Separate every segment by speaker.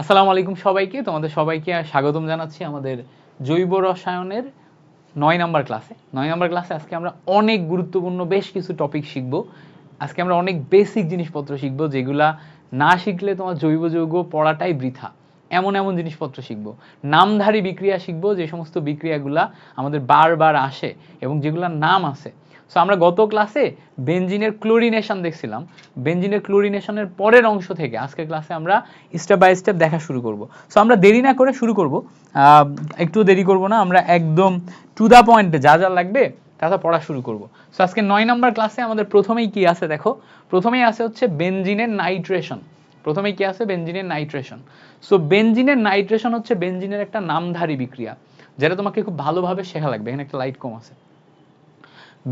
Speaker 1: আসসালামু আলাইকুম সবাইকে, তোমাদের সবাইকে স্বাগতম জানাচ্ছি আমাদের জৈব রসায়নের 9 নাম্বার ক্লাসে। 9 নাম্বার ক্লাসে আজকে আমরা অনেক গুরুত্বপূর্ণ বেশ কিছু টপিক শিখব। আজকে আমরা অনেক বেসিক জিনিসপত্র শিখব, যেগুলা না শিখলে তোমার জৈব যৌগ পড়াটাই বৃথা। এমন এমন জিনিসপত্র শিখব, নামধারী বিক্রিয়া শিখব, যে সমস্ত বিক্রিয়াগুলা আমাদের বারবার আসে এবং যেগুলোর নাম আছে। সো আমরা গত ক্লাসে বেনজিনের ক্লোরিনেশন দেখছিলাম। বেনজিনের ক্লোরিনেশনের পরের অংশ থেকে আজকের ক্লাসে আমরা স্টেপ বাই স্টেপ দেখা শুরু করব। সো আমরা দেরি না করে শুরু করব, একটু দেরি করব না, আমরা একদম টু দা পয়েন্টে যা যা লাগবে তা পড়া শুরু করব। সো আজকে 9 নাম্বার ক্লাসে আমাদের প্রথমেই কি আছে দেখো, প্রথমেই আছে হচ্ছে বেনজিনের নাইট্রেশন। প্রথমেই কি আছে? বেনজিনের নাইট্রেশন। সো বেনজিনের নাইট্রেশন হচ্ছে বেনজিনের একটা নামধারী বিক্রিয়া, যেটা তোমাকে খুব ভালোভাবে শেখা লাগবে। এখানে একটা লাইট কম আছে।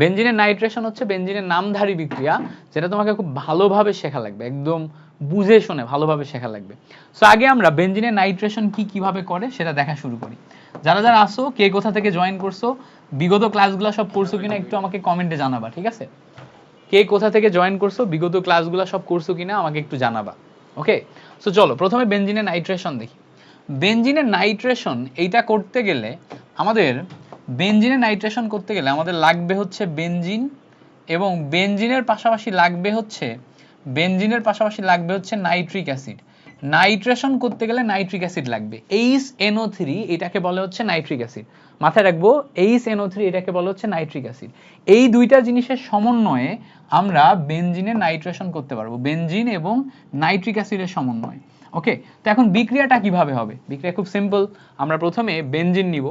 Speaker 1: বেনজিনের নাইট্রেশন হচ্ছে বেনজিনের নামধারী বিক্রিয়া, যেটা তোমাকে খুব ভালোভাবে শেখা লাগবে, একদম বুঝে শুনে ভালোভাবে শেখা লাগবে। সো আগে আমরা বেনজিনের নাইট্রেশন কিভাবে করে সেটা দেখা শুরু করি। যারা যারা আসো, কে কোথা থেকে জয়েন করছো, বিগত ক্লাসগুলো সব করছো কিনা একটু আমাকে কমেন্টে জানাবা, ঠিক আছে? কে কোথা থেকে জয়েন করছো, বিগত ক্লাসগুলো সব করছো কিনা আমাকে একটু জানাবা। ওকে, সো চলো প্রথমে বেনজিনের নাইট্রেশন দেখি। বেনজিনের নাইট্রেশন এইটা করতে গেলে আমাদের বেনজিনের নাইট্রেশন করতে গেলে আমাদের লাগবে হচ্ছে বেনজিন, এবং বেনজিনের পাশাপাশি লাগবে হচ্ছে নাইট্রিক অ্যাসিড। নাইট্রেশন করতে গেলে নাইট্রিক অ্যাসিড লাগবে। HNO3 এটাকে বলে হচ্ছে নাইট্রিক অ্যাসিড। মাথায় রাখবো, HNO3 এটাকে বলে হচ্ছে নাইট্রিক অ্যাসিড। এই দুইটা জিনিসের সমন্বয়ে আমরা বেনজিনের নাইট্রেশন করতে পারবো, বেনজিন এবং নাইট্রিক অ্যাসিডের সমন্বয়ে। ওকে, তো এখন বিক্রিয়াটা কিভাবে হবে? বিক্রিয়া খুব সিম্পল। আমরা প্রথমে বেনজিন নিব,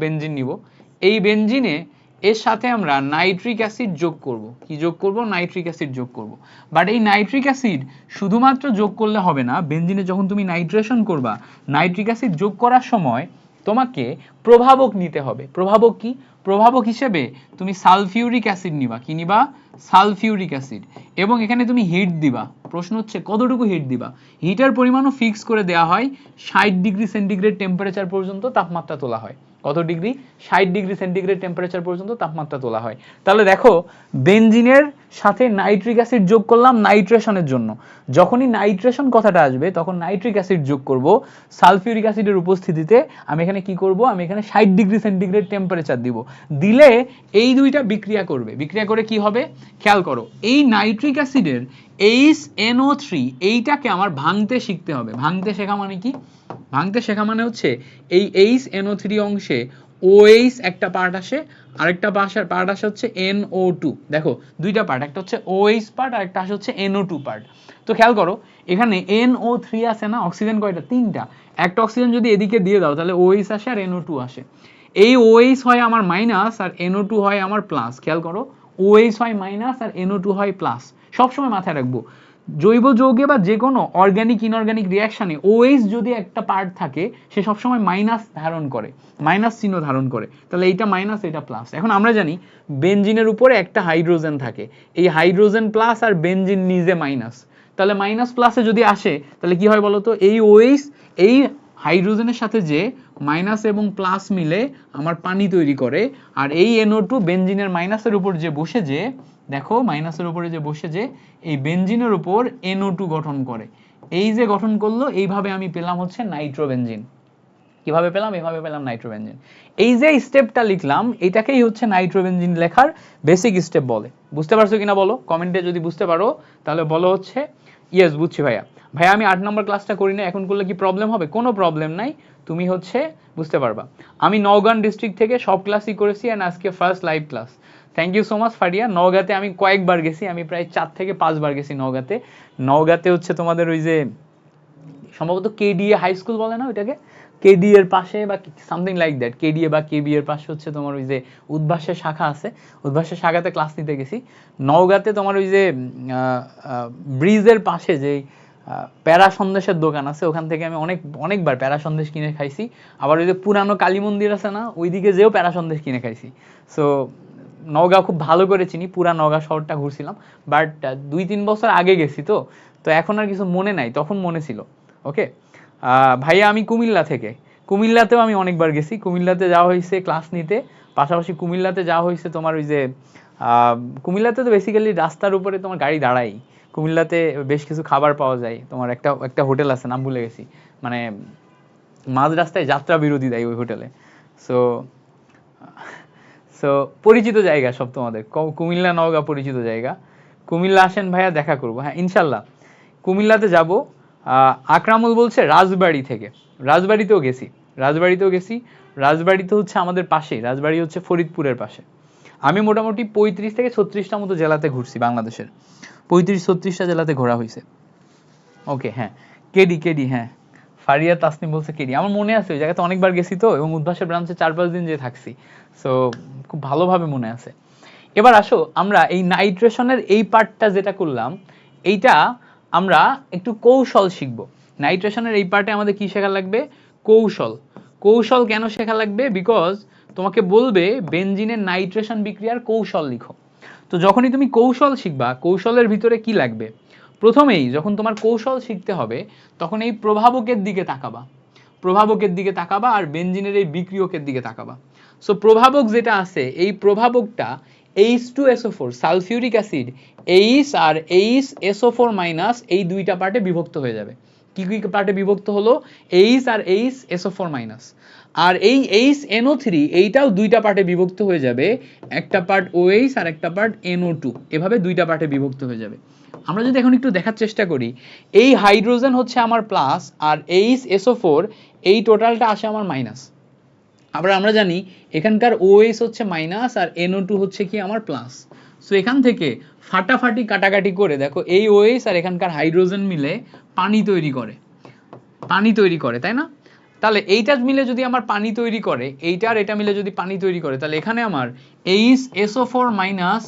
Speaker 1: বেনজিন নিব। এই বেনজিনে এর সাথে আমরা নাইট্রিক অ্যাসিড যোগ করব। কি যোগ করব? নাইট্রিক অ্যাসিড যোগ করব। বাট এই নাইট্রিক অ্যাসিড শুধুমাত্র যোগ করলে হবে না। বেনজিনে যখন তুমি নাইট্রেশন করবা, নাইট্রিক অ্যাসিড যোগ করার সময় তোমাকে প্রভাবক নিতে হবে। প্রভাবক কি? প্রভাবক হিসেবে তুমি সালফিউরিক অ্যাসিড নিবা। কি নিবা? Sulphuric acid. এবং এখানে তুমি হিট দিবা। প্রশ্ন হচ্ছে কতটুকু হিট দিবা? হিটের পরিমাণও ফিক্স করে দেওয়া হয়। 60 ডিগ্রি সেন্টিগ্রেড টেম্পারেচার পর্যন্ত তাপমাত্রা তোলা হয়। কত ডিগ্রি? 60 ডিগ্রি সেন্টিগ্রেড টেম্পারেচার পর্যন্ত তাপমাত্রা তোলা হয়। তাহলে দেখো, বেনজিনের সাথে নাইট্রিক অ্যাসিড যোগ করলাম নাইট্রেশনের জন্য। যখনই নাইট্রেশন কথাটা আসবে তখন নাইট্রিক অ্যাসিড যোগ করব সালফিউরিক অ্যাসিডের উপস্থিতিতে। আমি এখানে কি করব? আমি এখানে 60 ডিগ্রি সেন্টিগ্রেড টেম্পারেচার দিব। দিলে এই দুইটা বিক্রিয়া করবে। বিক্রিয়া করে কি হবে? খেয়াল করো, এই নাইট্রিক অ্যাসিডের HNO3 এইটাকে আমার ভাঙতে শিখতে হবে। ভাঙতে শেখা মানে কি? ভাঙতে শেখা মানে হচ্ছে এই HNO3 অংশে OH একটা পার্ট আসে, আরেকটা পার্ট আসে হচ্ছে NO2। দেখো দুইটা পার্ট, একটা হচ্ছে OH পার্ট আর একটা আসে হচ্ছে NO2 পার্ট। তো খেয়াল করো, এখানে NO3 আছে না, অক্সিজেন কয়টা? 3টা। একটা অক্সিজেন যদি এদিকে দিয়ে দাও তাহলে OH আসে আর NO2 আসে। এই OH হয় আমার মাইনাস আর NO2 হয় আমার প্লাস। খেয়াল করো, OH হয় মাইনাস আর NO2 হয় প্লাস। সবসময় মাথায় রাখবো, জৈব যৌগে বা যে কোনো অর্গানিক ইনঅর্গানিক রিয়াকশনে OH যদি একটা পার্ট থাকে, সে সবসময় মাইনাস ধারণ করে, মাইনাস চিহ্ন ধারণ করে। তাহলে এইটা মাইনাস, এটা প্লাস। এখন আমরা জানি বেনজিনের উপরে একটা হাইড্রোজেন থাকে, এই হাইড্রোজেন প্লাস আর বেনজিন নিজে মাইনাস। তাহলে মাইনাস প্লাসে যদি আসে তাহলে কি হয় বলতো? এই OH এই হাইড্রোজেনের সাথে যে মাইনাস এবং প্লাস মিলে আমার পানি তৈরি করে, আর এই NO2 বেনজিনের মাইনাসের উপর যে বসে, যে দেখো মাইনাসের উপরে যে বসে, যে এই বেনজিনের উপর NO2 গঠন করে। এই যে গঠন করলো, এইভাবে আমি পেলাম হচ্ছে নাইট্রোবেনজিন। কিভাবে পেলাম? এইভাবে পেলাম নাইট্রোবেনজিন। এই যে স্টেপটা লিখলাম, এটাকেই হচ্ছে নাইট্রোবেনজিন লেখার বেসিক স্টেপ বলে। বুঝতে পারছো কিনা বলো? কমেন্টে যদি বুঝতে পারো তাহলে বলো হচ্ছে ইয়েস বুঝছি ভাইয়া। ভাইয়া আমি 8 নম্বর ক্লাসটা করি না, এখন করলে কি প্রবলেম হবে? কোনো প্রবলেম নাই, তুমি হচ্ছে বুঝতে পারবা। আমি নওগাঁ ডিস্ট্রিক্ট থেকে সব ক্লাসই করেছি অ্যান্ড আজকে first live class. Thank you so much Faria. নওগাঁতে আমি কয়েকবার গেছি, আমি প্রায় 4 থেকে 5 বার গেছি নওগাঁতে। নওগাঁতে হচ্ছে তোমাদের ওই যে সম্ভবত KDA হাই স্কুল বলে না ওইটাকে, KDA এর পাশে বা সামথিং লাইক দ্যাট, KDA বা KB এর পাশে হচ্ছে তোমার ওই যে উদ্ভাসের শাখা আছে, উদ্ভাসের শাখাতে ক্লাস নিতে গেছি। নওগাঁতে তোমার ওই যে ব্রিজের পাশে যে প্যারা সন্দেশের দোকান আছে, ওখান থেকে আমি অনেকবার প্যারা সন্দেশ কিনে খাইছি। আবার ওই যে পুরানো কালী মন্দির আছে না, ওইদিকে যেও প্যারা সন্দেশ কিনে খাইছি। সো নওগাঁ খুব ভালো করে চিনি, পুরা নওগাঁ শহরটা ঘুরছিলাম। বাট 2-3 বছর আগে গেছি, তো তো এখন আর কিছু মনে নাই, তখন মনে ছিল। ওকে, ভাইয়া আমি কুমিল্লা থেকে। কুমিল্লাতেও আমি অনেকবার গেছি, কুমিল্লাতে যাওয়া হয়েছে ক্লাস নিতে, পাশাপাশি কুমিল্লাতে যাওয়া হয়েছে তোমার ওই যে কুমিল্লাতে তো বেসিক্যালি রাস্তার উপরে তোমার গাড়ি দাঁড়াই, কুমিল্লাতে বেশ কিছু খাবার পাওয়া যায়, তোমার একটা হোটেল আছে, নাম ভুলে গেছি, মানে মাঝ রাস্তায় যাত্রা বিরতি দেয় ওই হোটেলে। সো সো পরিচিত জায়গা সব তোমাদের, কুমিল্লা নওগাঁ পরিচিত জায়গা। কুমিল্লা আসেন ভাইয়া, দেখা করবো, হ্যাঁ ইনশাল্লাহ কুমিল্লাতে যাব। আকরামুল বলছে রাজবাড়ী থেকে, রাজবাড়িতেও গেছি, রাজবাড়িতেও গেছি। রাজবাড়ি তো হচ্ছে আমাদের পাশেই, রাজবাড়ি হচ্ছে ফরিদপুরের পাশে। আমি মোটামুটি 35 থেকে 36টা মতো জেলাতে ঘুরছি বাংলাদেশের, 35-36টা জেলাতে ঘোরা হয়েছে। ওকে হ্যাঁ, কেডি হ্যাঁ, ফারিয়া তাসনিম বলছে কেডি, আমার মনে আছে ওই জায়গাতে অনেকবার গেছি তো, এবং উদ্ভাসের ব্রাঞ্চে 4-5 দিন যে থাকছি, সো খুব ভালোভাবে মনে আছে। এবার আসো আমরা এই নাইট্রেশনের এই পার্টটা যেটা করলাম, এইটা আমরা একটু কৌশল শিখবো। নাইট্রেশনের এই পার্টে আমাদের কি শেখা লাগবে? কৌশল। কৌশল কেন শেখা লাগবে? বিকজ তোমাকে বলবে বেনজিনের নাইট্রেশন বিক্রিয়ার কৌশল লিখো। তো যখনই তুমি কৌশল শিখবা, কৌশলের ভিতরে কি লাগবে? প্রথমেই যখন তোমার কৌশল শিখতে হবে, তখন এই প্রভাবকের দিকে তাকাবা, প্রভাবকের দিকে তাকাবা আর বেনজিনের এই বিক্রিয়কের দিকে তাকাবা। সো প্রভাবক যেটা আছে, এই প্রভাবকটা H2SO4 সালফিউরিক অ্যাসিড, H আর HSO4 মাইনাস এই দুইটা পার্টে বিভক্ত হয়ে যাবে। কি কি পার্টে বিভক্ত হলো? H আর HSO4 মাইনাস। আর এই HNO3 এইটাও দুইটা পার্টে বিভক্ত হয়ে যাবে, একটা পার্ট OH আর একটা পার্ট NO2, এভাবে দুইটা পার্টে বিভক্ত হয়ে যাবে। আমরা যদি এখন একটু দেখার চেষ্টা করি, এই হাইড্রোজেন হচ্ছে আমার প্লাস আর HSO4 এই টোটালটা আসে আমার মাইনাস। আবার আমরা জানি এখানকার OH হচ্ছে মাইনাস আর NO2 হচ্ছে কি আমার প্লাস। সো এখান থেকে ফাটাফাটি কাটাকাটি করে দেখো, এই OH আর এখানকার হাইড্রোজেন মিলে পানি তৈরি করে, পানি তৈরি করে, তাই না? তাহলে এইটা মিলে যদি আমার পানি তৈরি করে, এইটা আর এটা মিলে যদি পানি তৈরি করে, তাহলে এখানে আমার HSO4 মাইনাস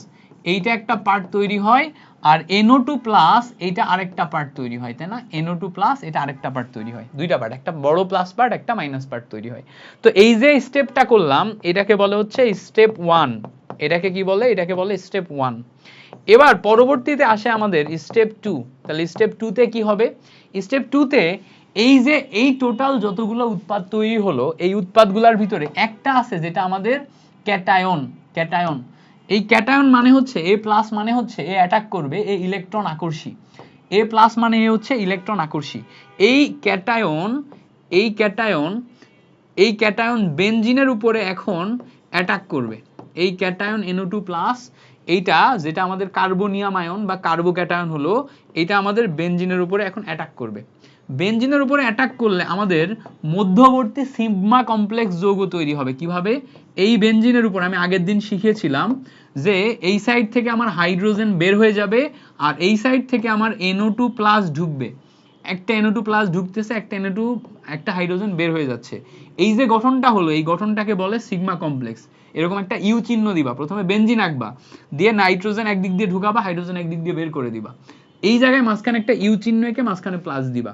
Speaker 1: এইটা একটা পার্ট তৈরি হয়, আর NO2 প্লাস এইটা আরেকটা পার্ট তৈরি হয়, তাই না? NO2 প্লাস এটা আরেকটা পার্ট তৈরি হয়, দুইটা পার্ট, একটা বড় প্লাস পার্ট, একটা মাইনাস পার্ট তৈরি হয়। তো এই যে স্টেপটা করলাম, এটাকে বলে হচ্ছে স্টেপ 1। এটাকে কি বলে? এটাকে বলে স্টেপ 1। এবার পরবর্তীতে আসে আমাদের স্টেপ 2। তাহলে স্টেপ 2 তে কি হবে? স্টেপ 2 তে এই যে এই টোটাল যতগুলো উৎপাদ তৈরি হলো, এই উৎপাদগুলোর ভিতরে একটা আছে যেটা আমাদের ক্যাটায়ন। ক্যাটায়ন, এই ক্যাটায়ন মানে হচ্ছে A প্লাস, মানে হচ্ছে এ অ্যাটাক করবে, এ ইলেকট্রন আকর্ষী। A প্লাস মানে এ হচ্ছে ইলেকট্রন আকর্ষী। এই ক্যাটায়ন, এই ক্যাটায়ন, এই ক্যাটায়ন বেনজিনের উপরে এখন অ্যাটাক করবে। এই ক্যাটায়ন NO2 প্লাস এইটা যেটা আমাদের কার্বনিয়াম আয়ন বা কার্বোক্যাটায়ন হলো, এটা আমাদের বেনজিনের উপরে এখন অ্যাটাক করবে। বেনজিনের উপরে অ্যাটাক করলে আমাদের মধ্যবর্তী সিগমা কমপ্লেক্স যৌগ তৈরি হবে। কিভাবে? এই বেনজিনের উপর আমি আগের দিন শিখিয়েছিলাম যে এই সাইড থেকে আমার হাইড্রোজেন বের হয়ে যাবে আর এই সাইড থেকে আমার NO2 প্লাস ঢুকবে। একটা NO2 প্লাস ঢুকতেছে, একটা NO2, একটা হাইড্রোজেন বের হয়ে যাচ্ছে। এই যে গঠনটা হলো, এই গঠনটাকে বলে সিগমা কমপ্লেক্স। এরকম একটা ইউ চিহ্ন দিবা, প্রথমে বেনজিন আঁকবা, দিয়ে নাইট্রোজেন একদিক দিয়ে ঢুকাবা, হাইড্রোজেন একদিক দিয়ে বের করে দিবা। এই জায়গায় মাঝখানে একটা ইউ চিহ্ন এঁকে মাঝখানে প্লাস দিবা।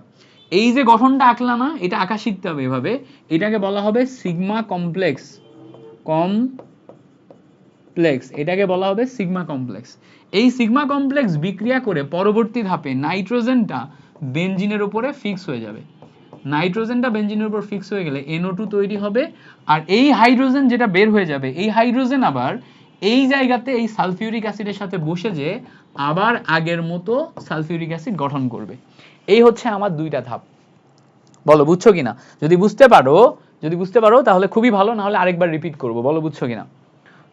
Speaker 1: এই যে গঠনটা আঁকলা না, এটা আঁকা শিখতে হবে এভাবে। এটাকে বলা হবে সিগমা কমপ্লেক্স। কমপ্লেক্স, এটাকে বলা হবে সিগমা কমপ্লেক্স। এই সিগমা কমপ্লেক্স বিক্রিয়া করে পরবর্তী ধাপে নাইট্রোজেনটা বেনজিনের উপরে ফিক্স হয়ে যাবে। নাইট্রোজেনটা বেনজিনের উপর ফিক্স হয়ে গেলে NO2 তৈরি হবে, আর এই হাইড্রোজেন যেটা বের হয়ে যাবে, এই হাইড্রোজেন আবার এই জায়গাতে এই সালফিউরিক অ্যাসিডের সাথে বসে যে আবার আগের মতো সালফিউরিক অ্যাসিড গঠন করবে। এই হচ্ছে আমার দুইটা ধাপ। বলো বুঝছো কিনা? যদি বুঝতে পারো, যদি বুঝতে পারো তাহলে খুবই ভালো, না হলে আরেকবার রিপিট করবো। বলো বুঝছো কিনা,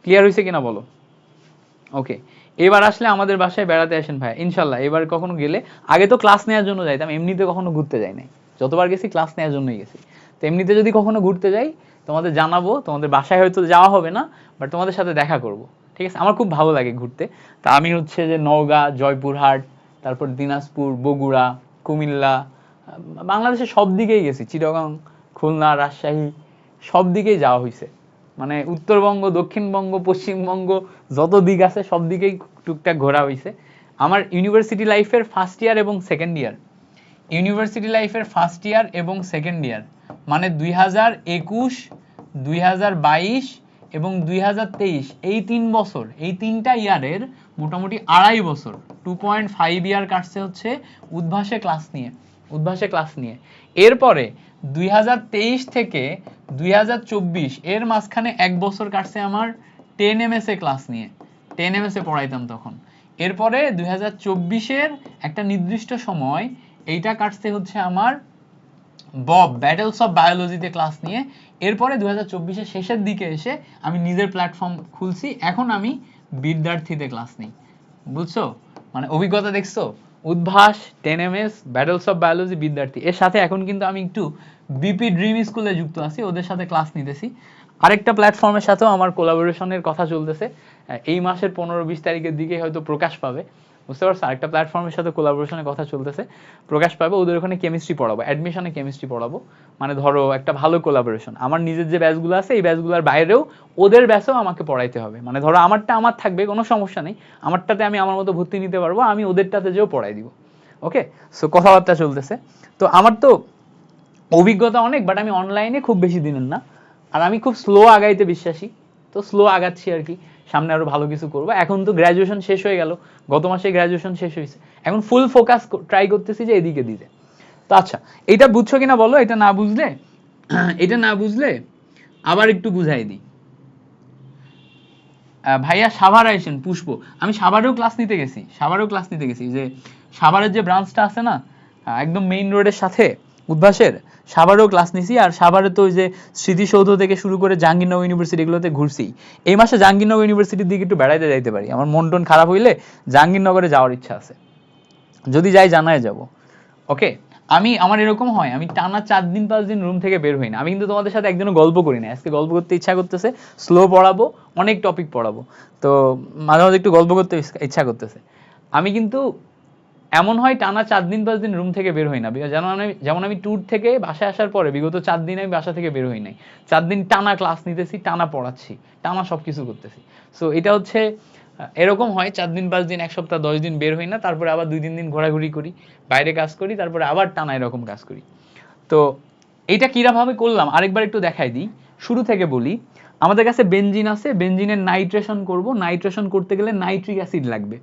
Speaker 1: ক্লিয়ার হয়েছে কিনা বলো। ওকে, এবার আসলে আমাদের বাসায় বেড়াতে আসেন ভাই ইনশাল্লাহ। এবার কখনো গেলে, আগে তো ক্লাস নেওয়ার জন্য যাইতাম, এমনিতে কখনো ঘুরতে যাই নাই, যতবার গেছি ক্লাস নেওয়ার জন্যই গেছি। তো এমনিতে যদি কখনো ঘুরতে যাই তোমাদের জানাবো, তোমাদের বাসায় হয়তো যাওয়া হবে না, বাট তোমাদের সাথে দেখা করব, ঠিক আছে? আমার খুব ভালো লাগে ঘুরতে। তা আমি হচ্ছে যে নওগাঁ, জয়পুরহাট, তারপর দিনাজপুর, বগুড়া, কুমিল্লা, বাংলাদেশের সব দিকেই গেছি, চিটাগাং, খুলনা, রাজশাহী, সব দিকেই যাওয়া হয়েছে। মানে উত্তরবঙ্গ, দক্ষিণবঙ্গ, পশ্চিমবঙ্গ, যত দিক আছে সব দিকেই টুকটাক ঘোরা হয়েছে। আমার ইউনিভার্সিটি লাইফের ফার্স্ট ইয়ার এবং সেকেন্ড ইয়ার, ইউনিভার্সিটি লাইফের ফার্স্ট ইয়ার এবং সেকেন্ড ইয়ার মানে 2021, 2022 এবং 2023, এই 3 বছর, এই 3টা ইয়ারের মোটামুটি 2.5 বছর, 2.5 ইয়ার কাটছে হচ্ছে উদ্ভাসে ক্লাস নিয়ে, উদ্ভাসে ক্লাস নিয়ে। এরপরে 2023 থেকে 2024 এর মাঝখানে 1 বছর কাটছে আমার 10 MS এ ক্লাস নিয়ে, 10 MS এ পড়াইতাম তখন। এরপরে 2024-এর একটা নির্দিষ্ট সময় এইটা কাটছে হচ্ছে আমার বব ব্যাটলস অফ বায়োলজিতে ক্লাস নিয়ে। এরপরে 2024-এর শেষের দিকে এসে আমি নিজের প্ল্যাটফর্ম খুলছি, এখন আমি বিদ্যার্থীতে ক্লাস নিই। বুঝছো? মানে অভিজ্ঞতা দেখছো? Udvash, 10ms, battles of biology, বিদ্যার্থী, এর সাথে এখন কিন্তু আমি একটু বিপি ড্রিম স্কুলে যুক্ত আছি, ওদের সাথে ক্লাস নিতেছি। আরেকটা প্ল্যাটফর্মের সাথেও আমার কোলাবোরেশনের কথা চলতেছে, এই মাসের 15-20 তারিখের দিকে হয়তো প্রকাশ পাবে। বুঝতে পারছো? আরেকটা প্ল্যাটফর্মের সাথে কোলাবোরেশনের কথা চলতেছে, প্রকাশ পাবে। ওদের ওখানে কেমিস্ট্রি পড়াবো, অ্যাডমিশনে কেমিস্ট্রি পড়াবো। মানে ধরো একটা ভালো কোলাবোরেশন, আমার নিজের যে ব্যাচগুলো আছে এই ব্যাচগুলোর বাইরেও ওদের ব্যাচেও আমাকে পড়াইতে হবে। মানে ধরো আমারটা আমার থাকবে, কোনো সমস্যা নেই, আমারটাতে আমি আমার মতো ভর্তি নিতে পারবো, আমি ওদেরটাতে যেও পড়াই দিব। ওকে, সো কথাবার্তা চলতেছে। তো আমার তো অভিজ্ঞতা অনেক, বাট আমি অনলাইনে খুব বেশি দিনের না, আর আমি খুব স্লো আগাইতে বিশ্বাসী, তো স্লো আগাচ্ছি আর কি। সামনে আরো ভালো কিছু করবো। এখন তো গ্র্যাজুয়েশন শেষ হয়ে গেল, গত মাসে গ্র্যাজুয়েশন শেষ হয়েছে, এখন ফুল ফোকাস ট্রাই করতেছি যে এদিকে দিতে। তো আচ্ছা, এটা বুঝছো কিনা বলো, এটা না বুঝলে এটা না বুঝলে আবার একটু বুঝাই দিই। ভাইয়া সাভার আইসেন, পুষ্প। আমি সাভারেও ক্লাস নিতে গেছি, সাভারেও ক্লাস নিতে গেছি, যে সাভারের যে ব্রাঞ্চটা আছে না, একদম মেইন রোডের সাথে উদ্ভাসের, সাভারেও ক্লাস নিছি। আর সাভারে তো ওই যে স্মৃতিসৌধ থেকে শুরু করে জাহাঙ্গীরনগর ইউনিভার্সিটি এগুলোতে ঘুরছি। এই মাসে জাহাঙ্গীরনগর ইউনিভার্সিটির দিকে একটু বেড়াইতে যাইতে পারি, আমার মন টন খারাপ হইলে জাহাঙ্গীরনগরে যাওয়ার ইচ্ছা আছে, যদি যাই জানায় যাব। ওকে, আমার এরকম হয়, আমি টানা 4 দিন 5 দিন রুম থেকে বের হই না। আমি কিন্তু তোমাদের সাথে একজনও গল্প করি না, আজকে গল্প করতে ইচ্ছা করতেছে, স্লো পড়াবো, অনেক টপিক পড়াবো, তো মাঝে মাঝে একটু গল্প করতে ইচ্ছা করতেছে। আমি কিন্তু এমন হয় টানা 4 দিন 5 দিন রুম থেকে বের হই না, যেমন আমি ট্যুর থেকে বাসায় আসার পরে বিগত 4 দিন আমি বাসা থেকে বের হই নাই। 4 দিন টানা ক্লাস নিতেছি, টানা পড়াচ্ছি, টানা সবকিছু করতেছি। সো এটা হচ্ছে এরকম হয়, 4 দিন 5 দিন 1 সপ্তাহ 10 দিন বের হই না, তারপরে আবার 2-3 দিন ঘোরাঘুরি করি, বাইরে কাজ করি, তারপরে আবার টানা এরকম কাজ করি। তো এইটা কিভাবে করলাম আরেকবার একটু দেখাই দিই, শুরু থেকে বলি। আমাদের কাছে বেনজিন আছে, বেনজিনের নাইট্রেশন করব, নাইট্রেশন করতে গেলে নাইট্রিক অ্যাসিড লাগবে।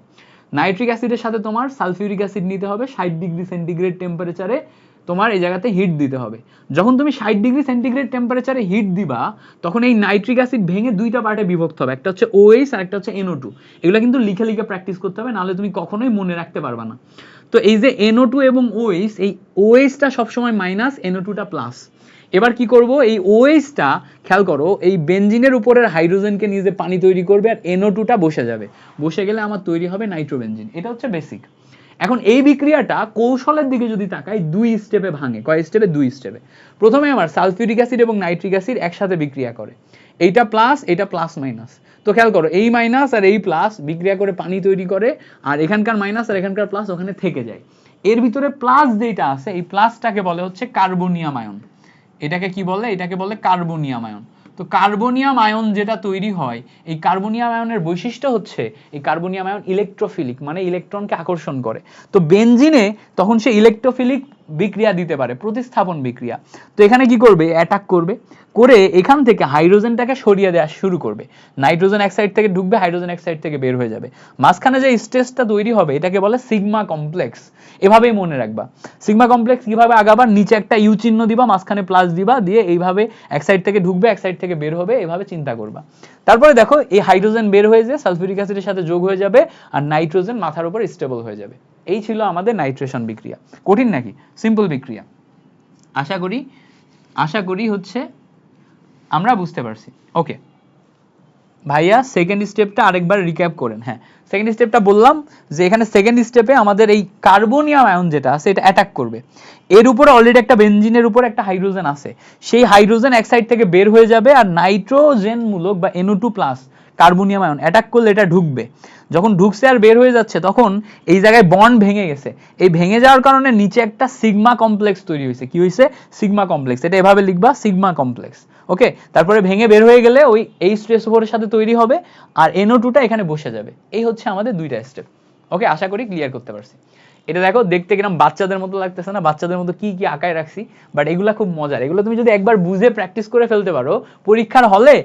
Speaker 1: নাইট্রিক অ্যাসিডের সাথে তোমার সালফিউরিক অ্যাসিড নিতে হবে, 60 ডিগ্রি সেন্টিগ্রেড টেম্পারেচারে তোমার এই জায়গাতে হিট দিতে হবে। যখন তুমি 60 ডিগ্রি সেন্টিগ্রেড টেম্পারেচারে হিট দিবা, তখন এই নাইট্রিক অ্যাসিড ভেঙে দুইটা পার্টে বিভক্ত হবে, একটা হচ্ছে OH আর একটা হচ্ছে NO2। এগুলো কিন্তু লিখে লিখে প্র্যাকটিস করতে হবে, নাহলে তুমি কখনোই মনে রাখতে পারবা না। তো এই যে NO2 এবং OH, এই OH-টা সবসময় মাইনাস, NO2-টা প্লাস। এবার কি করব, এই OH-টা খেয়াল করো, এই বেনজিনের উপরের হাইড্রোজেনকে নিয়ে যে পানি তৈরি করবে, আর NO2-টা বসে যাবে, বসে গেলে আমার তৈরি হবে নাইট্রোবেনজিন। এটা হচ্ছে বেসিক। এখন এই বিক্রিয়াটা কৌশলের দিকে যদি তাকাই, 2 স্টেপে ভাঙে। কয় স্টেপে? 2 স্টেপে। প্রথমে আমার সালফিউরিক অ্যাসিড এবং নাইট্রিক অ্যাসিড একসাথে বিক্রিয়া করে, এইটা প্লাস, এটা প্লাস মাইনাস। তো খেয়াল করো, এই মাইনাস আর এই প্লাস বিক্রিয়া করে পানি তৈরি করে, আর এখানকার মাইনাস আর এখানকার প্লাস ওখানে থেকে যায়। এর ভিতরে প্লাস যেটা আছে, এই প্লাসটাকে বলে হচ্ছে কার্বনিয়াম আয়ন। এটাকে কি বলে? এটাকে বলে কার্বনিয়াম আয়ন। তো কার্বনিয়াম আয়ন যেটা তৈরি হয়, এই কার্বনিয়াম আয়নের বৈশিষ্ট্য হচ্ছে, এই কার্বনিয়াম আয়ন ইলেকট্রোফিলিক, মানে ইলেকট্রনকে আকর্ষণ করে। তো বেনজিনে তখন সে ইলেকট্রোফিলিক বিক্রিয়া দিতে পারে, প্রতিস্থাপন বিক্রিয়া। তো এখানে কি করবে? অ্যাটাক করবে, করে এখান থেকে হাইড্রোজেনটাকে সরিয়ে দেওয়া শুরু করবে। নাইট্রোজেন এক সাইড থেকে ঢুকবে, হাইড্রোজেন এক সাইড থেকে বের হয়ে যাবে। মাঝখানে যে স্টেজটা তৈরি হবে এটাকে বলে সিগমা কমপ্লেক্স। এভাবেই মনে রাখবা। সিগমা কমপ্লেক্স কিভাবে আগাবা? নিচে একটা ইউ চিহ্ন দিবা, মাঝখানে প্লাস দিবা, দিয়ে এইভাবে এক সাইড থেকে ঢুকবে, এক সাইড থেকে বের হবে, এভাবে চিন্তা করবা। তারপরে দেখো, এই হাইড্রোজেন বের হয়ে যায়, সালফিউরিক অ্যাসিডের সাথে যোগ হয়ে যাবে, আর নাইট্রোজেন মাথার উপর স্টেবল হয়ে যাবে। এই ছিল আমাদের নাইট্রেশন বিক্রিয়া। কঠিন নাকি? সিম্পল বিক্রিয়া। আশা করি হচ্ছে আমরা বুঝতে পারছি। ওকে ভাইয়া, সেকেন্ড স্টেপটা আরেকবার রিক্যাপ করেন। হ্যাঁ, সেকেন্ড স্টেপটা বললাম যে এখানে সেকেন্ড স্টেপে আমাদের এই কার্বনিয়াম আয়ন যেটা আছে এটা অ্যাটাক করবে। এর উপরে অলরেডি একটা বেনজিনের উপর একটা হাইড্রোজেন আছে, সেই হাইড্রোজেন এক সাইড থেকে বের হয়ে যাবে, আর নাইট্রোজেন মূলক বা NO2 plus carbonium ion attack করলে এটা ঢুকবে। যখন ঢুকছে আর বের হয়ে যাচ্ছে, তখন এই জায়গায় বন্ড ভেঙে গেছে। এই ভেঙে যাওয়ার কারণে নিচে একটা সিগমা কমপ্লেক্স তৈরি হয়েছে। কি হয়েছে? Sigma complex. এটা এভাবে লিখবা, সিগমা কমপ্লেক্স। ওকে, তারপরে ভেঙে বের হয়ে গেলে ওই H2SO4 উপরের সাথে তৈরি হবে, আর NO2টা এখানে বসে যাবে। এই হচ্ছে আমাদের দুইটা স্টেপ। ওকে, আশা করি ক্লিয়ার করতে পারছি। এটা দেখো, দেখতে কিরকম বাচ্চাদের মতো লাগতেছে না? বাচ্চাদের মতো কি কি আঁকায় রাখছি, বাট এগুলা খুব মজার। এগুলো তুমি যদি একবার বুঝে প্র্যাকটিস করে ফেলতে পারো, পরীক্ষার হলে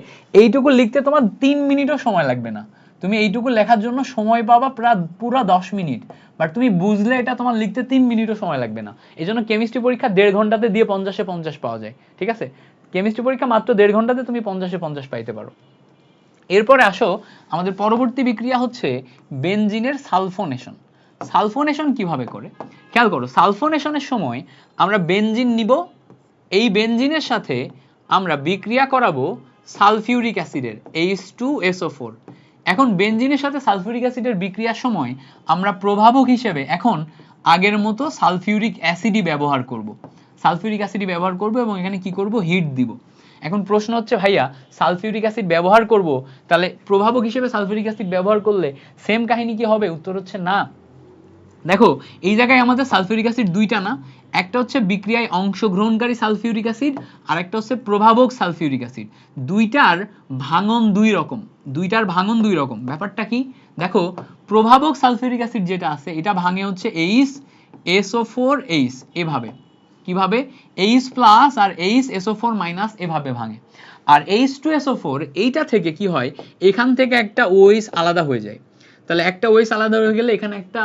Speaker 1: এইটুকু লিখতে তোমার 3 মিনিটও সময় লাগবে না। তুমি এইটুকু লেখার জন্য সময় পাবা প্রায় পুরো 10 মিনিট, বাট তুমি বুঝলে এটা তোমার লিখতে 3 মিনিটও সময় লাগবে না। এই জন্য কেমিস্ট্রি পরীক্ষা 1.5 ঘন্টাতে দিয়ে 50-এ 50 পাওয়া যায়। ঠিক আছে, কেমিস্ট্রি পরীক্ষা মাত্র 1.5 ঘন্টাতে তুমি 50-এ 50 পাইতে পারো। এরপরে আসো আমাদের পরবর্তী বিক্রিয়া হচ্ছে বেনজিনের সালফোনেশন। সালফোনেশন কিভাবে করে খেয়াল করো। সালফোনেশনের সময় আমরা বেনজিন নিব, এই বেনজিনের সাথে আমরা বিক্রিয়া করাবো সালফিউরিক অ্যাসিডের H2SO4। এখন বেনজিনের সাথে সালফিউরিক অ্যাসিডের বিক্রিয়ার সময় আমরা প্রভাবক হিসেবে এখন আগের মতো সালফিউরিক অ্যাসিডই ব্যবহার করব। সালফিউরিক অ্যাসিডই ব্যবহার করব এবং এখানে কি করব, হিট দিব। এখন প্রশ্ন হচ্ছে ভাইয়া সালফিউরিক অ্যাসিড ব্যবহার করব, তাহলে প্রভাবক হিসেবে সালফিউরিক অ্যাসিড ব্যবহার করলে সেম কাহিনী কি হবে? উত্তর হচ্ছে না। দেখো এই জায়গায় আমাদের সালফিউরিক অ্যাসিড দুইটা না, একটা হচ্ছে বিক্রিয়ায় অংশগ্রহণকারী সালফিউরিক অ্যাসিড আর একটা হচ্ছে প্রভাবক সালফিউরিক অ্যাসিড। দুইটার ভাঙন দুই রকম, ব্যাপারটা কি দেখো, প্রভাবক সালফিউরিক অ্যাসিড যেটা আছে এটা ভাঙে হচ্ছে HSO4H এভাবে, কিভাবে H+ আর HSO4- এভাবে ভাঙে। আর H2SO4 এইটা থেকে কি হয়, এখান থেকে একটা OH আলাদা হয়ে যায়। তাহলে একটা OH আলাদা হয়ে গেলে এখানে একটা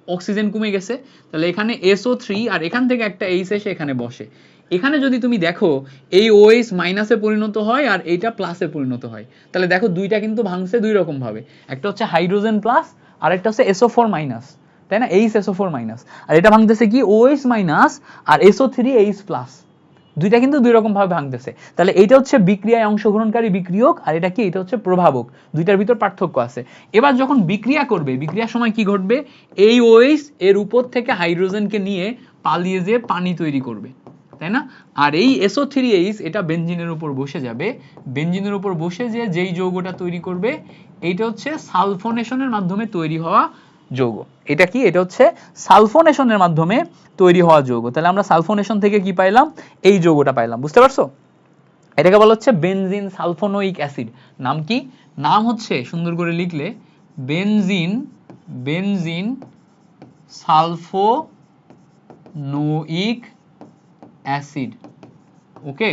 Speaker 1: অক্সিজেন কমে গেছে, তাহলে এখানে SO3 আর এখান থেকে একটা H এসে এখানে বসে। এখানে যদি তুমি দেখো এই OH মাইনাসে পরিণত হয় আর এইটা প্লাসে পরিণত হয়, তাহলে দেখো দুইটা কিন্তু ভাঙছে দুই রকম ভাবে, একটা হচ্ছে হাইড্রোজেন প্লাস আর একটা হচ্ছে SO4-, তাই না, HSO4-, আর এটা ভাঙতেছে কি OH- আর SO3H+, দুইটা কিন্তু দুই রকম ভাবে ভাঙতেছে। তাহলে এইটা হচ্ছে বিক্রিয়ায় অংশগ্রহণকারী বিক্রিয়ক আর এটা কি, এটা হচ্ছে প্রভাবক, দুইটার ভিতর পার্থক্য আছে। এবার যখন বিক্রিয়া করবে, বিক্রিয়ার সময় কি ঘটবে, এই OH এর উপর থেকে হাইড্রোজেনকে নিয়ে পালিয়ে যেয়ে পানি তৈরি করবে, তাই না, আর এই SO3H এটা বেনজিনের উপর বসে যাবে, বেনজিনের উপর বসে যে যেই যৌগটা তৈরি করবে এইটা হচ্ছে সালফোনেশনের মাধ্যমে তৈরি হওয়া যৌগ। এটা কি, এটা হচ্ছে সালফোনেশনের মাধ্যমে তৈরি হওয়া যৌগ। তাহলে আমরা সালফোনেশন থেকে কি পাইলাম, এই যৌগটা পাইলাম, বুঝতে পারছো? এটাকে বলা হচ্ছে বেনজিন সালফোনোইক অ্যাসিড। নাম কি, নাম হচ্ছে সুন্দর করে লিখলে বেনজিন সালফোনোইক অ্যাসিড। ওকে,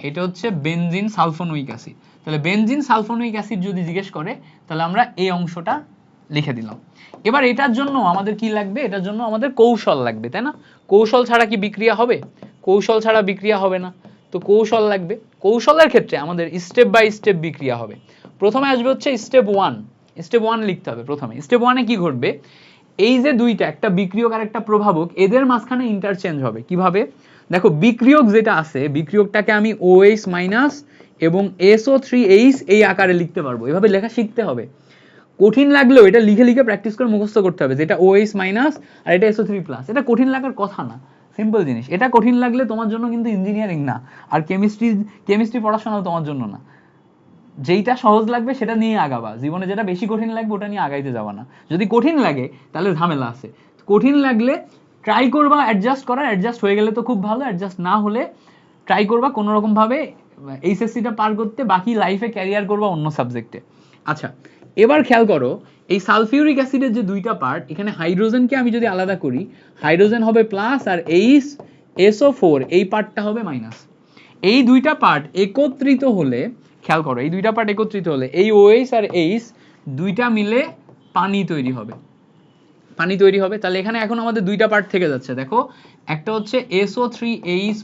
Speaker 1: এটা হচ্ছে বেনজিন সালফোনোইক অ্যাসিড। তাহলে বেনজিন সালফোনোইক অ্যাসিড যদি জিজ্ঞেস করে তাহলে আমরা এই অংশটা লিখে দিলাম। এবার এটার জন্য আমাদের কি লাগবে, এটার জন্য আমাদের কৌশল লাগবে, তাই না? কৌশল ছাড়া কি বিক্রিয়া হবে? কৌশল ছাড়া বিক্রিয়া হবে না, তো কৌশল লাগবে। কৌশলের ক্ষেত্রে আমাদের স্টেপ বাই স্টেপ বিক্রিয়া হবে। প্রথমে আসবে হচ্ছে স্টেপ 1, স্টেপ 1 লিখতে হবে প্রথমে। স্টেপ 1 এ কি ঘটবে, এই যে দুইটা, একটা বিক্রিয়ক আর একটা প্রভাবক, এদের মাঝখানে ইন্টারচেঞ্জ হবে। কিভাবে দেখো, বিক্রিয়ক যেটা আছে বিক্রিয়কটাকে আমি OH- এবং SO3H এই আকারে লিখতে পারবো, এভাবে লেখা শিখতে হবে। কঠিন লাগলেও এটা লিখে লিখে প্র্যাকটিস করে মুখস্থ করতে হবে, যেটা OH- আর এটা SO3+। এটা কঠিন লাগার কথা না, সিম্পল জিনিস। এটা কঠিন লাগলে তোমার জন্য কিন্তু ইঞ্জিনিয়ারিং না, আর কেমিস্ট্রি পড়াশোনাও তোমার জন্য না। যেইটা সহজ লাগবে সেটা নিয়ে আগাবা, জীবনে যেটা বেশি কঠিন লাগবে ওটা নিয়ে আগাইতে যাবা না। যদি কঠিন লাগে তাহলে ঝামেলা আছে, কঠিন লাগলে ট্রাই করবা অ্যাডজাস্ট করার, অ্যাডজাস্ট হয়ে গেলে তো খুব ভালো, অ্যাডজাস্ট না হলে ট্রাই করবা কোনো রকম ভাবে এইচএসসিটা পার করতে, বাকি লাইফে ক্যারিয়ার করবা অন্য সাবজেক্টে। আচ্ছা, এবার খেয়াল করো, এই সালফিউরিক অ্যাসিডের যে দুইটা পার্ট, এখানে হাইড্রোজেনকে আমি যদি আলাদা করি, হাইড্রোজেন হবে প্লাস আর HSO4 এই পার্টটা হবে মাইনাস। এই দুইটা পার্ট একত্রিত হলে, খেয়াল করো, এই দুইটা পার্ট একত্রিত হলে এই OH আর H দুইটা মিলে পানি তৈরি হবে, পানি তৈরি হবে। তাহলে এখানে এখন আমাদের দুইটা পার্ট থেকে যাচ্ছে, দেখো একটা হচ্ছে SO3H+,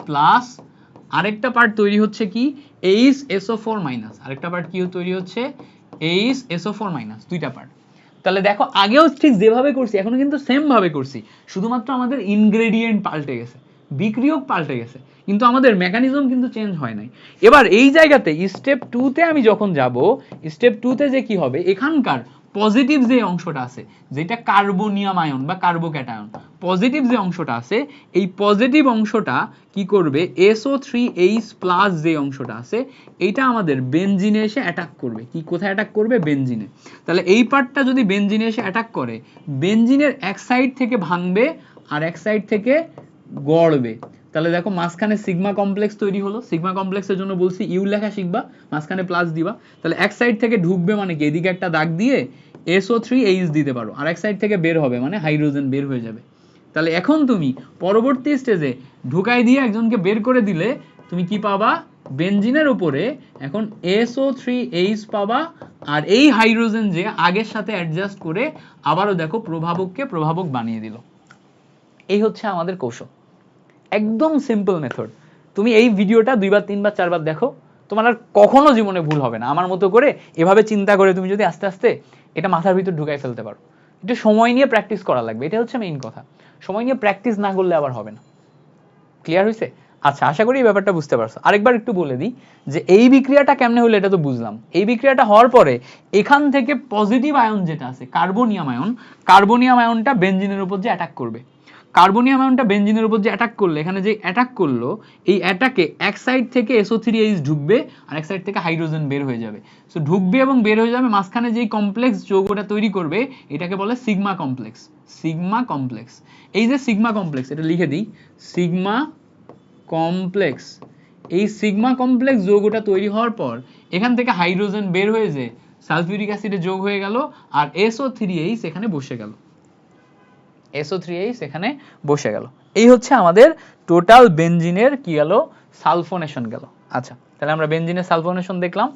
Speaker 1: আরেকটা পার্ট তৈরি হচ্ছে কি HSO4-, আরেকটা পার্ট কি তৈরি হচ্ছে HSO4-, দুইটা পার্ট। তাহলে দেখো আগেও ঠিক যেভাবে করছি এখনো কিন্তু সেম ভাবে করছি, শুধুমাত্র আমাদের ইনগ্রেডিয়েন্ট পাল্টে গেছে, বিক্রিয়ক পাল্টে গেছে, কিন্তু আমাদের মেকানিজম কিন্তু চেঞ্জ হয় নাই। এবার এই জায়গাতে স্টেপ 2 তে আমি যখন যাব, স্টেপ 2 তে যে কি হবে, এখানকার পজিটিভ যে অংশটা আছে, যেটা কার্বোনিয়াম আয়ন বা কার্বোক্যাটায়ন, পজিটিভ যে অংশটা আছে, এই পজিটিভ অংশটা কি করবে, SO3H+ যে অংশটা আছে এইটা আমাদের বেনজিনে এসে অ্যাটাক করবে। কি, কোথায় অ্যাটাক করবে, বেনজিনে। তাহলে এই পার্টটা যদি বেনজিনে এসে অ্যাটাক করে, বেনজিনের এক সাইড থেকে ভাঙবে আর এক সাইড থেকে গড়বে। তাহলে দেখো মাঝখানে সিগমা কমপ্লেক্স তৈরি হলো, সিগমা কমপ্লেক্সের জন্য বলছি ইউ লেখা শিখবা, মাঝখানে প্লাস দিবা। তাহলে এক সাইড থেকে ঢুকবে মানে কি, এদিকে একটা দাগ দিয়ে SO3H দিতে পারো, আর এক সাইড থেকে বের হবে মানে হাইড্রোজেন বের হয়ে যাবে। তাহলে এখন তুমি পরবর্তী স্টেজে ঢুকাই দিয়ে একজনকে বের করে দিলে তুমি কি পাবা, বেনজিনের উপরে এখন SO3H পাবা, আর এই হাইড্রোজেন যে আগের সাথে অ্যাডজাস্ট করে আবারও দেখো প্রভাবককে প্রভাবক বানিয়ে দিল। এই হচ্ছে আমাদের কৌশল, একদম সিম্পল মেথড। তুমি এই ভিডিওটা 2 বার 3 বার 4 বার দেখো, তোমার আর কখনো জীবনে ভুল হবে না। আমার মতো করে এভাবে চিন্তা করে তুমি যদি আস্তে আস্তে এটা মাথার ভিতর ঢুকাই ফেলতে পারো। একটু সময় নিয়ে প্র্যাকটিস করা লাগবে, এটা হচ্ছে মেইন কথা। সময় নিয়ে প্র্যাকটিস না করলে আবার হবে না। ক্লিয়ার হয়েছে? আচ্ছা, আশা করি এই ব্যাপারটা বুঝতে পারছো। আরেকবার একটু বলে দিই যে এই বিক্রিয়াটা কেমনে হলো এটা তো বুঝলাম। এই বিক্রিয়াটা হওয়ার পরে এখান থেকে পজিটিভ আয়ন যেটা আছে কার্বনিয়াম আয়নটা বেনজিনের উপর যে অ্যাটাক করবে, কার্বনিয়াম আয়নটা বেনজিনের উপর যে অ্যাটাক করলো, এখানে যে অ্যাটাক করলো এই অ্যাটাকে এক সাইড থেকে SO3H ঢুকবে আর এক সাইড থেকে হাইড্রোজেন বের হয়ে যাবে। সো ঢুকবে এবং বের হয়ে যাবে, মাঝখানে যেই কমপ্লেক্স যৌগটা তৈরি করবে এটাকে বলে সিগমা কমপ্লেক্স। সিগমা কমপ্লেক্স, এই যে সিগমা কমপ্লেক্স, এটা লিখে দিই, সিগমা কমপ্লেক্স। এই সিগমা কমপ্লেক্স যৌগটা তৈরি হওয়ার পর এখান থেকে হাইড্রোজেন বের হয়ে যে সালফিউরিক অ্যাসিডে যোগ হয়ে গেল আর SO3H এখানে বসে গেল, SO3H এখানে বসে গেল। এই হচ্ছে আমাদের টোটাল বেনজিনের কি গেল, সালফোনেশন গেল। আচ্ছা, তাহলে আমরা বেনজিনের সালফোনেশন দেখলাম।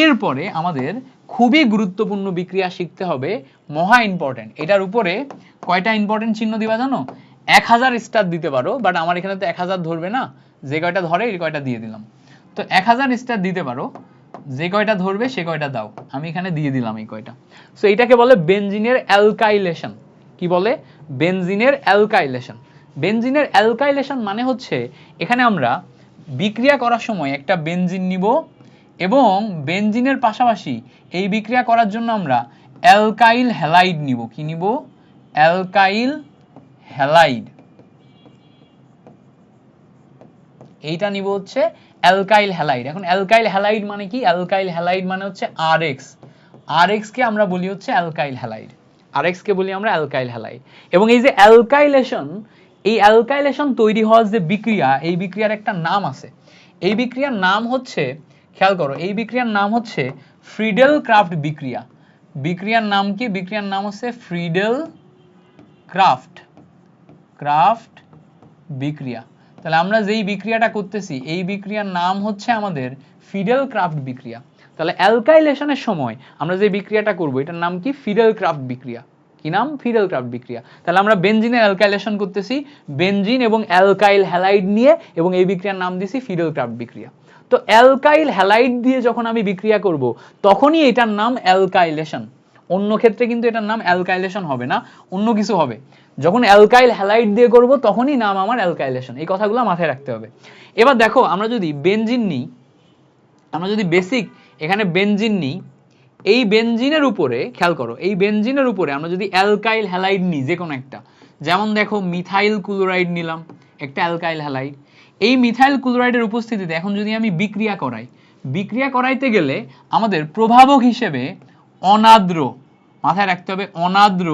Speaker 1: এরপরে আমাদের খুবই গুরুত্বপূর্ণ বিক্রিয়া শিখতে হবে, মহা ইম্পর্টেন্ট। এটার উপরে কয়টা ইম্পর্টেন্ট চিহ্ন দিবা জানো? 1000 স্টার দিতে পারো, বাট আমার এখানে তো 1000 ধরবে না, যে কয়টা ধরে এই কয়টা দিয়ে দিলাম। তো 1000 স্টার দিতে পারো, যে কয়টা ধরবে সে কয়টা দাও, আমি এখানে দিয়ে দিলাম এই কয়টা। সো এটাকে বলে বেনজিনের অ্যালকাইলেশন। কি বলে? বেনজিনের অ্যালকাইলেশন। বেনজিনের অ্যালকাইলেশন মানে হচ্ছে এখানে আমরা বিক্রিয়া করার সময় একটা বেনজিন নিব এবং বেনজিনের পাশাপাশি এই বিক্রিয়া করার জন্য আমরা অ্যালকাইল হ্যালাইড নিব। কি নিব? Alkyl halide. এইটা নিব হচ্ছে অ্যালকাইল হ্যালাইড। এখন অ্যালকাইল হ্যালাইড মানে কি? অ্যালকাইল হ্যালাইড মানে হচ্ছে RX। RX কে আমরা বলি হচ্ছে অ্যালকাইল হ্যালাইড, RX কে বলি আমরা অ্যালকাইল হ্যালাইড। এবং এই যে অ্যালকাইলেশন, এই অ্যালকাইলেশন তৈরি হওয়ার যে বিক্রিয়া, এই বিক্রিয়ার একটা নাম আছে। এই বিক্রিয়ার নাম হচ্ছে, খেয়াল করো, এই বিক্রিয়ার নাম হচ্ছে ফ্রিডেল ক্রাফট বিক্রিয়া। বিক্রিয়ার নাম কি? বিক্রিয়ার নাম হচ্ছে ফ্রিডেল ক্রাফট বিক্রিয়া। তাহলে আমরা যেই বিক্রিয়াটা করতেছি এই বিক্রিয়ার নাম হচ্ছে আমাদের ফিডেল ক্রাফট বিক্রিয়া। তাহলে অ্যালকাইলেশনের সময় আমরা যে বিক্রিয়াটা করব এটার নাম কি? ফিডেল ক্রাফট বিক্রিয়া। কি নাম? ফিডেল ক্রাফট বিক্রিয়া। তাহলে আমরা বেনজিনের অ্যালকাইলেশন করতেছি বেনজিন এবং অ্যালকাইল হ্যালাইড নিয়ে, এবং এই বিক্রিয়ার নাম দিছি ফিডেল ক্রাফট বিক্রিয়া। তো অ্যালকাইল হ্যালাইড দিয়ে যখন আমি বিক্রিয়া করব তখনই এটার নাম অ্যালকাইলেশন। অন্য ক্ষেত্রে কিন্তু এটার নাম অ্যালকাইলেশন হবে না, অন্য কিছু হবে। যখন অ্যালকাইল হ্যালাইড দিয়ে করব তখনই নাম আমার অ্যালকাইলেশন। এই কথাগুলো মাথায় রাখতে হবে। এবার দেখো, আমরা যদি বেনজিন নিই, আমরা যদি বেসিক এখানে বেনজিন নিই, এই বেনজিনের উপরে খেয়াল করো, এই বেনজিনের উপরে আমরা যদি অ্যালকাইল হ্যালাইড নিই যে কোনো একটা, যেমন দেখো মিথাইল ক্লোরাইড নিলাম, একটা অ্যালকাইল হ্যালাইড। এই মিথাইল ক্লোরাইডের উপস্থিতিতে এখন যদি আমি বিক্রিয়া করাই, বিক্রিয়া করাইতে গেলে আমাদের প্রভাবক হিসেবে অনাদ্র, মাথায় রাখতে হবে, অনাদ্র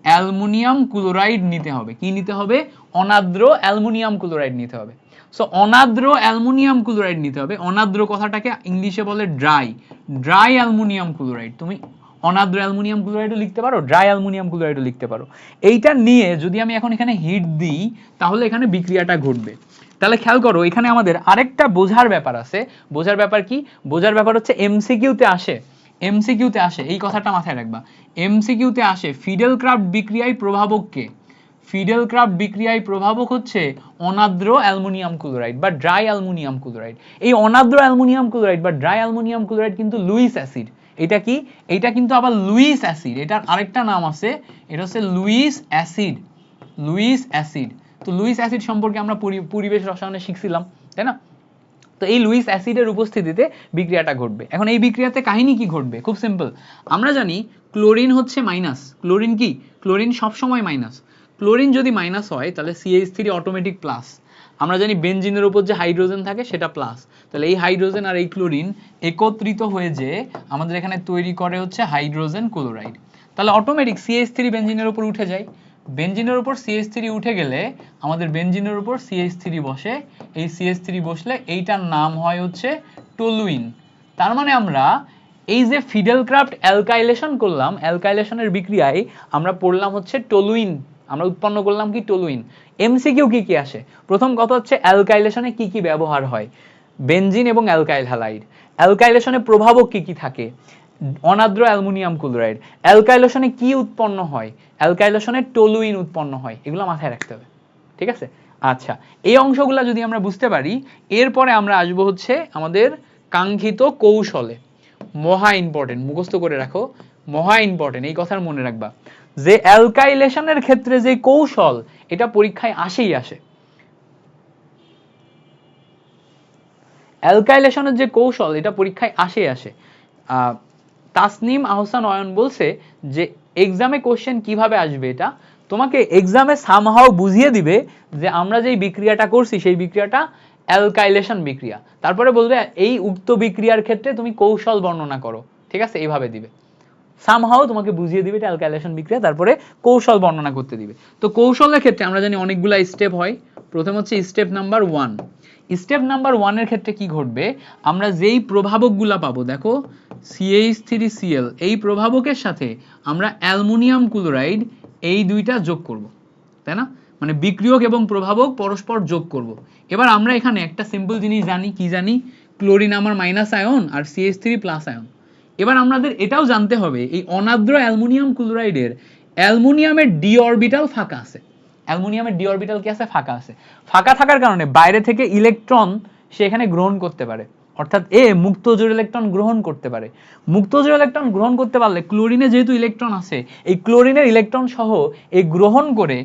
Speaker 1: অ্যালুমিনিয়াম ক্লোরাইড নিতে হবে। কি নিতে হবে? অনাদ্র অ্যালুমিনিয়াম ক্লোরাইড নিতে হবে। সো অনাদ্র অ্যালুমিনিয়াম ক্লোরাইড নিতে হবে। অনাদ্র কথাটাকে ইংলিশে বলে ড্রাই অ্যালুমিনিয়াম ক্লোরাইড। তুমি অনাদ্র অ্যালুমিনিয়াম ক্লোরাইডও লিখতে পারো, ড্রাই অ্যালুমিনিয়াম ক্লোরাইডও লিখতে পারো। এইটা নিয়ে যদি আমি এখন এখানে হিট দিই তাহলে এখানে বিক্রিয়াটা ঘটবে। তাহলে খেয়াল করো, এখানে আমাদের আরেকটা বোঝার ব্যাপার আছে। বোঝার ব্যাপার কি? বোঝার ব্যাপার হচ্ছে এমসিকিউতে আসে, এমসিকিউতে আসে, এই কথাটা মাথায় রাখবা। এমসিকিউতে আসে ফিডেল ক্রাফট বিক্রিয়ায় প্রভাবক কে? ফিডেল ক্রাফট বিক্রিয়ায় প্রভাবক হচ্ছে অনাদ্র অ্যালুমিনিয়াম ক্লোরাইড বা ড্রাই অ্যালুমিনিয়াম ক্লোরাইড। এই অনাদ্র অ্যালুমিনিয়াম ক্লোরাইড বা ড্রাই অ্যালুমিনিয়াম ক্লোরাইড কিন্তু লুইস অ্যাসিড। এটা কি? এটা কিন্তু আবার লুইস অ্যাসিড। এটার আরেকটা নাম আছে, এটা হচ্ছে লুইস অ্যাসিড। Luis acid. তো লুইস অ্যাসিড সম্পর্কে আমরা পরিবেশ রসায়নে শিখছিলাম, তাই না? তো এই লুইস অ্যাসিডের উপস্থিতিতে বিক্রিয়াটা ঘটবে। এখন এই বিক্রিয়াতে কাহিনী কি ঘটবে? খুব সিম্পল। আমরা জানি ক্লোরিন হচ্ছে মাইনাস। ক্লোরিন কি? ক্লোরিন সবসময় মাইনাস। ক্লোরিন যদি মাইনাস হয় তাহলে CH3 অটোমেটিক প্লাস। আমরা জানি বেনজিনের উপর যে হাইড্রোজেন থাকে সেটা প্লাস। তাহলে এই হাইড্রোজেন আর এই ক্লোরিন একত্রিত হয়ে যে আমাদের এখানে তৈরি করে হচ্ছে হাইড্রোজেন ক্লোরাইড। তাহলে অটোমেটিক CH3 বেনজিনের উপর উঠে যায়। বেনজিনের উপর CH3 উঠে গেলে আমাদের বেনজিনের উপর CH3 বসে। এই CH3 বসলে এইটার নাম হয় হচ্ছে টলুইন। তার মানে আমরা এই যে ফিডেল ক্রাফট অ্যালকাইলেশন করলাম, অ্যালকাইলেশনের বিক্রিয়ায় আমরা পড়লাম হচ্ছে টলুইন, আমরা উৎপন্ন করলাম কি? টলুইন। এমসিকিউ কি কি আসে? প্রথম কথা হচ্ছে অ্যালকাইলেশনে কি কি ব্যবহার হয়? বেনজিন এবং অ্যালকাইল হ্যালাইড। অ্যালকাইলেশনে প্রভাবক কি কি থাকে? অনাদ্র অ্যালুমিনিয়াম ক্লোরাইড। অ্যালকাইলেশনে কি উৎপন্ন হয়? অ্যালকাইলেশনে টলুইন উৎপন্ন হয়। এগুলো মাথায় রাখতে হবে, ঠিক আছে? আচ্ছা, এই অংশগুলো যদি আমরা বুঝতে পারি, এরপরে আমরা আসবো হচ্ছে আমাদের কাঙ্ক্ষিত কৌশলে। মহা ইম্পর্টেন্ট, মুখস্থ করে রাখো, মহা ইম্পর্টেন্ট, এই কথা মনে রাখবা যে অ্যালকাইলেশনের ক্ষেত্রে যে কৌশল এটা পরীক্ষায় আসেই আসে। অ্যালকাইলেশনের যে কৌশল এটা পরীক্ষায় আসেই আসে। তাসনিম আহসান অয়ন বলছে যে এক্সামে কোশ্চেন কিভাবে আসবে, এটা তোমাকে এক্সামে সামহাও বুঝিয়ে দিবে যে আমরা যেই বিক্রিয়াটা করছি সেই বিক্রিয়াটা অ্যালকাইলেশন বিক্রিয়া, তারপরে বলবে এই উক্ত বিক্রিয়ার ক্ষেত্রে তুমি কৌশল বর্ণনা করো, ঠিক আছে, এইভাবে দিবে, সামহাও তোমাকে বুঝিয়ে দিবে এটা অ্যালকাইলেশন বিক্রিয়া, তারপরে কৌশল বর্ণনা করতে দিবে। তো কৌশলের ক্ষেত্রে আমরা জানি অনেকগুলা স্টেপ হয়। প্রথম হচ্ছে স্টেপ নাম্বার 1। স্টেপ নাম্বার 1 এর ক্ষেত্রে কি ঘটবে, আমরা যেই প্রভাবকগুলা পাবো, দেখো CH3Cl, এই প্রভাবকের সাথে আমরা অ্যালুমিনিয়াম ক্লোরাইড এই দুইটা যোগ করব, তাই না, মানে বিক্রিয়ক এবং প্রভাবক পরস্পর যোগ করব। এবার আমরা এখানে একটা সিম্পল জিনিস জানি, কি জানি, ক্লোরিন আমার মাইনাস আয়ন আর CH3 প্লাস আয়ন। এবার আমাদের এটাও জানতে হবে এই অনাদ্র অ্যালুমিনিয়াম ক্লোরাইডের অ্যালুমিনিয়ামের ডি অরবিটাল ফাঁকা আছে। অ্যালুমিনিয়ামের ডি অরবিটাল কি আছে, ফাঁকা আছে। ফাঁকা থাকার কারণে বাইরে থেকে ইলেকট্রন সে এখানে গ্রহণ করতে পারে, অর্থাৎ এ মুক্ত জোড় ইলেকট্রন গ্রহণ করতে পারে। মুক্ত জোড় ইলেকট্রন গ্রহণ করতে পারলে ক্লোরিনে যেহেতু ইলেকট্রন আছে, এই ক্লোরিনের ইলেকট্রন সহ এই গ্রহণ করে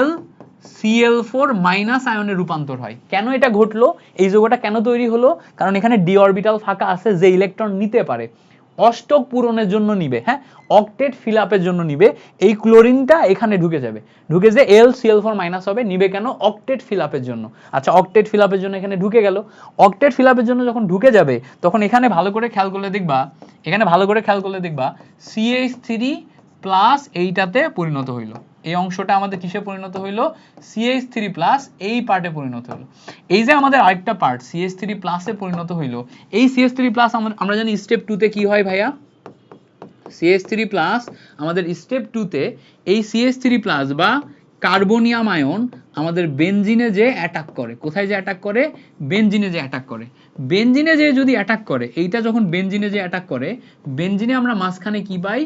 Speaker 1: AlCl4 মাইনাস আয়নে রূপান্তর হয়। কেন এটা ঘটলো, এই যৌগটা কেন তৈরি হলো, কারণ এখানে ডি অরবিটাল ফাঁকা আছে যে ইলেকট্রন নিতে পারে, অষ্টক পূরণের জন্য নিবে, হ্যাঁ, অক্টেট ফিল আপের জন্য নিবে। এই ক্লোরিনটা এখানে ঢুকে যাবে, ঢুকে যে AlCl4 মাইনাস হবে, নিবে কেন, অক্টেট ফিল আপের জন্য। আচ্ছা, অক্টেট ফিল আপের জন্য এখানে ঢুকে গেল। অক্টেট ফিল আপের জন্য যখন ঢুকে যাবে তখন এখানে ভালো করে খেয়াল করলে দেখবা, এখানে ভালো করে খেয়াল করলে দেখবা CH3 প্লাস এইটাতে পরিণত হইল, এই অংশটা আমাদের কিসে পরিণত হইল, CH3 প্লাস এই পার্টে পরিণত হলো। এই যে আমাদের আরেকটা পার্ট CH3 প্লাসে পরিণত হইল, এই CH3 প্লাস আমরা জানি স্টেপ 2 তে কি হয় ভাইয়া, CH3 প্লাস আমাদের স্টেপ 2 তে এই CH3 প্লাস বা কার্বনিয়াম আয়ন আমাদের বেনজিনে যে অ্যাটাক করে, কোথায় যে অ্যাটাক করে, বেনজিনে যে অ্যাটাক করে। বেনজিনে যে যদি অ্যাটাক করে, এইটা যখন বেনজিনে যে অ্যাটাক করে, বেনজিনে আমরা মাঝখানে কি পাই,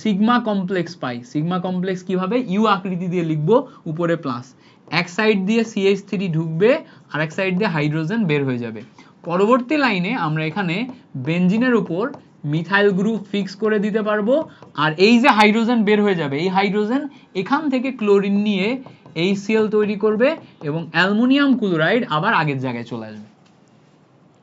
Speaker 1: সিগমা কমপ্লেক্স পাই। সিগমা কমপ্লেক্স কিভাবে, ইউ আকৃতি দিয়ে লিখবো, উপরে প্লাস, এক সাইড দিয়ে CH3 ঢুকবে আর এক সাইড দিয়ে হাইড্রোজেন বের হয়ে যাবে। পরবর্তী লাইনে আমরা এখানে বেনজিনের উপর মিথাইল গ্রুপ ফিক্স করে দিতে পারবো, আর এই যে হাইড্রোজেন বের হয়ে যাবে, এই হাইড্রোজেন এখান থেকে ক্লোরিন নিয়ে HCl তৈরি করবে এবং অ্যালুমিনিয়াম ক্লোরাইড আবার আগের জায়গায় চলে আসবে।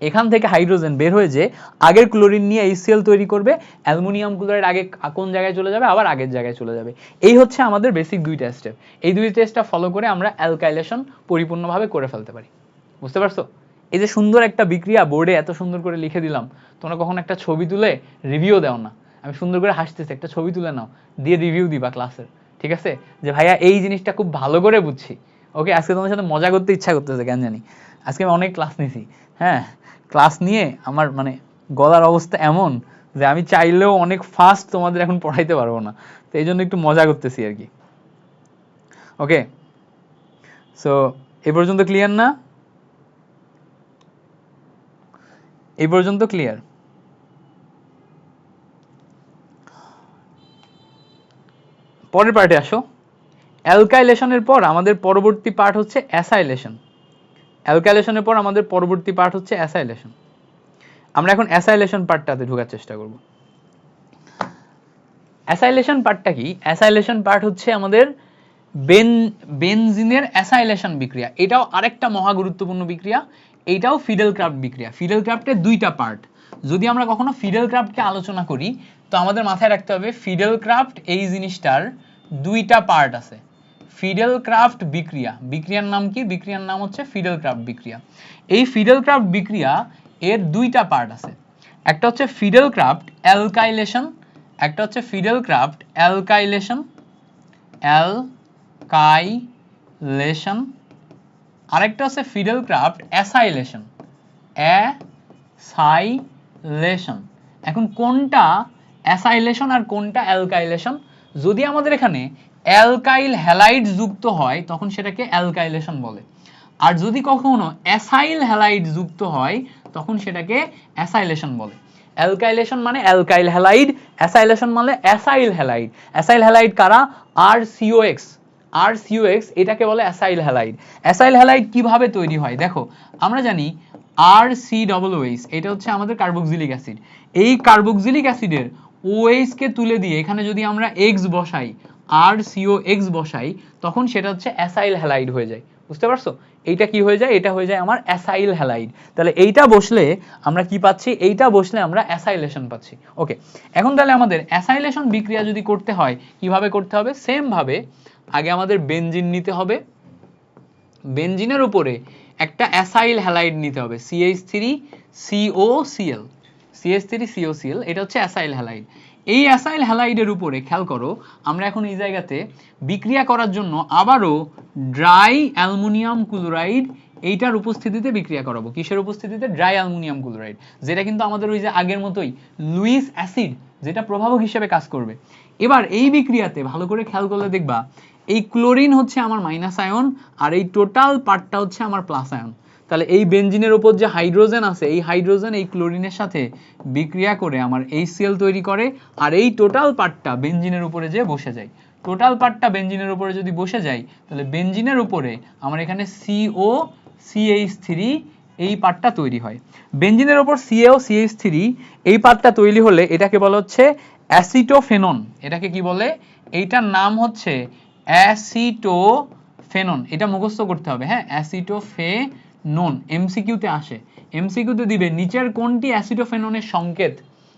Speaker 1: এখান থেকে হাইড্রোজেন বের হয়ে যে আগের ক্লোরিন নিয়ে HCl তৈরি করবে, অ্যালুমিনিয়াম ক্লোরাইড আগে কোন জায়গায় চলে যাবে, আবার আগের জায়গায় চলে যাবে। এই হচ্ছে আমাদের বেসিক দুইটা স্টেপ। এই দুই স্টেপটা ফলো করে আমরা অ্যালকাইলেশন পরিপূর্ণভাবে করে ফেলতে পারি। বুঝতে পারছো? এই যে সুন্দর একটা বিক্রিয়া বোর্ডে এত সুন্দর করে লিখে দিলাম, তোমরা কখন একটা ছবি তুলে রিভিউ দাও না, আমি সুন্দর করে হাসতেছি, একটা ছবি তুলে নাও, দিয়ে রিভিউ দিবা ক্লাসের, ঠিক আছে, যে ভাইয়া এই জিনিসটা খুব ভালো করে বুঝছি। ওকে, আজকে তোমাদের সাথে মজা করতে ইচ্ছা করতেছে, কেন জানি আজকে আমি অনেক ক্লাস নিছি, হ্যাঁ, ক্লাস নিয়ে আমার মানে গলার অবস্থা এমন যে আমি চাইলেও অনেক ফাস্ট তোমাদের এখন পড়াইতে পারবো না, তো এই জন্য একটু মজা করতেছি আর কি। ওকে, সো এ পর্যন্ত ক্লিয়ার না? এই পর্যন্ত ক্লিয়ার? পরের পার্টে আসো। অ্যালকাইলেশনের পর আমাদের পরবর্তী পার্ট হচ্ছে অ্যাসাইলেশন। অ্যালকাইলেশনের পর আমাদের পরবর্তী পার্ট হচ্ছে অ্যাসাইলেশন। আমরা এখন অ্যাসাইলেশন পার্টটাতে ঢোকার চেষ্টা করব। অ্যাসাইলেশন পার্টটা কি? অ্যাসাইলেশন পার্ট হচ্ছে আমাদের বেনজিনের অ্যাসাইলেশন বিক্রিয়া। এটাও আরেকটা মহা গুরুত্বপূর্ণ বিক্রিয়া। এইটাও ফিডেল ক্রাফট বিক্রিয়া। ফিডেল ক্রাফটের দুইটা পার্ট। যদি আমরা কখনো ফিডেল ক্রাফটকে আলোচনা করি তো আমাদের মাথায় রাখতে হবে ফিডেল ক্রাফট এই জিনিসটার দুইটা পার্ট আছে। ফিডেল ক্রাফট বিক্রিয়া, বিক্রিয়ার নাম কি? বিক্রিয়ার নাম হচ্ছে ফিডেল ক্রাফট বিক্রিয়া। এই ফিডেল ক্রাফট বিক্রিয়া এর দুইটা পার্ট আছে। একটা হচ্ছে ফিডেল ক্রাফট অ্যালকাইলেশন, একটা হচ্ছে ফিডেল ক্রাফট অ্যালকাইলেশন, অ্যালকাইলেশন, আরেকটা হচ্ছে ফিডেল ক্রাফট অ্যাসাইলেশন, অ্যাসাইলেশন। এখন কোনটা অ্যাসাইলেশন আর কোনটা অ্যালকাইলেশন? যদি আমাদের এখানে অ্যালকাইল হ্যালাইড যুক্ত হয় তখন সেটাকে অ্যালকাইলেশন বলে, আর যদি কখনো অ্যাসাইল হ্যালাইড যুক্ত হয় তখন সেটাকে অ্যাসাইলেশন বলে। অ্যালকাইলেশন মানে অ্যালকাইল হ্যালাইড, অ্যাসাইলেশন মানে অ্যাসাইল হ্যালাইড। অ্যাসাইল হ্যালাইড কারা? RCOX, RCOX এটাকে বলে অ্যাসাইল হ্যালাইড। অ্যাসাইল হ্যালাইড কিভাবে তৈরি হয় দেখো, আমরা জানি RCOOH এটা হচ্ছে আমাদের কার্বক্সিলিক অ্যাসিড। এই কার্বক্সিলিক অ্যাসিডের OH কে তুলে দিয়ে এখানে যদি আমরা X বসাই, RCOX বসাই, তখন সেটা হচ্ছে অ্যাসাইল হ্যালাইড হয়ে যায়। বুঝতে পারছো? এইটা কি হয়ে যায়? এটা হয়ে যায় আমার অ্যাসাইল হ্যালাইড। তাহলে এইটা বসলে আমরা কি পাচ্ছি? এইটা বসলে আমরা অ্যাসাইলেশন পাচ্ছি। ওকে, এখন তাহলে আমাদের অ্যাসাইলেশন বিক্রিয়া যদি করতে হয় কিভাবে করতে হবে? সেম ভাবে আগে আমাদের বেনজিন নিতে হবে, বেনজিনের উপরে একটা অ্যাসাইল হ্যালাইড নিতে হবে, CH3COCl, CH3COCl, এটা হচ্ছে অ্যাসাইল হ্যালাইড। এই অ্যাসাইল হ্যালাইডের উপরে খেয়াল করো, আমরা এখন এই জায়গাতে বিক্রিয়া করার জন্য আবারও ড্রাই অ্যালুমিনিয়াম ক্লোরাইড এইটার উপস্থিতিতে বিক্রিয়া করাবো। কিসের উপস্থিতিতে? ড্রাই অ্যালুমিনিয়াম ক্লোরাইড, যেটা কিন্তু আমাদের ওই যে আগের মতোই লুইস অ্যাসিড, যেটা প্রভাবক হিসেবে কাজ করবে। এবার এই বিক্রিয়াতে ভালো করে খেয়াল করলে দেখবা এই ক্লোরিন হচ্ছে আমার মাইনাস আয়ন, আর এই টোটাল পার্টটা হচ্ছে আমার প্লাস আয়ন। তাহলে এই বেনজিনের উপর যে হাইড্রোজেন আছে, এই হাইড্রোজেন এই ক্লোরিনের সাথে বিক্রিয়া করে আমার HCl তৈরি করে, আর এই টোটাল পার্টটা বেনজিনের উপরে যে বসে যায়। টোটাল পার্টটা বেনজিনের উপরে যদি বসে যায়, তাহলে বেনজিনের উপরে আমার এখানে COCH3 এই পার্টটা তৈরি হয়। বেনজিনের উপর COCH3 এই পার্টটা তৈরি হলে এটাকে বলা হচ্ছে অ্যাসিটোফেনন। এটাকে কি বলে? এইটার নাম হচ্ছে অ্যাসিটোফেনন। এটা মুখস্থ করতে হবে, হ্যাঁ, অ্যাসিটোফেনন। এমসিকিউতে আসে, এমসিকিউতে দিবে নিচের কোনটি অ্যাসিটোফেননের সংকেত?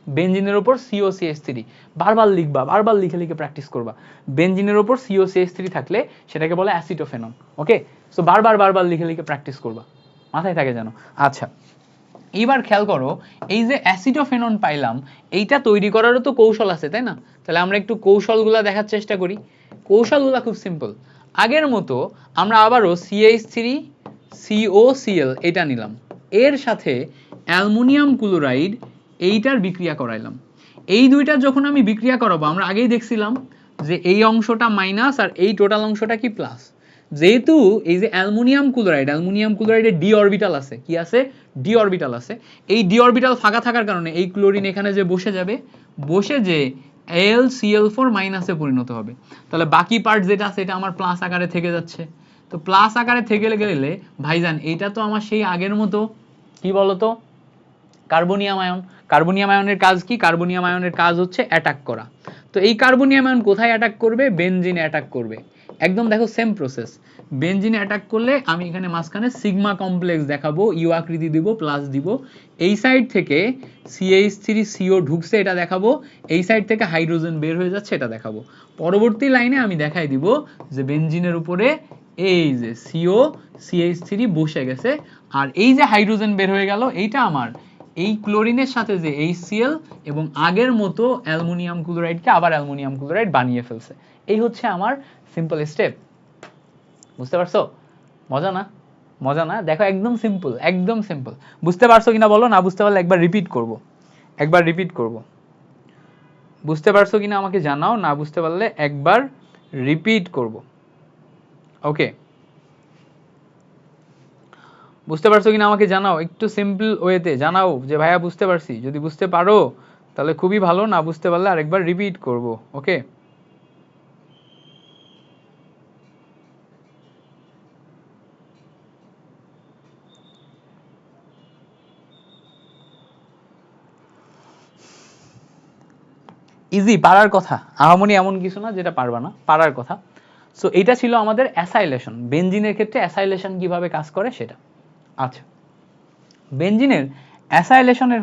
Speaker 1: বেনজিনের উপর COCH3। বারবার লিখবা, বারবার লিখে লিখে প্র্যাকটিস করবা। বেনজিনের উপর COCH3 থাকলে সেটাকে বলে অ্যাসিটোফেনন। ওকে, সো বারবার বারবার লিখে লিখে প্র্যাকটিস করবা, মাথায় থাকে যেন। আচ্ছা, এইবার খেয়াল করো, এই যে অ্যাসিটোফেনন পাইলাম, এইটা তৈরি করারও তো কৌশল আছে, তাই না? তাহলে আমরা একটু কৌশলগুলো দেখার চেষ্টা করি। কৌশলগুলো খুব সিম্পল। আগের মতো আমরা আবারও CH3COCl এটা নিলাম, এর সাথে অ্যালুমিনিয়াম ক্লোরাইড এইটার বিক্রিয়া করাইলাম। এই দুইটা যখন আমি বিক্রিয়া করাবো, আমরা আগেই দেখছিলাম যে এই অংশটা মাইনাস আর এই টোটাল অংশটা কি প্লাস। যেহেতু এই যে অ্যালুমিনিয়াম ক্লোরাইডের ডি অরবিটাল আছে, কি আছে? ডি অরবিটাল আছে। এই ডি অরবিটাল ফাঁকা থাকার কারণে এই ক্লোরিন এখানে যে বসে যাবে, বসে যে AlCl4 মাইনাসে পরিণত হবে। তাহলে বাকি পার্ট যেটা আছে এটা আমার প্লাস আকারে থেকে যাচ্ছে। তো প্লাস আকারে থেকে গেলে ভাইজান এইটা তো আমার সেই আগের মতো, কি বলতো, কার্বনিয়াম আয়ন। কার্বনিয়াম আয়নের কাজ কি? কার্বনিয়াম আয়নের কাজ হচ্ছে অ্যাটাক করা। তো এই কার্বনিয়াম আয়ন কোথায় অ্যাটাক করবে? বেনজিনে অ্যাটাক করবে। একদম দেখো সেম প্রসেস। বেনজিনে অ্যাটাক করলে আমি এখানে মাঝখানে সিগমা কমপ্লেক্স দেখাবো, ইউ আকৃতি দিব, প্লাস দিব। এই সাইড থেকে CH3CO ঢুকছে এটা দেখাবো, এই সাইড থেকে হাইড্রোজেন বের হয়ে যাচ্ছে এটা দেখাবো। পরবর্তী লাইনে আমি দেখাই দিব যে বেনজিনের উপরে এই যে COCH3 বসে গেছে, আর এই যে হাইড্রোজেন বের হয়ে গেল, এইটা আমার এই ক্লোরিনের সাথে যে HCl এবং আগের মতো অ্যালুমিনিয়াম ক্লোরাইডকে আবার অ্যালুমিনিয়াম ক্লোরাইড বানিয়ে ফেলছে। এই হচ্ছে আমার সিম্পল স্টেপ। বুঝতে পারছো? মজা না? মজা না? দেখো একদম সিম্পল, একদম সিম্পল। বুঝতে পারছো কিনা বলো, না বুঝতে পারলে একবার রিপিট করব, একবার রিপিট করব। বুঝতে পারছো কিনা আমাকে জানাও, না বুঝতে পারলে একবার রিপিট করব। ওকে, বুঝতে পারছো কিনা আমাকে জানাও, একটু সিম্পল ওয়েতে জানাও যে ভাইয়া বুঝতে পারছি। যদি বুঝতে পারো তাহলে খুবই ভালো, না বুঝতে পারলে আরেকবার রিপিট করব। ওকে, ইজি, পারার কথা, আহামনি এমন কিছু না যেটা পারবা না, পারার কথা। সো এটা ছিল আমাদের অ্যাসাইলেশন। বেনজিনের ক্ষেত্রে অ্যাসাইলেশন কিভাবে কাজ করে সেটা। আচ্ছা, বেনজিনের অ্যাসাইলেশনের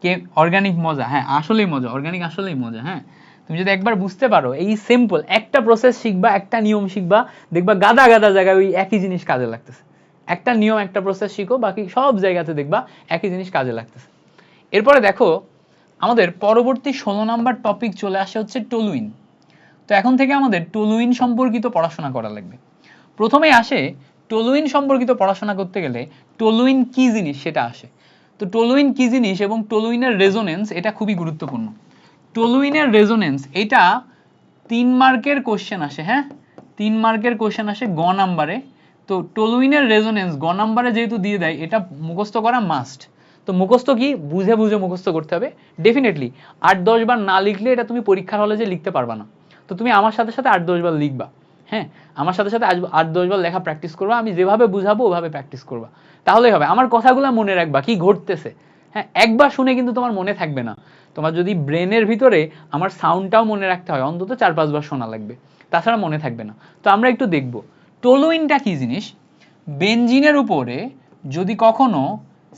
Speaker 1: কে অর্গানিক মজা, হ্যাঁ আসলেই মজা, অর্গানিক আসলেই মজা। হ্যাঁ, তুমি যদি একবার বুঝতে পারো, এই সিম্পল একটা প্রসেস শিখবা, একটা নিয়ম শিখবা, দেখবা গাদা গাদা জায়গায় ওই একই জিনিস কাজে লাগতেছে। একটা নিয়ম, একটা প্রসেস শিখো, বাকি সব জায়গাতে দেখবা একই জিনিস কাজে লাগতেছে। এরপরে দেখো আমাদের পরবর্তী 16 নাম্বার টপিক চলে আসে হচ্ছে টলুইন। তো এখন থেকে আমাদের টলুইন সম্পর্কিত পড়াশোনা করা লাগবে। প্রথমেই আসে টলুইন সম্পর্কিত পড়াশোনা করতে গেলে টলুইন কি জিনিস সেটা আসে। তো টলুইন কি জিনিস এবং টলুইনের রেজোনেন্স এটা খুবই গুরুত্বপূর্ণ। টলুইনের রেজোনেন্স এটা 3 মার্কের কোশ্চেন আসে, হ্যাঁ 3 মার্কের কোশ্চেন আসে গ নাম্বারে। তো টলুইনের রেজোনেন্স গ নাম্বারে যেহেতু দিয়ে দেয়, এটা মুখস্থ করা মাস্ট। তো মুখস্থ কি? বুঝে বুঝে মুখস্থ করতে হবে ডেফিনেটলি। 8-10 বার না লিখলে এটা তুমি পরীক্ষার হলে যে লিখতে পারবা না। তো তুমি আমার সাথে সাথে 8-10 বার লিখবা, হ্যাঁ, আমার সাথে সাথে 8-10 বার লেখা প্র্যাকটিস করবা, আমি যেভাবে বুঝাবো ওভাবে প্র্যাকটিস করবা, তাহলেই হবে। আমার কথাগুলো মনে রাখবা কি ঘটতেছে। হ্যাঁ, একবার শুনে কিন্তু তোমার মনে থাকবে না, তোমার যদি ব্রেনের ভিতরে আমার সাউন্ডটাও মনে রাখতে হয় অন্তত 4-5 বার শোনা লাগবে, তাছাড়া মনে থাকবে না। তো আমরা একটু দেখব টলুইনটা কি জিনিস। বেনজিনের উপরে যদি কখনো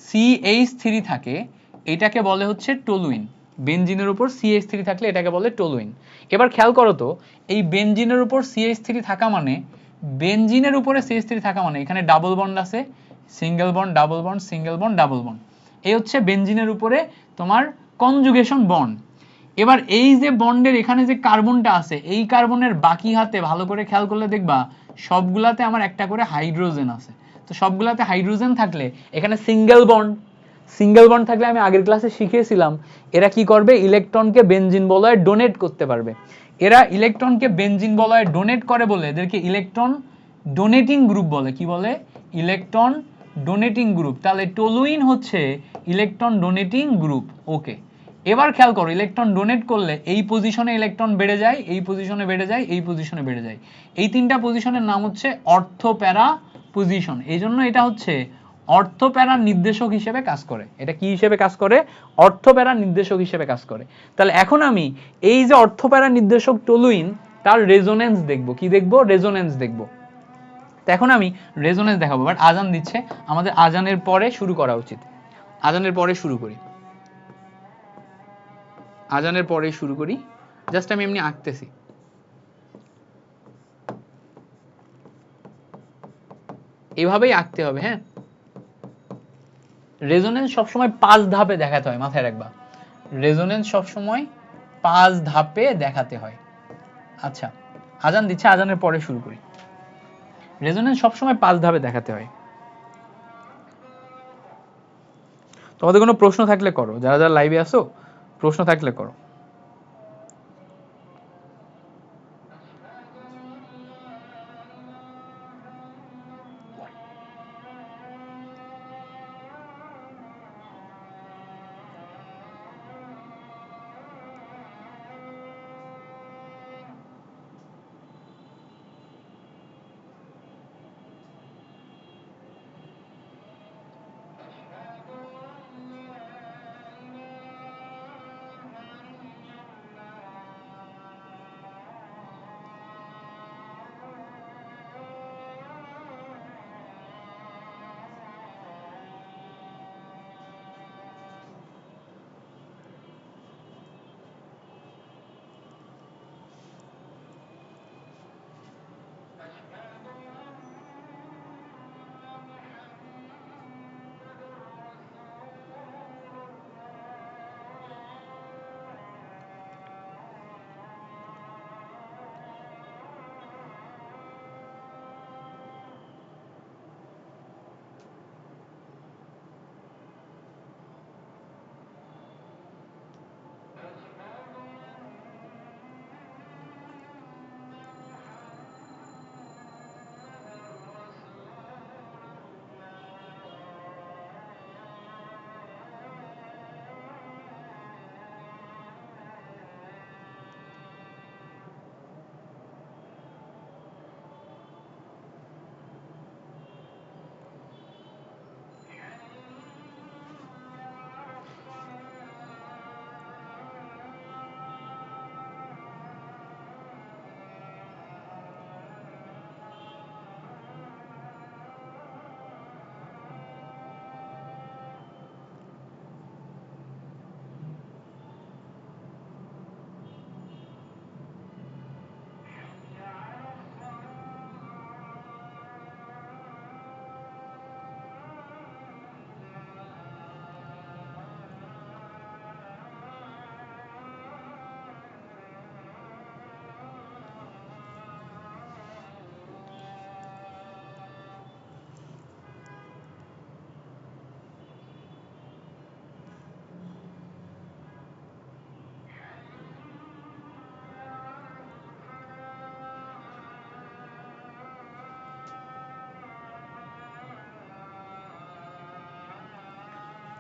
Speaker 1: CH3 থাকে এটাকে বলে হচ্ছে টলুইন। বেনজিনের উপর CH3 থাকলে এটাকে বলে টলুইন। এবার খেয়াল করো তো, এই বেনজিনের উপর CH3 থাকা মানে, বেনজিনের উপরে CH3 থাকা মানে এখানে ডাবল বন্ড আছে, single bond, double bond, single bond, double bond, এই হচ্ছে বেনজিনের উপরে তোমার কনজুগেশন বন্ড। এবার এই যে বন্ডের এখানে যে কার্বনটা আছে, এই কার্বনের বাকি হাতে ভালো করে খেয়াল করলে দেখবা সবগুলাতে আমার একটা করে হাইড্রোজেন আছে। তো সবগুলাতে হাইড্রোজেন থাকলে এখানে সিঙ্গেল বন্ড, সিঙ্গেল বন্ড থাকলে আমি আগের ক্লাসে শিখিয়েছিলাম এরা কি করবে, ইলেকট্রনকে বেনজিন বলয়ে ডোনেট করতে পারবে। এরা ইলেকট্রনকে বেনজিন বলয়ে ডোনেট করে বলে এদেরকে ইলেকট্রন ডোনেটিং গ্রুপ বলে। কি বলে? Electron donating group. তাহলে টলুইন হচ্ছে ইলেকট্রন ডোনেটিং গ্রুপ। ওকে, এবার খেয়াল করো, ইলেকট্রন ডোনেট করলে এই পজিশনে ইলেকট্রন বেড়ে যায়, এই পজিশনে বেড়ে যায়, এই পজিশনে বেড়ে যায়। এই তিনটা পজিশনের নাম হচ্ছে অর্থোপ্যারা পজিশন। এই জন্য এটা হচ্ছে অর্থোপ্যারা নির্দেশক হিসেবে কাজ করে। এটা কি হিসেবে কাজ করে? অর্থোপ্যারা নির্দেশক হিসেবে কাজ করে। তাহলে এখন আমি এই যে অর্থোপ্যারা নির্দেশক টলুইন তার রেজোনেন্স দেখব। কি দেখব? রেজোনেন্স দেখব। তো এখন আমি রেজোনেন্স দেখাবো, বাট আজান দিচ্ছে, আমাদের আজানের পরে শুরু করা উচিত। আজানের পরে শুরু করি, আজানের পরে শুরু করি। জাস্ট আমি এমনি আঁকতেছি। এভাবেই আঁকতে হবে। হ্যাঁ, রেজোনেন্স সবসময় 5 ধাপে দেখাতে হয়, মাথায় রাখবা। রেজোনেন্স সবসময় 5 ধাপে দেখাতে হয়। আচ্ছা, আজান দিচ্ছে, আজানের পরে শুরু করি। রেজোনেন্স সবসময় 5 ধাপে দেখাতে হয়। তোমাদের কোনো প্রশ্ন থাকলে করো, যারা যারা লাইভে আসো প্রশ্ন থাকলে করো।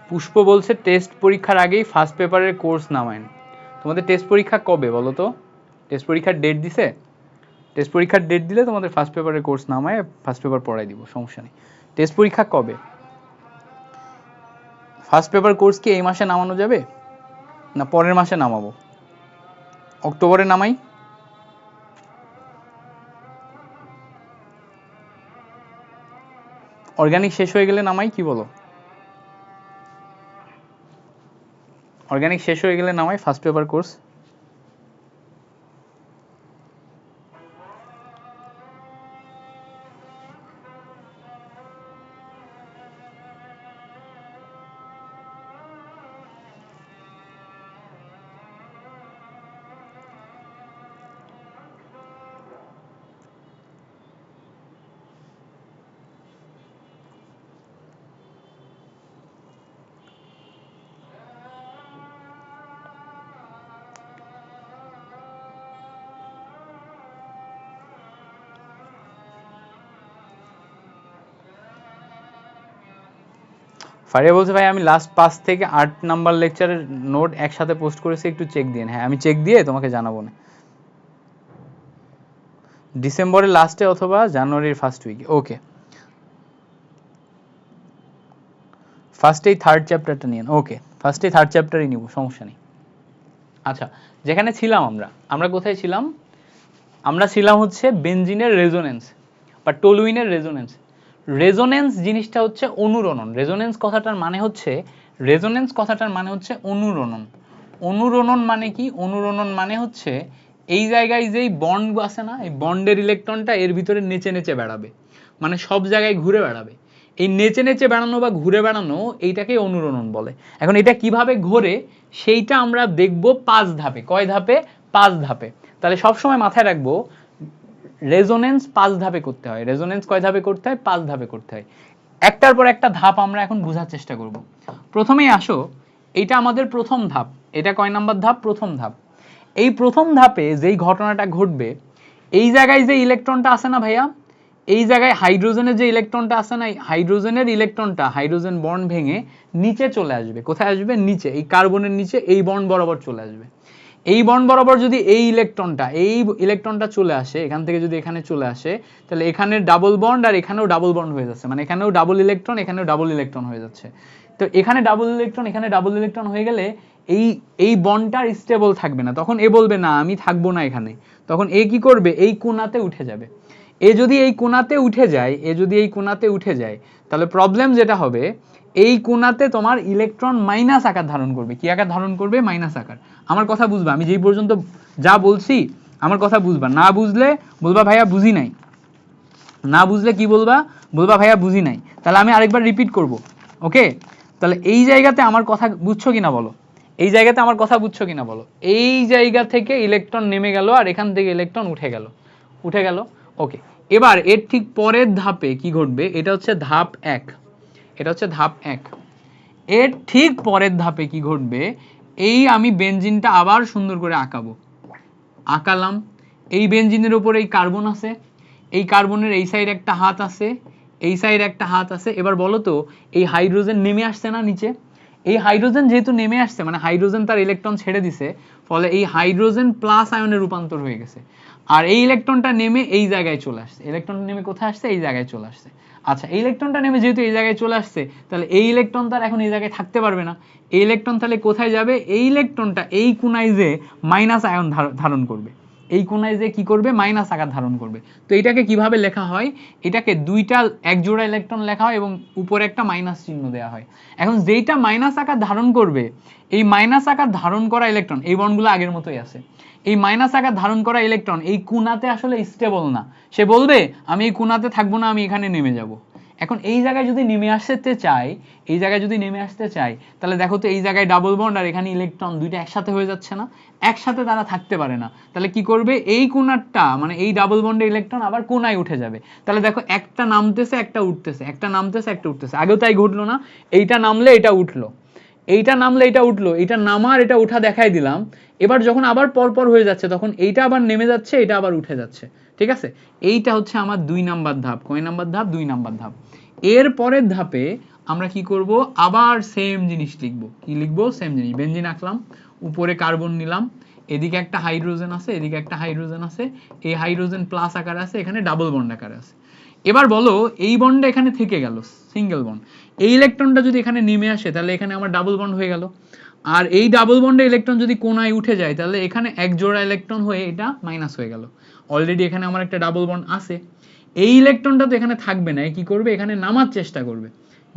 Speaker 1: পুষ্প বলছে টেস্ট পরীক্ষার আগেই ফার্স্ট পেপারের কোর্স নামায়েন। তোমাদের টেস্ট পরীক্ষা কবে বলো তো? টেস্ট পরীক্ষার ডেট দিছে? টেস্ট পরীক্ষার ডেট দিলে তোমাদের ফার্স্ট পেপারের কোর্স নামায় ফার্স্ট পেপার পড়াই দিব, সমস্যা নেই। টেস্ট পরীক্ষা কবে? ফার্স্ট পেপার কোর্স কি এই মাসে নামানো যাবে না পরের মাসে নামাবো? অক্টোবরে নামাই? অর্গানিক শেষ হয়ে গেলে নামাই, কি বলো? অর্গানিক শেষ হয়ে গেলে নামাই ফার্স্ট পেপার কোর্স। ফারিয়া বলছে ভাই আমি লাস্ট 5 থেকে 8 নাম্বার লেকচারের নোট একসাথে পোস্ট করেছি, একটু চেক দিন। হ্যাঁ আমি চেক দিয়ে তোমাকে জানাবো না, ডিসেম্বরের লাস্টে অথবা জানুয়ারির ফার্স্ট উইকে। ওকে, ফার্স্টেই থার্ড চ্যাপ্টারটা নিয়ে, ওকে ফার্স্টেই থার্ড চ্যাপ্টারই নিব, সমস্যা নেই। আচ্ছা, যেখানে ছিলাম আমরা কোথায় ছিলাম? আমরা ছিলাম হচ্ছে বেনজিনের রেজোনেন্স বা টলুইনের রেজোনেন্স। রেজোনেন্স জিনিসটা হচ্ছে অনুরণন। রেজোনেন্স কথাটার মানে হচ্ছে অনুরণন। অনুরণন মানে কি? অনুরণন মানে হচ্ছে এই জায়গায় যেই বন্ড আছে না, এই বন্ডের ইলেকট্রনটা এর ভিতরে নেচে নেচে বেড়াবে, মানে সব জায়গায় ঘুরে বেড়াবে। এই নেচে নেচে বেড়ানো বা ঘুরে বেড়ানো এইটাকে অনুরণন বলে। এখন এটা কিভাবে ঘোরে সেইটা আমরা দেখব 5 ধাপে। কয় ধাপে? 5 ধাপে। তাহলে সবসময় মাথায় রাখবো রেজোনেন্স 5 ধাপে করতে হয়। রেজোনেন্স কয় ধাপে করতে হয়? 5 ধাপে করতে হয়। একটার পর একটা ধাপ আমরা এখন বোঝার চেষ্টা করব। প্রথমেই আসো, এইটা আমাদের প্রথম ধাপ। এটা কয় নাম্বার ধাপ? প্রথম ধাপ। এই প্রথম ধাপে যেই ঘটনাটা ঘটবে, এই জায়গায় যে ইলেকট্রনটা আছে না ভাইয়া, এই জায়গায় হাইড্রোজেনের যে ইলেকট্রনটা আছে না, হাইড্রোজেনের ইলেকট্রনটা হাইড্রোজেন বন্ড ভেঙে নিচে চলে আসবে। কোথায় আসবে? নিচে, এই কার্বনের নিচে এই বন্ড বরাবর চলে আসবে। এই বন্ড বরাবর যদি এই ইলেকট্রনটা চলে আসে, এখান থেকে যদি এখানে চলে আসে, তাহলে এখানে ডাবল বন্ড আর এখানেও ডাবল বন্ড হয়ে যাচ্ছে, মানে এখানেও ডাবল ইলেকট্রন এখানেও ডাবল ইলেকট্রন হয়ে যাচ্ছে। তো এখানে ডাবল ইলেকট্রন এখানে ডাবল ইলেকট্রন হয়ে গেলে এই বন্ডটা স্টেবল থাকবে না। তখন এ বলবে না আমি থাকবো না এখানে, তখন এ কি করবে? এই কোণাতে উঠে যাবে। এ যদি এই কোণাতে উঠে যায় তাহলে প্রবলেম যেটা হবে, এই কোণাতে তোমার ইলেকট্রন মাইনাস আকার ধারণ করবে। কি আকার ধারণ করবে? মাইনাস আকার। আমার কথা বুঝবা, আমি যেই পর্যন্ত যা বলছি আমার কথা বুঝবা, না বুঝলে বলবা ভাইয়া বুঝি নাই। না বুঝলে কি বলবা? বলবা ভাইয়া বুঝি নাই। তাহলে আমি আরেকবার রিপিট করব, ওকে? তাহলে এই জায়গাতে আমার কথা বুঝছো কিনা বলো? এই জায়গাতে আমার কথা বুঝছো কিনা বলো? এই জায়গা থেকে ইলেকট্রন নেমে গেল আর এখান থেকে ইলেকট্রন উঠে গেল, ওকে। এবার এর ঠিক পরের ধাপে কি ঘটবে? এটা হচ্ছে ধাপ 1। এর ঠিক পরের ধাপে কি ঘটবে? এই আমি বেনজিনটা আবার সুন্দর করে আঁকালাম। এই বেনজিনের উপরে এই কার্বন আছে, এই কার্বনের এই সাইড একটা হাত আছে, এই সাইড একটা হাত আছে। এবার বলো তো, এই হাইড্রোজেন নেমে আসছে না নিচে? এই হাইড্রোজেন যেহেতু নেমে আসছে, মানে হাইড্রোজেন তার ইলেকট্রন ছেড়ে দিছে, ফলে এই হাইড্রোজেন প্লাস আয়নে রূপান্তর হয়ে গেছে। আর এই ইলেকট্রনটা নেমে এই জায়গায় চলে আসছে। ইলেকট্রনটা নেমে কোথায় আসছে? এই জায়গায় চলে আসছে। আচ্ছা, এই ইলেকট্রনটা নেমে যেহেতু এই জায়গায় চলে আসছে, তাহলে এই ইলেকট্রন তার এখন এই জায়গায় থাকতে পারবে না। এই ইলেকট্রন তাহলে কোথায় যাবে? এই ইলেকট্রনটা এই কোণায় যে মাইনাস আয়ন ধারণ করবে, এই কোণায় যে কি করবে? মাইনাস আকার ধারণ করবে। তো এটাকে কিভাবে লেখা হয়? এটাকে দুইটা এক জোড়া ইলেকট্রন লেখা হয় এবং উপরে একটা মাইনাস চিহ্ন দেওয়া হয়। এখন যেইটা মাইনাস আকার ধারণ করবে, এই মাইনাস আকার ধারণ করা ইলেকট্রন, এই বন্ডগুলো আগের মতোই আছে, এই মাইনাস আকার ধারণ করা ইলেকট্রন এই কোণাতে আসলে স্টেবল না। সে বলবে আমি এই কোণাতে থাকবো না, আমি এখানে নেমে যাব। এখন এই জায়গায় যদি নেমে আসতে চাই, তাহলে দেখো তো এই জায়গায় ডাবল বন্ড আর এখানে ইলেকট্রন দুইটা একসাথে হয়ে যাচ্ছে না? একসাথে তারা থাকতে পারে না। তাহলে কি করবে? এই কোণাটা মানে এই ডাবল বন্ডের ইলেকট্রন আবার কোণায় উঠে যাবে। তাহলে দেখো একটা নামতেছে একটা উঠতেছে, একটা নামতেছে একটা উঠতেছে। আগেও তাই ঘটলো না? এইটা নামলে এটা উঠলো, এইটা নামলে এটা উঠলো, এটা নামার এটা উঠা দেখাই দিলাম। এবার যখন আবার পরপর হয়ে যাচ্ছে তখন এইটা আবার নেমে যাচ্ছে, এটা আবার উঠে যাচ্ছে। ঠিক আছে? এইটা হচ্ছে আমার 2 নাম্বার ধাপ। কয় নাম্বার ধাপ? 2 নাম্বার ধাপ। এর পরের ধাপে আমরা কি করব? আবার সেম জিনিস লিখবো। কি লিখবো? সেম জিনিস। বেনজিন আঁকলাম, উপরে কার্বন নিলাম, এদিকে একটা হাইড্রোজেন আছে, এদিকে একটা হাইড্রোজেন আছে, এই হাইড্রোজেন প্লাস আকারে আছে, এখানে ডাবল বন্ড আকারে আছে। এবার বলো এই বন্ডটা এখানে থেকে গেল সিঙ্গেল বন্ড, এই ইলেকট্রনটা যদি এখানে নেমে আসে তাহলে এখানে আমার ডাবল বন্ড হয়ে গেল। আর এই ডাবল বন্ডে ইলেকট্রন যদি কোনায় উঠে যায় তাহলে এখানে এক জোড়া ইলেকট্রন হয়ে এটা মাইনাস হয়ে গেল। অলরেডি এখানে আমার একটা ডাবল বন্ড আছে, এই ইলেকট্রনটা তো এখানে থাকবে না, কি করবে এখানে নামার চেষ্টা করবে,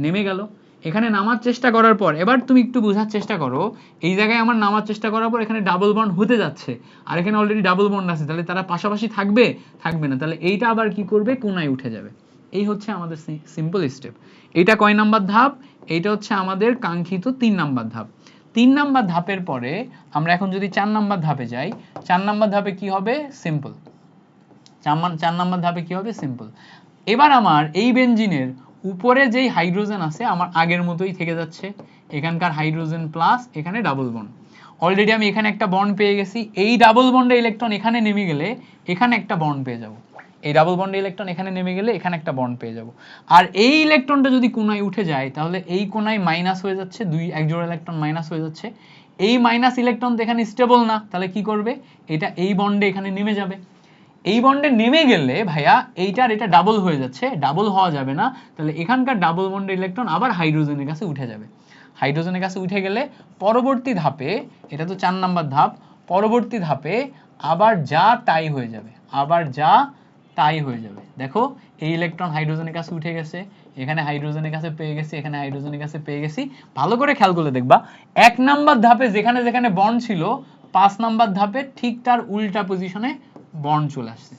Speaker 1: নেমে গেল। এখানে নামার চেষ্টা করার পর এবার তুমি একটু বোঝার চেষ্টা করো, এই জায়গায় আমার নামার চেষ্টা করার পর এখানে ডাবল বন্ড হতে যাচ্ছে, আর এখানে অলরেডি ডাবল বন্ড আছে, তাহলে তারা পাশাপাশি থাকবে? থাকবে না, তাহলে এইটা আবার কি করবে, কোনায় উঠে যাবে। এই হচ্ছে আমাদের সিম্পল স্টেপ। এইটা কয় নাম্বার ধাপ? এইটা হচ্ছে আমাদের কাঙ্ক্ষিত 3 নাম্বার ধাপ। 3 নাম্বার ধাপের পরে আমরা এখন যদি 4 নাম্বার ধাপে যাই, 4 নাম্বার ধাপে কি হবে, সিম্পল। 4 নাম্বার ধাপে কি হবে, সিম্পল। এবার আমার এই বেনজিনের উপরে যেই হাইড্রোজেন আছে আমার আগের মতোই থেকে যাচ্ছে, এখানকার হাইড্রোজেন প্লাস এখানে ডাবল বন্ড। অলরেডি আমি এখানে একটা বন্ড পেয়ে গেছি, এই ডাবল বন্ডে ইলেকট্রন এখানে নেমে গেলে এখানে একটা বন্ড পেয়ে যাব, এই ডাবল বন্ডে ইলেকট্রন এখানে নেমে গেলে এখানে একটা বন্ড পেয়ে যাব। আর এই ইলেকট্রনটা যদি কোনায় উঠে যায় তাহলে এই কোনায় মাইনাস হয়ে যাচ্ছে, এক জোড়া ইলেকট্রন মাইনাস হয়ে যাচ্ছে। এই মাইনাস ইলেকট্রন তো এখানে স্টেবল না, তাহলে কি করবে, এটা এই বন্ডে এখানে নেমে যাবে। এই বন্ডে নেমে গেলে ভাইয়া এইটার এটা ডাবল হয়ে যাচ্ছে, ডাবল হওয়া যাবে না, তাহলে এখানকার ডাবল বন্ডের ইলেকট্রন আবার হাইড্রোজেনের কাছে উঠে যাবে। হাইড্রোজেনের কাছে উঠে গেলে পরবর্তী ধাপে, এটা তো 4 নাম্বার ধাপ, পরবর্তী ধাপে আবার যা তাই হয়ে যাবে, আবার যা তাই হয়ে যাবে। দেখো এই ইলেকট্রন হাইড্রোজেনের কাছে উঠে গেছে, এখানে হাইড্রোজেনের কাছে পেয়ে গেছি, এখানে হাইড্রোজেনের কাছে পেয়ে গেছি। ভালো করে খেয়াল করে দেখবা 1 নাম্বার ধাপে যেখানে যেখানে বন্ড ছিল 5 নাম্বার ধাপে ঠিক তার উল্টা পজিশনে বন্ড চলে আসছে।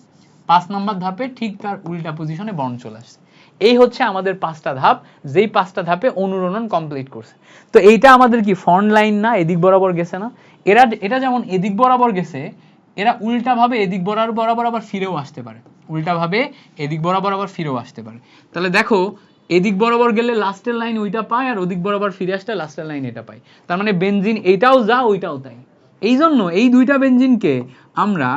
Speaker 1: 5 নাম্বার ধাপে ঠিক তার উল্টা পজিশনে বন্ড চলে আসছে। এই হচ্ছে আমাদের 5টা ধাপ, যেই 5টা ধাপে অনুরণন কমপ্লিট করছে। তো এইটা আমাদের কি ফ্রন্ট লাইন না, এদিক বরাবর গেছে না? এটা যেমন এদিক বরাবর গেছে, এরা উল্টা ভাবে এদিক বরাবর আবার ফিরেও আসতে পারে, উল্টা ভাবে এদিক বরাবর আবার ফিরেও আসতে পারে। তাহলে দেখো এদিক বরাবর গেলে লাস্টের লাইন ওইটা পায়, আর ওদিক বরাবর ফিরে আসলে লাস্টের লাইন এটা পায়। তার মানে বেনজিন এইটাও যা ওইটাও তাই। এই জন্য এই দুইটা বেনজিনকে আমরা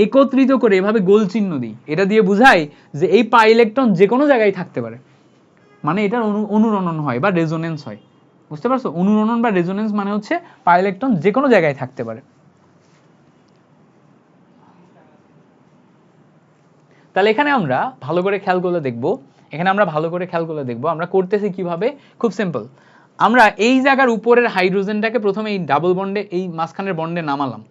Speaker 1: একত্রিত করে এভাবে গোল চিহ্ন দিই, এটা দিয়ে বুঝাই যে এই পাই ইলেকট্রন যে কোনো জায়গায় থাকতে পারে, মানে এটার অনুরণন হয় বা রেজোনেন্স হয়। বুঝতে পারছো? অনুরণন বা রেজোনেন্স মানে হচ্ছে পাই ইলেকট্রন যে কোনো জায়গায় থাকতে পারে। তাহলে এখানে আমরা ভালো করে খেয়াল করলে দেখবো, আমরা করতেছি কিভাবে, খুব সিম্পল। আমরা এই জায়গার উপরের হাইড্রোজেনটাকে প্রথমে এই ডাবল বন্ডে, এই মাঝখানের বন্ডে নামালাম।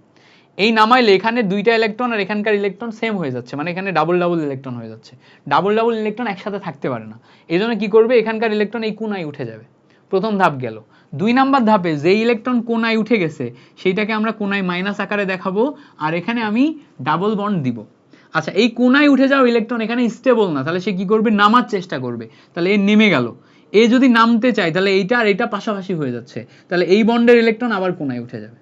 Speaker 1: এই নামাইলে এখানে দুইটা ইলেকট্রন আর এখানকার ইলেকট্রন সেম হয়ে যাচ্ছে, মানে এখানে ডাবল ডাবল ইলেকট্রন হয়ে যাচ্ছে। ডাবল ডাবল ইলেকট্রন একসাথে থাকতে পারে না, এই জন্য কি করবে, এখানকার ইলেকট্রন এই কোনায় উঠে যাবে। প্রথম ধাপ গেল। 2 নাম্বার ধাপে যে ইলেকট্রন কোনায় উঠে গেছে সেইটাকে আমরা কোনায় মাইনাস আকারে দেখাবো, আর এখানে আমি ডাবল বন্ড দিব। আচ্ছা, এই কোনায় উঠে যাওয়া ইলেকট্রন এখানে স্টেবল না, তাহলে সে কি করবে, নামার চেষ্টা করবে। তাহলে এ নেমে গেল, এ যদি নামতে চায় তাহলে এইটা আর এটা পাশাপাশি হয়ে যাচ্ছে, তাহলে এই বন্ডের ইলেকট্রন আবার কোনায় উঠে যাবে,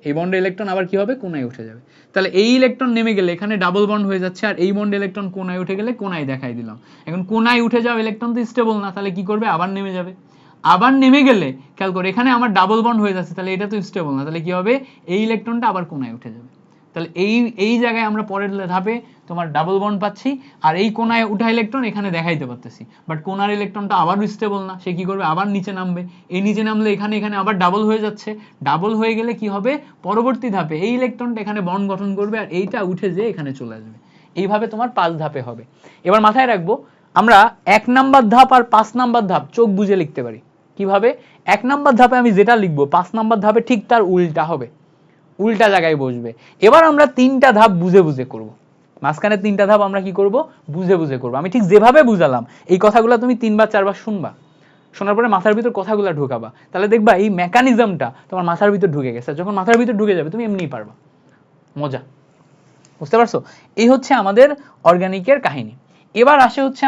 Speaker 1: এই বন্ডের ইলেকট্রন আবার কি হবে, কোনায় উঠে যাবে। তাহলে এই ইলেকট্রন নেমে গেলে এখানে ডাবল বন্ড হয়ে যাচ্ছে, আর এই বন্ডের ইলেকট্রন কোনায় উঠে গেলে কোনায় দেখাই দিলাম। এখন কোনায় উঠে যাওয়া ইলেকট্রন তো স্টেবল না, তাহলে কি করবে, আবার নেমে যাবে। আবার নেমে গেলে খেয়াল করে এখানে আমার ডাবল বন্ড হয়ে যাচ্ছে, তাহলে এটা তো স্টেবল না, তাহলে কি হবে, এই ইলেকট্রনটা আবার কোনায় উঠে যাবে। তাহলে এই জায়গায় আমরা পরের ধাপে তোমার ডাবল বন্ড পাচ্ছি, আর এই কোনায় উঠা ইলেকট্রন এখানে দেখাইতে পারতেছি, বাট কোনার ইলেকট্রনটা আবার স্টেবল না, সে কি করবে, আবার নিচে নামবে। এই নিচে নামলে এখানে আবার ডাবল হয়ে যাচ্ছে, ডাবল হয়ে গেলে কি হবে, পরবর্তী ধাপে এই ইলেকট্রনটা এখানে বন্ড গঠন করবে, আর এইটা উঠে যেয়ে এখানে চলে আসবে। এইভাবে তোমার 5 ধাপে হবে। এবার মাথায় রাখবো আমরা 1 নাম্বার ধাপ আর 5 নাম্বার ধাপ চোখ বুঝে লিখতে পারি। কিভাবে? 1 নাম্বার ধাপে আমি যেটা লিখবো 5 নাম্বার ধাপে ঠিক তার উল্টা হবে, উল্টা জায়গায় বসবে। এবার আমরা 3টা ধাপ বুঝে বুঝে করব, মাঝখানে 3টা ধাপ আমরা কি করব, বুঝে বুঝে করব। আমি ঠিক যেভাবে বুঝালাম এই কথাগুলো তুমি 3 বার 4 বার শুনবা, শোনার পরে মাথার ভিতর কথাগুলো ঢোকাবা, তাহলে দেখবা এই মেকানিজমটা তোমার মাথার ভিতর ঢুকে গেছে। যখন মাথার ভিতর ঢুকে যাবে তুমি এমনিই পারবা। মজা, বুঝতে পারছো? এই হচ্ছে আমাদের অর্গানিকের কাহিনী। এবার আসে হচ্ছে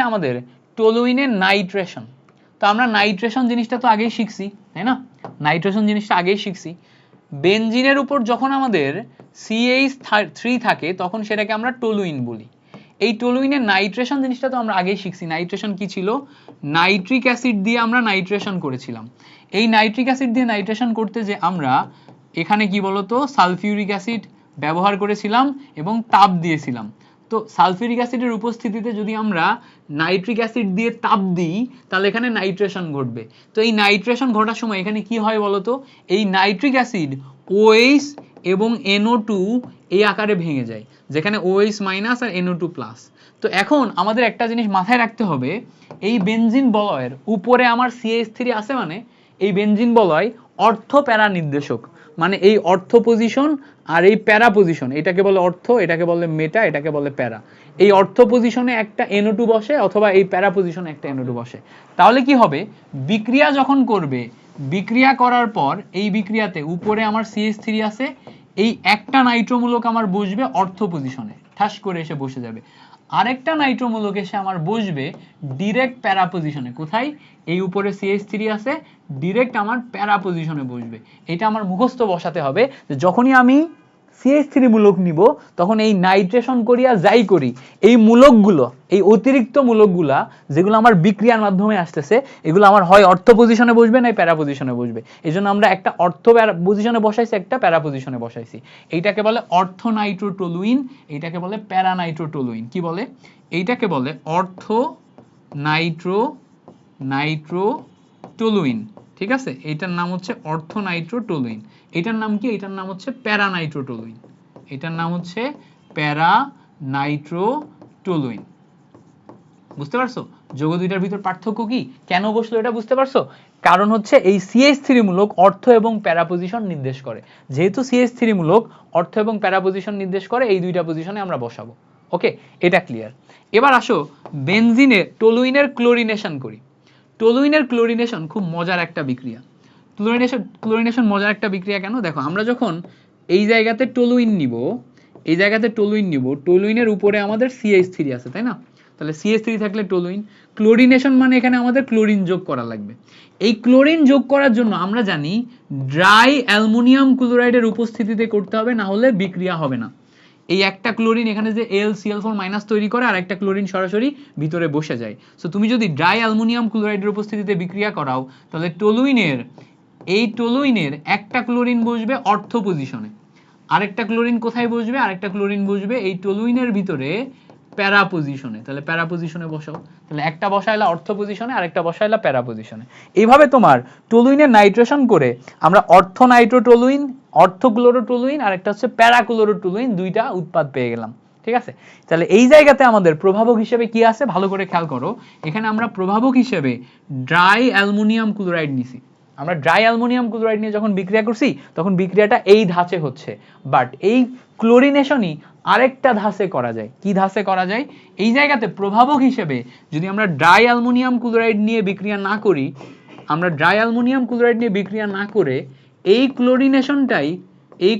Speaker 1: আমাদের টলুইনের নাইট্রেশন। তো আমরা নাইট্রেশন জিনিসটা তো আগেই শিখছি, তাই না? নাইট্রেশন জিনিসটা আগেই শিখছি। বেনজিনের উপর যখন আমাদের CH3 থাকে তখন সেটাকে আমরা টলুইন বলি। এই টলুইনের নাইট্রেশন জিনিসটা তো আমরা আগেই শিখছি। নাইট্রেশন কি ছিল, নাইট্রিক অ্যাসিড দিয়ে আমরা নাইট্রেশন করেছিলাম। এই নাইট্রিক অ্যাসিড দিয়ে নাইট্রেশন করতে যে আমরা এখানে কি বলতো সালফিউরিক অ্যাসিড ব্যবহার করেছিলাম এবং তাপ দিয়েছিলাম। তো সালফিউরিক অ্যাসিডের উপস্থিতিতে যদি আমরা নাইট্রিক অ্যাসিড দিয়ে তাপ দিই তাহলে এখানে নাইট্রেশন ঘটবে। তো এই নাইট্রেশন ঘটার সময় এখানে কি হয় বলতো, এই নাইট্রিক অ্যাসিড OH এবং NO2 এই আকারে ভেঙে যায়, যেখানে OH- আর NO2+। তো এখন আমাদের একটা জিনিস মাথায় রাখতে হবে, এই বেনজিন বলয়ের উপরে আমার CH3 আছে, মানে এই বেনজিন বলয় অর্থ প্যারা নির্দেশক, মানে এই অর্থ পজিশন আর এই প্যারা পজিশন, এটাকে বলে অর্থ, এটাকে বলে মেটা, এটাকে বলে প্যারা। এই অর্থ পজিশনে একটা NO2 বসে অথবা এই প্যারা পজিশনে একটা NO2 বসে। তাহলে কি হবে, বিক্রিয়া যখন করবে, বিক্রিয়া করার পর এই বিক্রিয়াতে উপরে আমার CH3 আছে, এই একটা নাইট্রোমূলক আমার বসবে অর্থ পজিশনে, ঠাস করে এসে বসে যাবে। আরেকটা নাইট্রোমূলক এসে আমার বসবে ডিরেক্ট প্যারা পজিশনে। কোথায়, এই উপরে CH3 আছে, ডিরেক্ট আমার প্যারা পজিশনে বসবে। এটা আমার মুখস্থ বসাতে হবে যে যখনই আমি CH3 মূলক নিব তখন এই নাইট্রেশন করিয়া যাই করি, এই মূলকগুলো, এই অতিরিক্ত মূলকগুলা যেগুলো আমার বিক্রিয়ার মাধ্যমে আসতেছে, এগুলো আমার হয় অর্থ পজিশনে বসবে না প্যারা পজিশনে বসবে। এই জন্য আমরা একটা অর্থ পজিশনে বসাইছি, একটা প্যারা পজিশনে বসাইছি। এইটাকে বলে অর্থ নাইট্রোটলুইন, এইটাকে বলে প্যারা নাইট্রোটলুইন। কি বলে, এইটাকে বলে অর্থ নাইট্রোটলুইন, ঠিক আছে। এইটার নাম হচ্ছে অর্থ নাইট্রোটলুইন। এটার নাম কি, এটার নাম হচ্ছে প্যারা নাইট্রোটলুইন, এটার নাম হচ্ছে প্যারা নাইট্রোটলুইন। বুঝতে পারছো যৌগ দুইটার ভিতর পার্থক্য কি, কেন বসলো এটা বুঝতে পারছো? কারণ হচ্ছে এই CH3 মূলক অর্থ এবং প্যারা পজিশন নির্দেশ করে। যেহেতু CH3 মূলক অর্থ এবং প্যারা পজিশন নির্দেশ করে, এই দুইটা পজিশনে আমরা বসাবো। ওকে, এটা ক্লিয়ার। এবার আসো বেনজিনে টলুইনের ক্লোরিনেশন করি। টলুইনের ক্লোরিনেশন খুব মজার একটা বিক্রিয়া। ক্লোরিনেশন মজার একটা বিক্রিয়া কেন, দেখো আমরা যখন এই জায়গাতে টলুইন নিব, এই জায়গাতে টলুইন নিব, টলুইনের উপরে আমাদের CH3 আছে, তাই না? তাহলে CH3 থাকলে টলুইন, ক্লোরিনেশন মানে এখানে আমাদের ক্লোরিন যোগ করা লাগবে। এই ক্লোরিন যোগ করার জন্য আমরা জানি ড্রাই অ্যালুমিনিয়াম ক্লোরাইডের উপস্থিতিতে করতে হবে, না হলে বিক্রিয়া হবে না। এই একটা ক্লোরিন এখানে যে AlCl4- তৈরি করে আর একটা ক্লোরিন সরাসরি ভিতরে বসে যায়। সো তুমি যদি ড্রাই অ্যালুমিনিয়াম ক্লোরাইডের উপস্থিতিতে বিক্রিয়া করাও তাহলে টলুইনের একটা ক্লোরিন বসবে অর্থ পজিশনে, আরেকটা ক্লোরিন কোথায় বসবে, আরেকটা ক্লোরিন বসবে এই টলুইনের ভিতরে প্যারা পজিশনে। তাহলে প্যারা পজিশনে বসাও, তাহলে একটা বসাইলা অর্থ পজিশনে, আরেকটা বসাইলা প্যারা পজিশনে। এইভাবে তোমার টলুইনের নাইট্রেশন করে আমরা অর্থ নাইট্রোটলুইন, অর্থ ক্লোরোটলুইন আর একটা হচ্ছে প্যারা ক্লোরোটলুইন, দুইটা উৎপাদ পেয়ে গেলাম। ঠিক আছে, তাহলে এই জায়গাতে আমাদের প্রভাবক হিসেবে কি আছে ভালো করে খেয়াল করো। এখানে আমরা প্রভাবক হিসেবে ড্রাই অ্যালুমিনিয়াম ক্লোরাইড নিছি। আমরা ড্রাই অ্যালুমিনিয়াম ক্লোরাইড নিয়ে যখন বিক্রিয়া করছি তখন বিক্রিয়াটা এই ধাঁচে হচ্ছে, বাট এই ক্লোরিনেশনই আরেকটা ধাঁচে করা যায়। কি ধাঁচে করা যায়, এই জায়গাতে প্রভাবক হিসেবে যদি আমরা ড্রাই অ্যালুমিনিয়াম ক্লোরাইড নিয়ে বিক্রিয়া না করি, আমরা ড্রাই অ্যালুমিনিয়াম ক্লোরাইড নিয়ে বিক্রিয়া না করে এই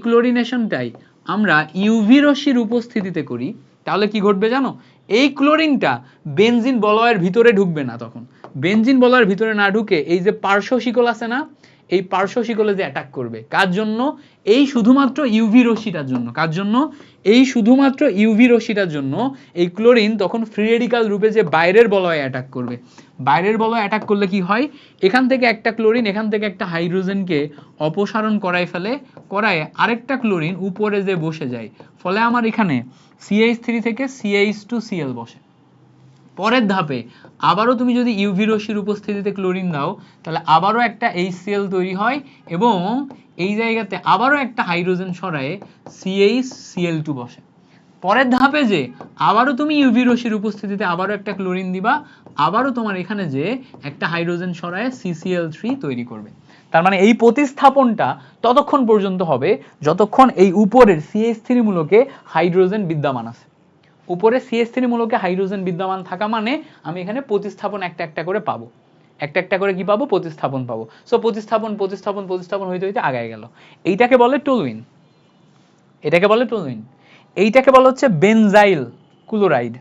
Speaker 1: ক্লোরিনেশনটাই আমরা ইউভি রশ্মির উপস্থিতিতে করি, তাহলে কি ঘটবে জানো, এই ক্লোরিনটা বেনজিন বলয়ের ভিতরে ঢুকবে না। তখন বেনজিন বলয়ের ভিতরে না ঢুকে এই যে পার্শ্ব শিকল আছে না, এই পার্শ্ব শিকলে যে অ্যাটাক করবে, কার জন্য, এই শুধুমাত্র ইউভি রশ্মিটার জন্য। কার জন্য, এই শুধুমাত্র ইউভি রশ্মিটার জন্য এই ক্লোরিন তখন ফ্রি রেডিকাল রূপে যে বাইরের বলয়ে অ্যাটাক করবে। বাইরের বলয়ে অ্যাটাক করলে কি হয়, এখান থেকে একটা ক্লোরিন এখান থেকে একটা হাইড্রোজেনকে অপসারণ করায় ফেলে, করায় আরেকটা ক্লোরিন উপরে যে বসে যায়, ফলে আমার এখানে CH3 থেকে CH2Cl বসে। পরের ধাপে আবারও তুমি যদি ইউভি রশ্মির উপস্থিতিতে ক্লোরিন দাও তাহলে আবারও একটা HCl তৈরি হয় এবং এই জায়গাতে আবারও একটা হাইড্রোজেন সরায়ে CHCl2 বসে। পরের ধাপে যে আবারও তুমি ইউভি রশ্মির উপস্থিতিতে আবারও একটা ক্লোরিন দিবা, আবারও তোমার এখানে যে একটা হাইড্রোজেন সরায়ে CCl3 তৈরি করবে। তার মানে এই প্রতিস্থাপনটা ততক্ষণ পর্যন্ত হবে যতক্ষণ এই উপরের CH3 মূলকে হাইড্রোজেন বিদ্যমান আছে। উপরে CH3 মূলকে হাইড্রোজেন বিদ্যমান থাকা মানে আমি এখানে প্রতিস্থাপন একটা একটা করে পাবো, একটা একটা করে কি পাবো, প্রতিস্থাপন পাবো। সো প্রতিস্থাপন হইতে হইতে আগায় গেল। এইটাকে বলে টলুইন, এটাকে বলে টলুইন। এইটাকে বলে হচ্ছে বেনজাইল ক্লোরাইড,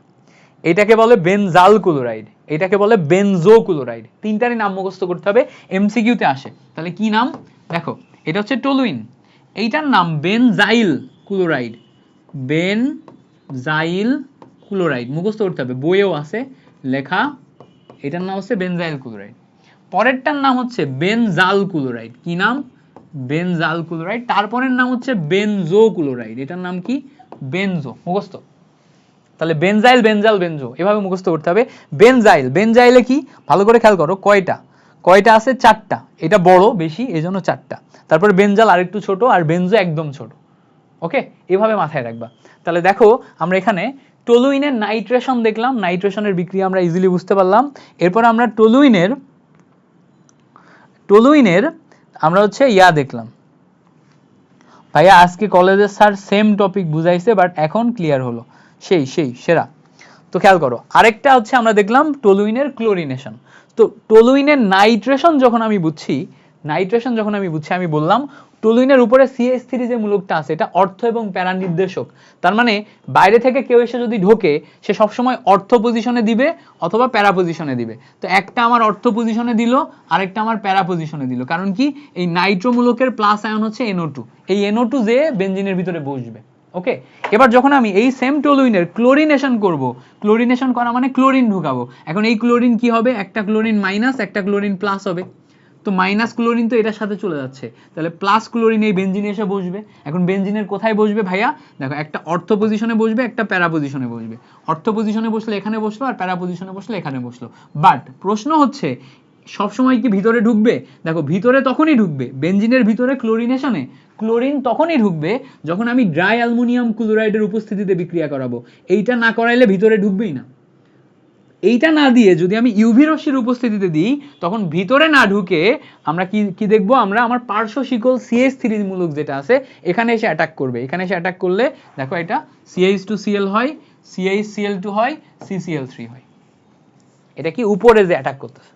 Speaker 1: এটাকে বলে বেনজাল ক্লোরাইড, এটাকে বলে বেনজো ক্লোরাইড। তিনটারই নাম মুখস্থ করতে হবে, এমসিকিউতে আসে। তাহলে কি নাম, দেখো এটা হচ্ছে টলুইন, এইটার নাম বেনজাইল ক্লোরাইড, বেনজাইল ক্লোরাইড মুখস্থ করতে হবে, বইয়েও আছে লেখা। এটার নাম হচ্ছে বেনজাইল ক্লোরাইড। পরেরটার নাম হচ্ছে বেনজাল ক্লোরাইড। কি নাম, বেনজাল ক্লোরাইড। তারপরের নাম হচ্ছে বেনজো ক্লোরাইড, এটার নাম কি, বেনজো। মুখস্থ, তাহলে বেনজাইল বেনজাল বেনজো এভাবে মুখস্থ করতে হবে। বেনজাইল, বেনজাইলে কি ভালো করে খেয়াল করো, কয়টা আছে? 4টা। এটা বড় বেশি, এজন্য 4টা। তারপরে বেনজাল আরেকটু ছোট, আর বেনজো একদম ছোট। ওকে, এভাবে মাথায় রাখবা। তাহলে দেখো আমরা এখানে টলুইনের নাইট্রেশন দেখলাম, নাইট্রেশনের বিক্রিয়া আমরা ইজিলি বুঝতে পারলাম। এরপর আমরা টলুইনের আমরা হচ্ছে দেখলাম। ভাইয়া আজকে কলেজের স্যার সেম টপিক বুঝাইছে, বাট এখন ক্লিয়ার হলো, সেই সেরা। তো খেয়াল করো, আরেকটা হচ্ছে আমরা দেখলাম টলুইনের ক্লোরিনেশন। তো টলুইনের নাইট্রেশন যখন আমি বুঝছি, আমি বললাম টলুইনের উপরে CH3 যে মূলকটা আছে এটা অর্থ এবং প্যারা নির্দেশক। তার মানে বাইরে থেকে কেউ এসে যদি ঢোকে, সে সবসময় অর্থ পজিশনে দিবে অথবা প্যারা পজিশনে দিবে। তো একটা আমার অর্থ পজিশনে দিল, আরেকটা আমার প্যারা পজিশনে দিল, কারণ কি এই নাইট্রো মূলকের প্লাস আয়ন হচ্ছে NO2, এই NO2 যে বেনজিনের ভিতরে বসবে। ওকে, এবার যখন আমি এই সেম টলুইনের ক্লোরিনেশন করব, ক্লোরিনেশন করা মানে ক্লোরিন ঢুকাবো। এখন এই ক্লোরিন কি হবে? একটা ক্লোরিন মাইনাস, একটা ক্লোরিন প্লাস হবে। তো মাইনাস ক্লোরিন তো এটার সাথে চলে যাচ্ছে, তাহলে প্লাস ক্লোরিন এই বেনজিনে এসে বসবে। এখন বেনজিনের কোথায় বসবে ভাইয়া? দেখো, একটা অর্থ পজিশনে বসবে, একটা প্যারা পজিশনে বসবে। অর্থ পজিশনে বসলে এখানে বসলো, আর প্যারা পজিশনে বসলে এখানে বসলো। বাট প্রশ্ন হচ্ছে সবসময় কি ভিতরে ঢুকবে? দেখো, ভিতরে তখনই ঢুকবে, বেনজিনের ভিতরে ক্লোরিনেশনে ক্লোরিন তখনই ঢুকবে যখন আমি ড্রাই অ্যালুমিনিয়াম ক্লোরাইডের উপস্থিতিতে বিক্রিয়া করাবো। এইটা না করাইলে ভিতরে ঢুকবেই না। এইটা না দিয়ে যদি আমি ইউভি রশ্মির উপস্থিতিতে দিই, তখন ভিতরে না ঢুকে আমরা কি দেখবো? আমরা আমার পার্শ্ব শিকল CH3 মূলক যেটা আছে এখানে এসে অ্যাটাক করবে। এখানে এসে অ্যাটাক করলে দেখো এটা CH2Cl হয়, CHCl2 হয়, CCl3 হয়। এটা কি উপরে যে অ্যাটাক করতেছে,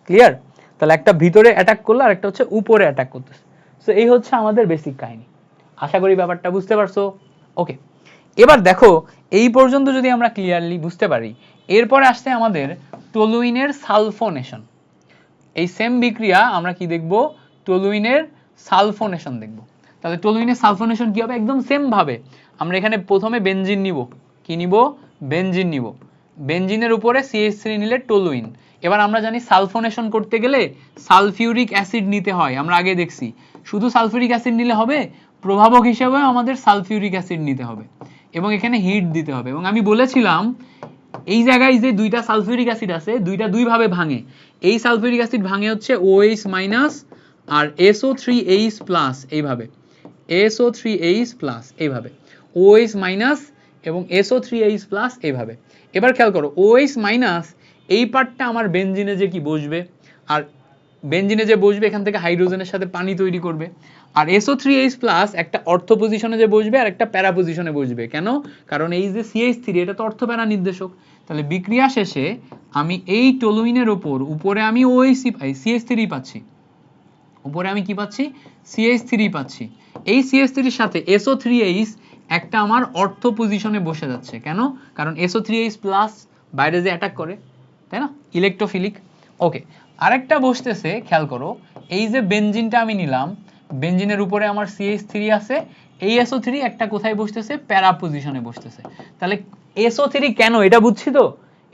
Speaker 1: ক্লিয়ার? তাহলে একটা ভিতরে অ্যাটাক করলো, আর একটা হচ্ছে উপরে অ্যাটাক করতেছে। সো এই হচ্ছে আমাদের বেসিক কাহিনী। আশা করি ব্যাপারটা বুঝতে পারছো। ওকে, এবার দেখো এই পর্যন্ত যদি আমরা ক্লিয়ারলি বুঝতে পারি, এরপরে আসছে আমাদের টলুইনের সালফোনেশন। এই সেম বিক্রিয়া আমরা কি দেখব? টলুইনের সালফোনেশন দেখব। তাহলে টলুইনের সালফোনেশন কি হবে? একদম সেম ভাবে আমরা এখানে প্রথমে বেনজিন নিব। কি নিব? বেনজিন নিব। বেনজিনের উপরে CH3 নিলে টলুইন। এবার আমরা জানি সালফোনেশন করতে গেলে সালফিউরিক অ্যাসিড নিতে হয়, আমরা আগে দেখছি। শুধু সালফিউরিক অ্যাসিড নিলে হবে? প্রভাবক হিসেবে আমাদের সালফিউরিক অ্যাসিড নিতে হবে এবং এখানে হিট দিতে হবে। এবং আমি বলেছিলাম এই জায়গায় যে দুইটা সালফিউরিক অ্যাসিড আছে, দুইটা দুই ভাবে ভাঙে। এই সালফিউরিক অ্যাসিড ভাঙে হচ্ছে OH মাইনাস আর SO3H প্লাস, এইভাবে SO3H প্লাস এইভাবে, OH মাইনাস এবং SO3H প্লাস এইভাবে। এবার খেয়াল করো, OH মাইনাস এই পার্টটা আমার বেনজিনে যে কি বসবে, আর বেনজিনে যে বসবে এখান থেকে হাইড্রোজেনের সাথে পানি তৈরি করবে। আর SO3H প্লাস একটা অর্থ পজিশনে যে বসবে আর একটা প্যারা পজিশনে বসবে। কেন? কারণ এই যে CH3 এটা তো অর্থ প্যারা নির্দেশক। তাহলে বিক্রিয়া শেষে আমি এই টলুইনের উপরে আমি OH পাই, CH3 পাচ্ছি। উপরে আমি কি পাচ্ছি? CH3 পাচ্ছি। এই CH3 এর সাথে SO3H একটা আমার অর্থ পজিশনে বসে যাচ্ছে। কেন? কারণ SO3H প্লাস বাইরে যে অ্যাটাক করে, তাই না? ইলেকট্রোফিলিক। ওকে, আরেকটা বসতেছে, খেয়াল করো, এই যে বেনজিনটা আমি নিলাম, বেনজিনের উপরে আমার CH3 আছে, এই SO3 একটা কোথায় বসতেছে? প্যারা পজিশনে বসতেছে। তাহলে SO3 কেন এটা বুঝছি তো?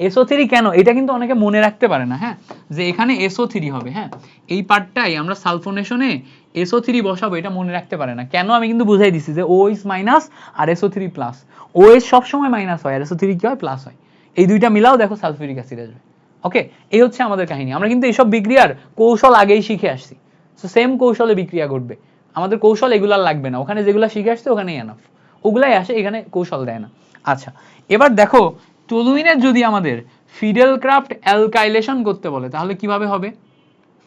Speaker 1: SO3 কেন এটা কিন্তু অনেকে মনে রাখতে পারে না, হ্যাঁ, যে এখানে SO3 হবে। হ্যাঁ, এই পার্টটাই আমরা সালফোনেশনে SO3 বসাবো, এটা মনে রাখতে পারে না। কেন? আমি কিন্তু বুঝাই দিছি যে OH মাইনাস আর SO3 প্লাস। OH সবসময় মাইনাস হয় আর SO3 কি হয়? প্লাস হয়। এই দুইটা মিলাও, দেখো সালফিউরিক অ্যাসিড আসবে। ওকে, এই হচ্ছে আমাদের কাহিনী। আমরা কিন্তু এইসব বিক্রিয়ার কৌশল আগেই শিখে আসছি। সো সেম কৌশলে বিক্রিয়া ঘটবে। আমাদের কৌশল এগুলার লাগবে না, ওখানে যেগুলো শিখে আসছে ওখানেই এনাফ, ওগুলাই আসে, এখানে কৌশল দেয় না। আচ্ছা, এবার দেখো টলুইনের যদি আমাদের ফিডেলক্রাফট অ্যালকাইলেশন করতে বলে তাহলে কিভাবে হবে?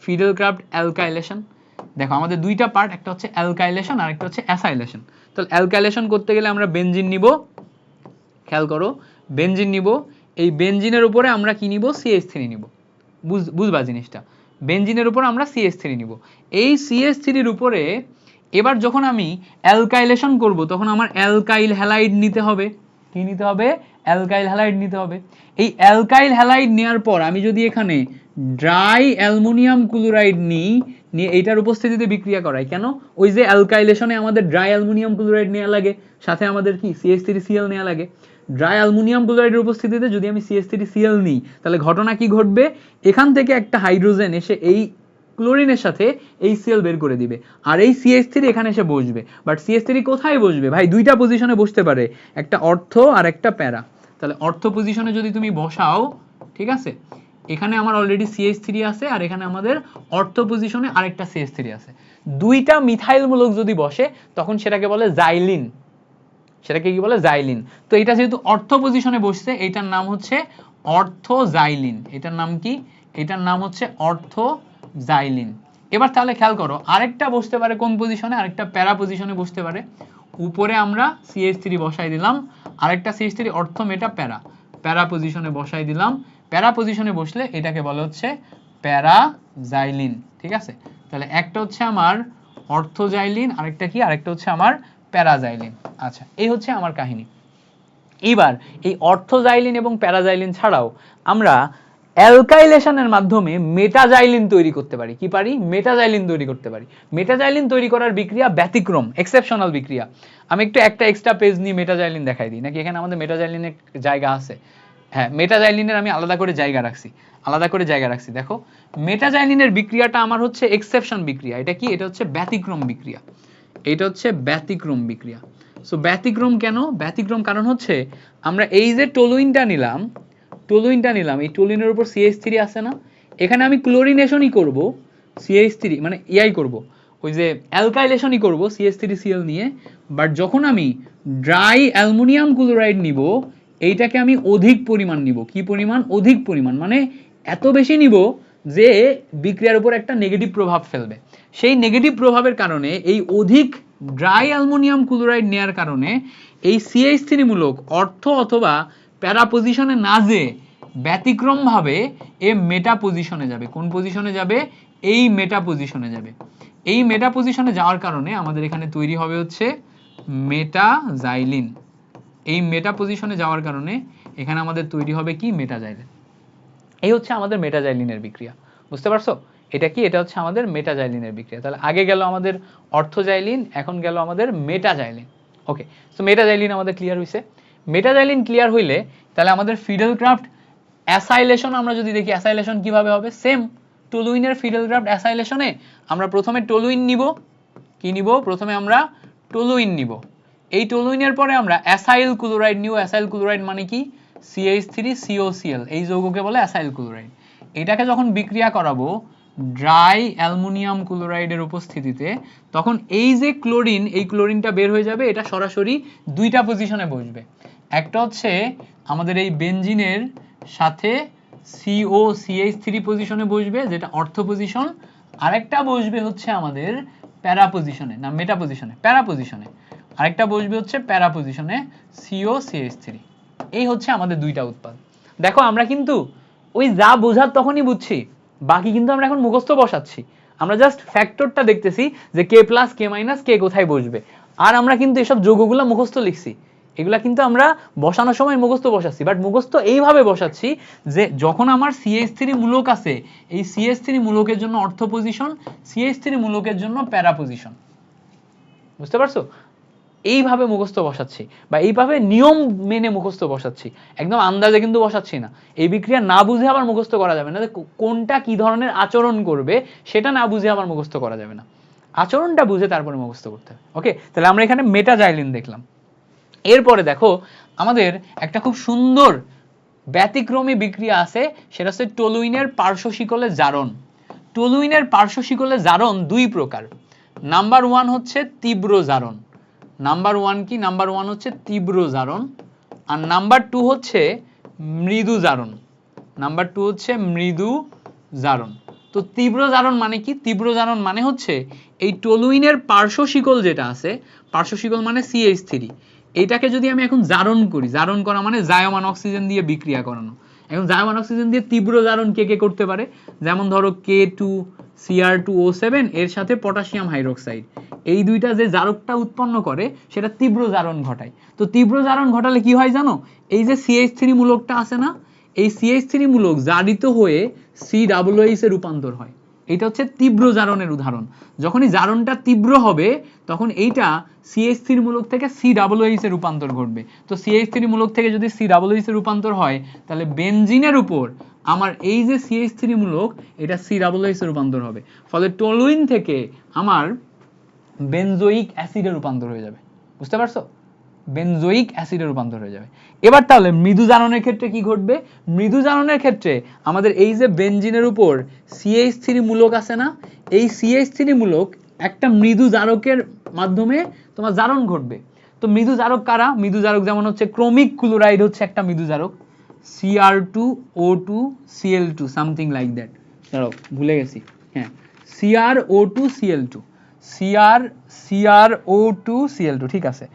Speaker 1: ফিডেলক্রাফট অ্যালকাইলেশন, দেখো আমাদের দুইটা পার্ট, একটা হচ্ছে অ্যালকাইলেশন আর একটা হচ্ছে অ্যাসাইলেশন। তাহলে অ্যালকাইলেশন করতে গেলে আমরা বেনজিন নিব, খেয়াল করো, বেনজিন নিব, এই বেনজিনের উপরে আমরা কি নিব? CH3 নিব। বুঝবা জিনিসটা, বেনজিনের উপর আমরা CH3 নিব। এই CH3 এর উপরে এবার যখন আমি অ্যালকাইলেশন করব তখন আমার অ্যালকাইল হ্যালাইড নিতে হবে। কি নিতে হবে? অ্যালকাইল হ্যালাইড নিতে হবে। এই অ্যালকাইল হ্যালাইড নেওয়ার পর আমি যদি এখানে ড্রাই অ্যালুমিনিয়াম ক্লোরাইড নিয়ে এইটার উপস্থিতিতে বিক্রিয়া করাই, কেন? ওই যে অ্যালকাইলেশনে আমাদের ড্রাই অ্যালুমিনিয়াম ক্লোরাইড নেওয়া লাগে, সাথে আমাদের কি CH3Cl নেওয়া লাগে। ড্রাই অ্যালুমিনিয়াম ক্লোরাইডের উপস্থিতিতে যদি আমি CH3Cl নিই, তাহলে ঘটনা কি ঘটবে? এখান থেকে একটা হাইড্রোজেন এসে এই ক্লোরিনের সাথে HCl বের করে দিবে, আর এই CH3 এখানে এসে বসবে। বাট CH3 কোথায় বসবে ভাই? দুইটা পজিশনে বসতে পারে, একটা অর্থ আর একটা প্যারা। তাহলে অর্থ পজিশনে যদি তুমি বসাও, ঠিক আছে, এখানে আমার অলরেডি CH3 আছে আর এখানে আমাদের অর্থ পজিশনে আরেকটা CH3 আছে, দুইটা মিথাইল মূলক যদি বসে তখন সেটাকে বলে জাইলিন, সেটাকে কি বলে, জাইলিন। তো এটা যেহেতু অর্থ পজিশনে বসছে, এটার নাম হচ্ছে অর্থোজাইলিন। এটার নাম কি? এটার নাম হচ্ছে অর্থোজাইলিন। এবার তাহলে খেয়াল করো, আরেকটা বসতে পারে কোন পজিশনে, আরেকটা প্যারা পজিশনে বসতে পারে। উপরে আমরা CH3 বসাই দিলাম, আরেকটা CH3 অর্থ মেটা প্যারা, প্যারা পজিশনে বসাই দিলাম। প্যারা পজিশনে বসলে এটাকে বলা হচ্ছে প্যারাজাইলিন, ঠিক আছে। তাহলে একটা হচ্ছে আমার অর্থোজাইলিন, আরেকটা কি, আরেকটা হচ্ছে আমার প্যারাজাইলিন। আচ্ছা, এই হচ্ছে আমার কাহিনী। এবার এই অর্থোজাইলিন এবং প্যারাজাইলিন ছাড়াও আমরা অ্যালকাইলেশনের মাধ্যমে মেটাজাইলিন তৈরি করতে পারি। কি পারি? মেটাজাইলিন তৈরি করতে পারি। মেটাজাইলিন তৈরি করার বিক্রিয়া ব্যতিক্রম, এক্সেপশনাল বিক্রিয়া। আমি একটু একটা এক্সট্রা পেজ নিয়ে মেটাজাইলিন দেখাই দিই, নাকি এখানে আমাদের মেটাজাইলিনের জায়গা আছে? হ্যাঁ, মেটাজাইলিনের আমি আলাদা করে জায়গা রাখছি। দেখো, মেটাজাইলিনের বিক্রিয়াটা আমার হচ্ছে এক্সেপশন বিক্রিয়া। এটা কি? এটা হচ্ছে ব্যতিক্রম বিক্রিয়া। এটা হচ্ছে ব্যতিক্রম বিক্রিয়া। সো ব্যতিক্রম কেন? ব্যতিক্রম কারণ হচ্ছে আমরা এই যে টলুইনটা নিলাম, এই টলুইনের উপর CH3 আছে না, এখানে আমি ক্লোরিনেশনই করব, CH3 মানে ইয়াই করব, ওই যে অ্যালকাইলেশনই করব CH3Cl নিয়ে। বাট যখন আমি ড্রাই অ্যালুমিনিয়াম ক্লোরাইড নিব, এইটাকে আমি অধিক পরিমাণ নিব। কি পরিমাণ? অধিক পরিমাণ, মানে এত বেশি নিব যে বিক্রিয়ার উপর একটা নেগেটিভ প্রভাব ফেলবে। সেই নেগেটিভ প্রভাবের কারণে, এই অধিক ড্রাই অ্যালুমিনিয়াম ক্লোরাইড নেয়ার কারণে এই CH3 মূলক অর্থ অথবা প্যারা পজিশনে না যে ব্যতিক্রম ভাবে এ মেটা পজিশনে যাবে। কোন পজিশনে যাবে? এই মেটা পজিশনে যাবে। এই মেটা পজিশনে যাওয়ার কারণে আমাদের এখানে তৈরি হবে হচ্ছে মেটাজাইলিন। এই মেটা পজিশনে যাওয়ার কারণে এখানে আমাদের তৈরি হবে কি? মেটাজাইলিন। এই হচ্ছে আমাদের মেটাজাইলিনের বিক্রিয়া। বুঝতে পারছো? এটা কি? এটা হচ্ছে আমাদের মেটাজাইলিনের বিক্রিয়া। তাহলে আগে গেল আমাদের অর্থোজাইলিন, এখন গেল আমাদের মেটাজাইলিন। ওকে, সো মেটাজাইলিন আমাদের ক্লিয়ার হইছে। মেটাজাইলিন ক্লিয়ার হইলে তাহলে আমাদের ফিডেলক্রাফট অ্যাসাইলেশন আমরা যদি দেখি, অ্যাসাইলেশন কিভাবে হবে? সেম টলুইনের ফিডেলক্রাফট অ্যাসাইলেশনে আমরা প্রথমে টলুইন নিব। কি নিব? প্রথমে আমরা টলুইন নিব। এই টলুইনের পরে আমরা অ্যাসাইল ক্লোরাইড নিব। অ্যাসাইল ক্লোরাইড মানে কি? CH3COCl, এই যৌগকে বলে অ্যাসাইল ক্লোরাইড। এটাকে যখন বিক্রিয়া করাবো ড্রাই অ্যালুমিনিয়াম ক্লোরাইডের উপস্থিতিতে, তখন এই যে ক্লোরিন, এই ক্লোরিনটা বের হয়ে যাবে। এটা সরাসরি দুইটা পজিশনে বসবে। একটা হচ্ছে আমাদের এই বেনজিনের সাথে COCH3 পজিশনে বসবে, যেটা অর্থ পজিশন। আরেকটা বসবে হচ্ছে আমাদের প্যারা পজিশনে, না মেটা পজিশনে, প্যারা পজিশনে। আরেকটা বসবে হচ্ছে প্যারা পজিশনে, COCH3। এই হচ্ছে আমাদের দুইটা উৎপাদ। দেখো, আমরা কিন্তু ওই যা বোঝার তখনই বুঝছি, বাকি কিন্তু আমরা এখন মুখস্থ বসাচ্ছি। আমরা জাস্ট ফ্যাক্টরটা দেখতেছি যে K plus K minus K কোথায় বসবে, আর আমরা কিন্তু এসব যৌগগুলো মুখস্থ লিখছি। এগুলা কিন্তু আমরা বসানোর সময় মুখস্থ বসাচ্ছি, বাট মুখস্থ এইভাবে বসাচ্ছি যে যখন আমার CH3 মূলক আছে, এই CH3 মূলকের জন্য অর্থ পজিশন, CH3 মূলকের জন্য প্যারা পজিশন। বুঝতে পারছো? এইভাবে মুখস্থ বসাচ্ছি, বা এইভাবে নিয়ম মেনে মুখস্থ বসাচ্ছি, একদম আন্দাজে কিন্তু বসাচ্ছি না। এই বিক্রিয়া না বুঝে আবার মুখস্থ করা যাবে না, যে কোনটা কি ধরনের আচরণ করবে সেটা না বুঝে আবার মুখস্থ করা যাবে না, আচরণটা বুঝে তারপরে মুখস্থ করতে হবে। ওকে, তাহলে আমরা এখানে মেটাজাইলিন দেখলাম। এরপরে দেখো, আমাদের একটা খুব সুন্দর ব্যতিক্রমী বিক্রিয়া আছে, সেটা হচ্ছে টলুইনের পার্শ্ব শিকলে জারণ। টলুইনের পার্শ্ব শিকলে জারণ দুই প্রকার। নাম্বার ওয়ান হচ্ছে তীব্র জারণ। নাম্বার ওয়ান কি? নাম্বার ওয়ান হচ্ছে তীব্র জারণ, আর নাম্বার টু হচ্ছে মৃদু জারণ। নাম্বার টু হচ্ছে মৃদু জারণ। তো তীব্র জারণ মানে কি? তীব্র জারণ মানে হচ্ছে এই টলুইনের পার্শ্ব শিকল যেটা আছে, পার্শ্ব শিকল মানে CH3, এইটাকে যদি আমি এখন জারণ করি, জারণ করা মানে জায়মান অক্সিজেন দিয়ে বিক্রিয়া করানো। এখন জায়মান অক্সিজেন দিয়ে তীব্র জারণ কে কে করতে পারে? যেমন ধরো K2Cr2O7 এর সাথে পটাশিয়াম হাইড্রোক্সাইড, এই দুইটা যে জারকটা উৎপন্ন করে সেটা তীব্র জারণ ঘটায়। তো তীব্র জারণ ঘটালে কি হয় জানো? এই যে CH3 মূলকটা আছে না, এই CH3 মূলক জারিত হয়ে COOH এ রূপান্তর হয়। এটা হচ্ছে তীব্র জারণের উদাহরণ। যখনই জারণটা তীব্র হবে তখন এইটা CH3 মূলক থেকে COOH এ রূপান্তর ঘটবে। তো CH3 মূলক থেকে যদি COOH এ রূপান্তর হয়, তাহলে বেনজিনের উপর আমার এই যে CH3 মূলক, এটা COOH এ রূপান্তর হবে। ফলে টলুইন থেকে আমার বেনজোইক অ্যাসিডে রূপান্তর হয়ে যাবে। বুঝতে পারছো? বেনজোইক অ্যাসিডে রূপান্তর হয়ে যাবে। এবার তাহলে মৃদু জারণের ক্ষেত্রে কি ঘটবে? মৃদু জারণের ক্ষেত্রে আমাদের এই যে বেনজিনের উপর CH3 মূলক আছে না, এই CH3 মূলক একটা মৃদু জারকের মাধ্যমে তোমার জারণ ঘটবে। তো মৃদু জারক কারা? মৃদু জারক যেমন হচ্ছে ক্রোমিক ক্লোরাইড হচ্ছে একটা মৃদু জারক, Cr2O2Cl2 সামথিং লাইক দ্যাট, দাঁড়াও ভুলে গেছি, হ্যাঁ CrO2Cl2, CrO2Cl2 ঠিক আছে।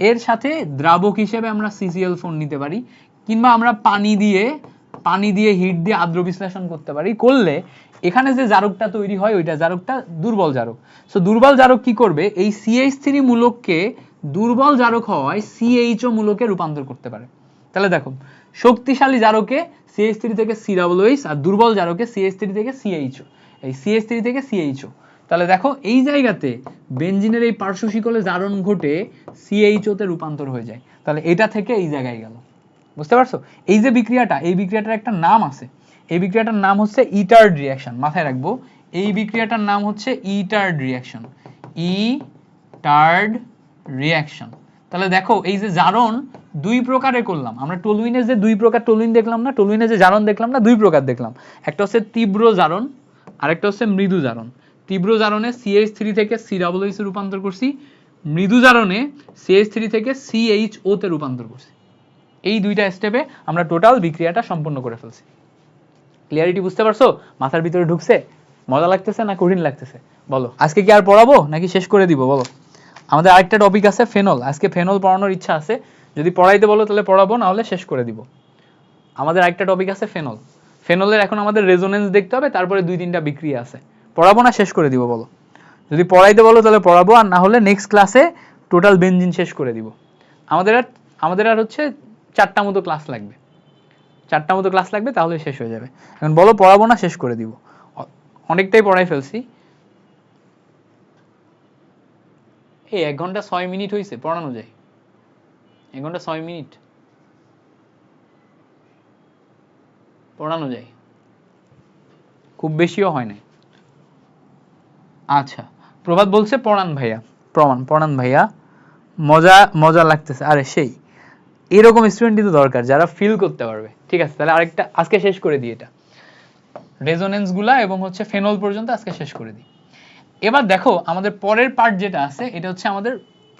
Speaker 1: এর সাথে দ্রাবক হিসেবে আমরা CCl4 নিতে পারি, কিংবা আমরা পানি দিয়ে হিট দিয়ে আদ্র বিশ্লেষণ করতে পারি। করলে এখানে যে জারকটা তৈরি হয় ওইটা জারকটা দুর্বল জারক। সো দুর্বল জারক কি করবে? এই CH3 মূলককে দুর্বল জারক হওয়ায় CHO মূলকে রূপান্তর করতে পারে। তাহলে দেখো, শক্তিশালী জারকে CH3 থেকে COOH, আর দুর্বল জারকে CH3 থেকে CHO, এই CH3 থেকে CHO। তাহলে দেখো এই জায়গাতে বেনজিনের এই পার্শ্ব শিকলে জারণ ঘটে CHO তে রূপান্তর হয়ে যায়। তাহলে এটা থেকে এই জায়গায় গেল, বুঝতে পারছো? এই যে বিক্রিয়াটা, এই বিক্রিয়াটার একটা নাম আছে, এই বিক্রিয়াটার নাম হচ্ছে ইটার্ড রিঅ্যাকশন। মাথায় রাখবো, এই বিক্রিয়াটার নাম হচ্ছে ইটার্ড রিঅ্যাকশন, ইটার্ড রিঅ্যাকশন। তাহলে দেখো এই যে জারণ দুই প্রকারে করলাম আমরা, টলুইনে যে দুই প্রকার টলুইন দেখলাম না, টলুইনে যে জারণ দেখলাম না, দুই প্রকার দেখলাম। একটা হচ্ছে তীব্র জারণ, আরেকটা হচ্ছে মৃদু জারণ। তীব্র জারণে CH3 থেকে COOH রূপান্তর করছি, মৃদু জারণে CH3 থেকে CHO তে রূপান্তর করছি। এই দুইটা স্টেপে আমরা টোটাল বিক্রিয়াটা সম্পন্ন করে ফেলছি। ক্লিয়ারিটি বুঝতে পারছো? মাথার ভিতরে ঢুকছে? মজা লাগতেছে না কঠিন লাগতেছে বলো? আজকে কি আর পড়াবো নাকি শেষ করে দিব বলো? আমাদের আরেকটা টপিক আছে ফেনল, আজকে ফেনল পড়ানোর ইচ্ছা আছে, যদি পড়াইতে বলো তাহলে পড়াবো, না হলে শেষ করে দিব। আমাদের আরেকটা টপিক আছে ফেনল, ফেনলের এখন আমাদের রেজোনেন্স দেখতে হবে, তারপরে 2-3টা বিক্রিয়া আছে। পড়াবো না শেষ করে দিব বলো? যদি পড়াইতে বলো তাহলে পড়াবো, আর না হলে নেক্সট ক্লাসে টোটাল বেনজিন শেষ করে দিব। আমাদের আর হচ্ছে 4টা মতো ক্লাস লাগবে, 4টা মতো ক্লাস লাগবে, তাহলে শেষ হয়ে যাবে। এখন বলো পড়াবো না শেষ করে দিব? অনেকটাই পড়াই ফেলছি। এই 1 ঘন্টা 6 মিনিট হয়েছে, পড়ানো যায়? 1 ঘন্টা 6 মিনিট পড়ানো যায়, খুব বেশিও হয় না। আচ্ছা, প্রভাত বলছে পড়ান ভাইয়া, পড়ান ভাইয়া, মজা লাগতেছে। আরে সেই এরকম স্টুডেন্টই তো দরকার যারা ফিল করতে পারবে। ঠিক আছে, তাহলে আরেকটা আজকে শেষ করে দিই, এটা রেজোনেন্স গুলা এবং হচ্ছে ফেনল পর্যন্ত আজকে শেষ করে দিই। এবার দেখো আমাদের পরের পার্ট যেটা আছে, এটা হচ্ছে আমাদের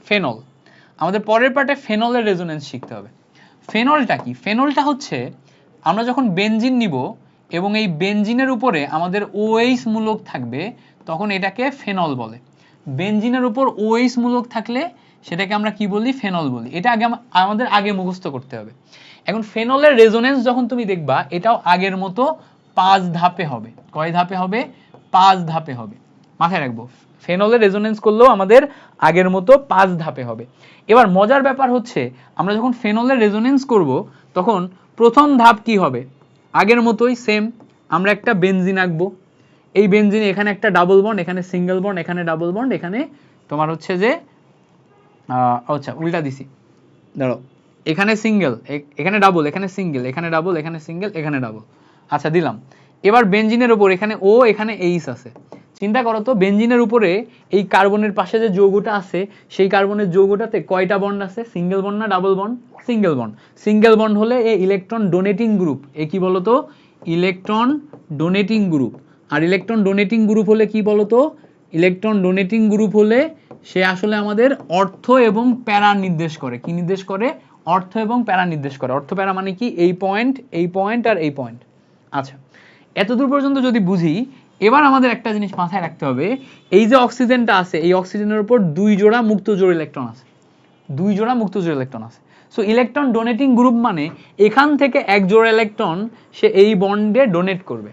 Speaker 1: ফেনল। আমাদের পরের পার্টে ফেনলের রেজোনেন্স শিখতে হবে। ফেনলটা কি? ফেনলটা হচ্ছে আমরা যখন বেনজিন নিব এবং এই বেনজিনের উপরে আমাদের OH মূলক থাকবে, তখন এটাকে ফেনল বলে। বেনজিনের উপর OH মূলক থাকলে সেটাকে আমরা কি বলি? ফেনল বলি। এটা আমাদের আগে মুখস্থ করতে হবে। এখন ফেনলের রেজোনেন্স যখন তুমি দেখবা, এটাও আগের মতো 5 ধাপে হবে। কয় ধাপে হবে? 5 ধাপে হবে। মাথায় রাখবো, ফেনলের রেজোনেন্স করলেও আমাদের আগের মতো 5 ধাপে হবে। এবার মজার ব্যাপার হচ্ছে, আমরা যখন ফেনলের রেজোনেন্স করব তখন প্রথম ধাপ কি হবে? আগের মতোই সেম, আমরা একটা বেনজিন আঁকবো। এই বেনজিনে এখানে একটা ডাবল বন্ড, এখানে সিঙ্গেল বন্ড, এখানে ডাবল বন্ড, এখানে তোমার হচ্ছে যে আচ্ছা উল্টা দিছি, দাঁড়াও, এখানে সিঙ্গেল, এখানে ডাবল, এখানে সিঙ্গেল, এখানে ডাবল, এখানে সিঙ্গেল, এখানে ডাবল। আচ্ছা দিলাম। এবার বেনজিনের উপর এখানে O, এখানে H আছে। চিন্তা করো তো, বেনজিনের উপরে এই কার্বনের পাশে যে যৌগটা আছে, সেই কার্বনের যৌগটাতে কয়টা বন্ড আছে? সিঙ্গেল বন্ড না double bond? Single bond. Single bond হলে এই ইলেকট্রন ডোনেটিং গ্রুপ, এ কি বলতো? Electron donating group. আর ইলেকট্রন ডোনেটিং গ্রুপ হলে কি বলতো? ইলেকট্রন ডোনেটিং গ্রুপ হলে সে আসলে আমাদের অর্থ এবং প্যারা নির্দেশ করে। কি নির্দেশ করে? অর্থ এবং প্যারা নির্দেশ করে। অর্থ প্যারা মানে কি? এই পয়েন্ট, এই পয়েন্ট আর এই পয়েন্ট। আচ্ছা, এতদূর পর্যন্ত যদি বুঝি, এবার আমাদের একটা জিনিস মাথায় রাখতে হবে, এই যে অক্সিজেনটা আছে, এই অক্সিজেনের উপর 2 জোড়া মুক্ত জোড় ইলেকট্রন আছে, 2 জোড়া মুক্ত জোড় ইলেকট্রন আছে। সো ইলেকট্রন ডোনেটিং গ্রুপ মানে এখান থেকে 1 জোড়া ইলেকট্রন সে এই বন্ডে ডোনেট করবে,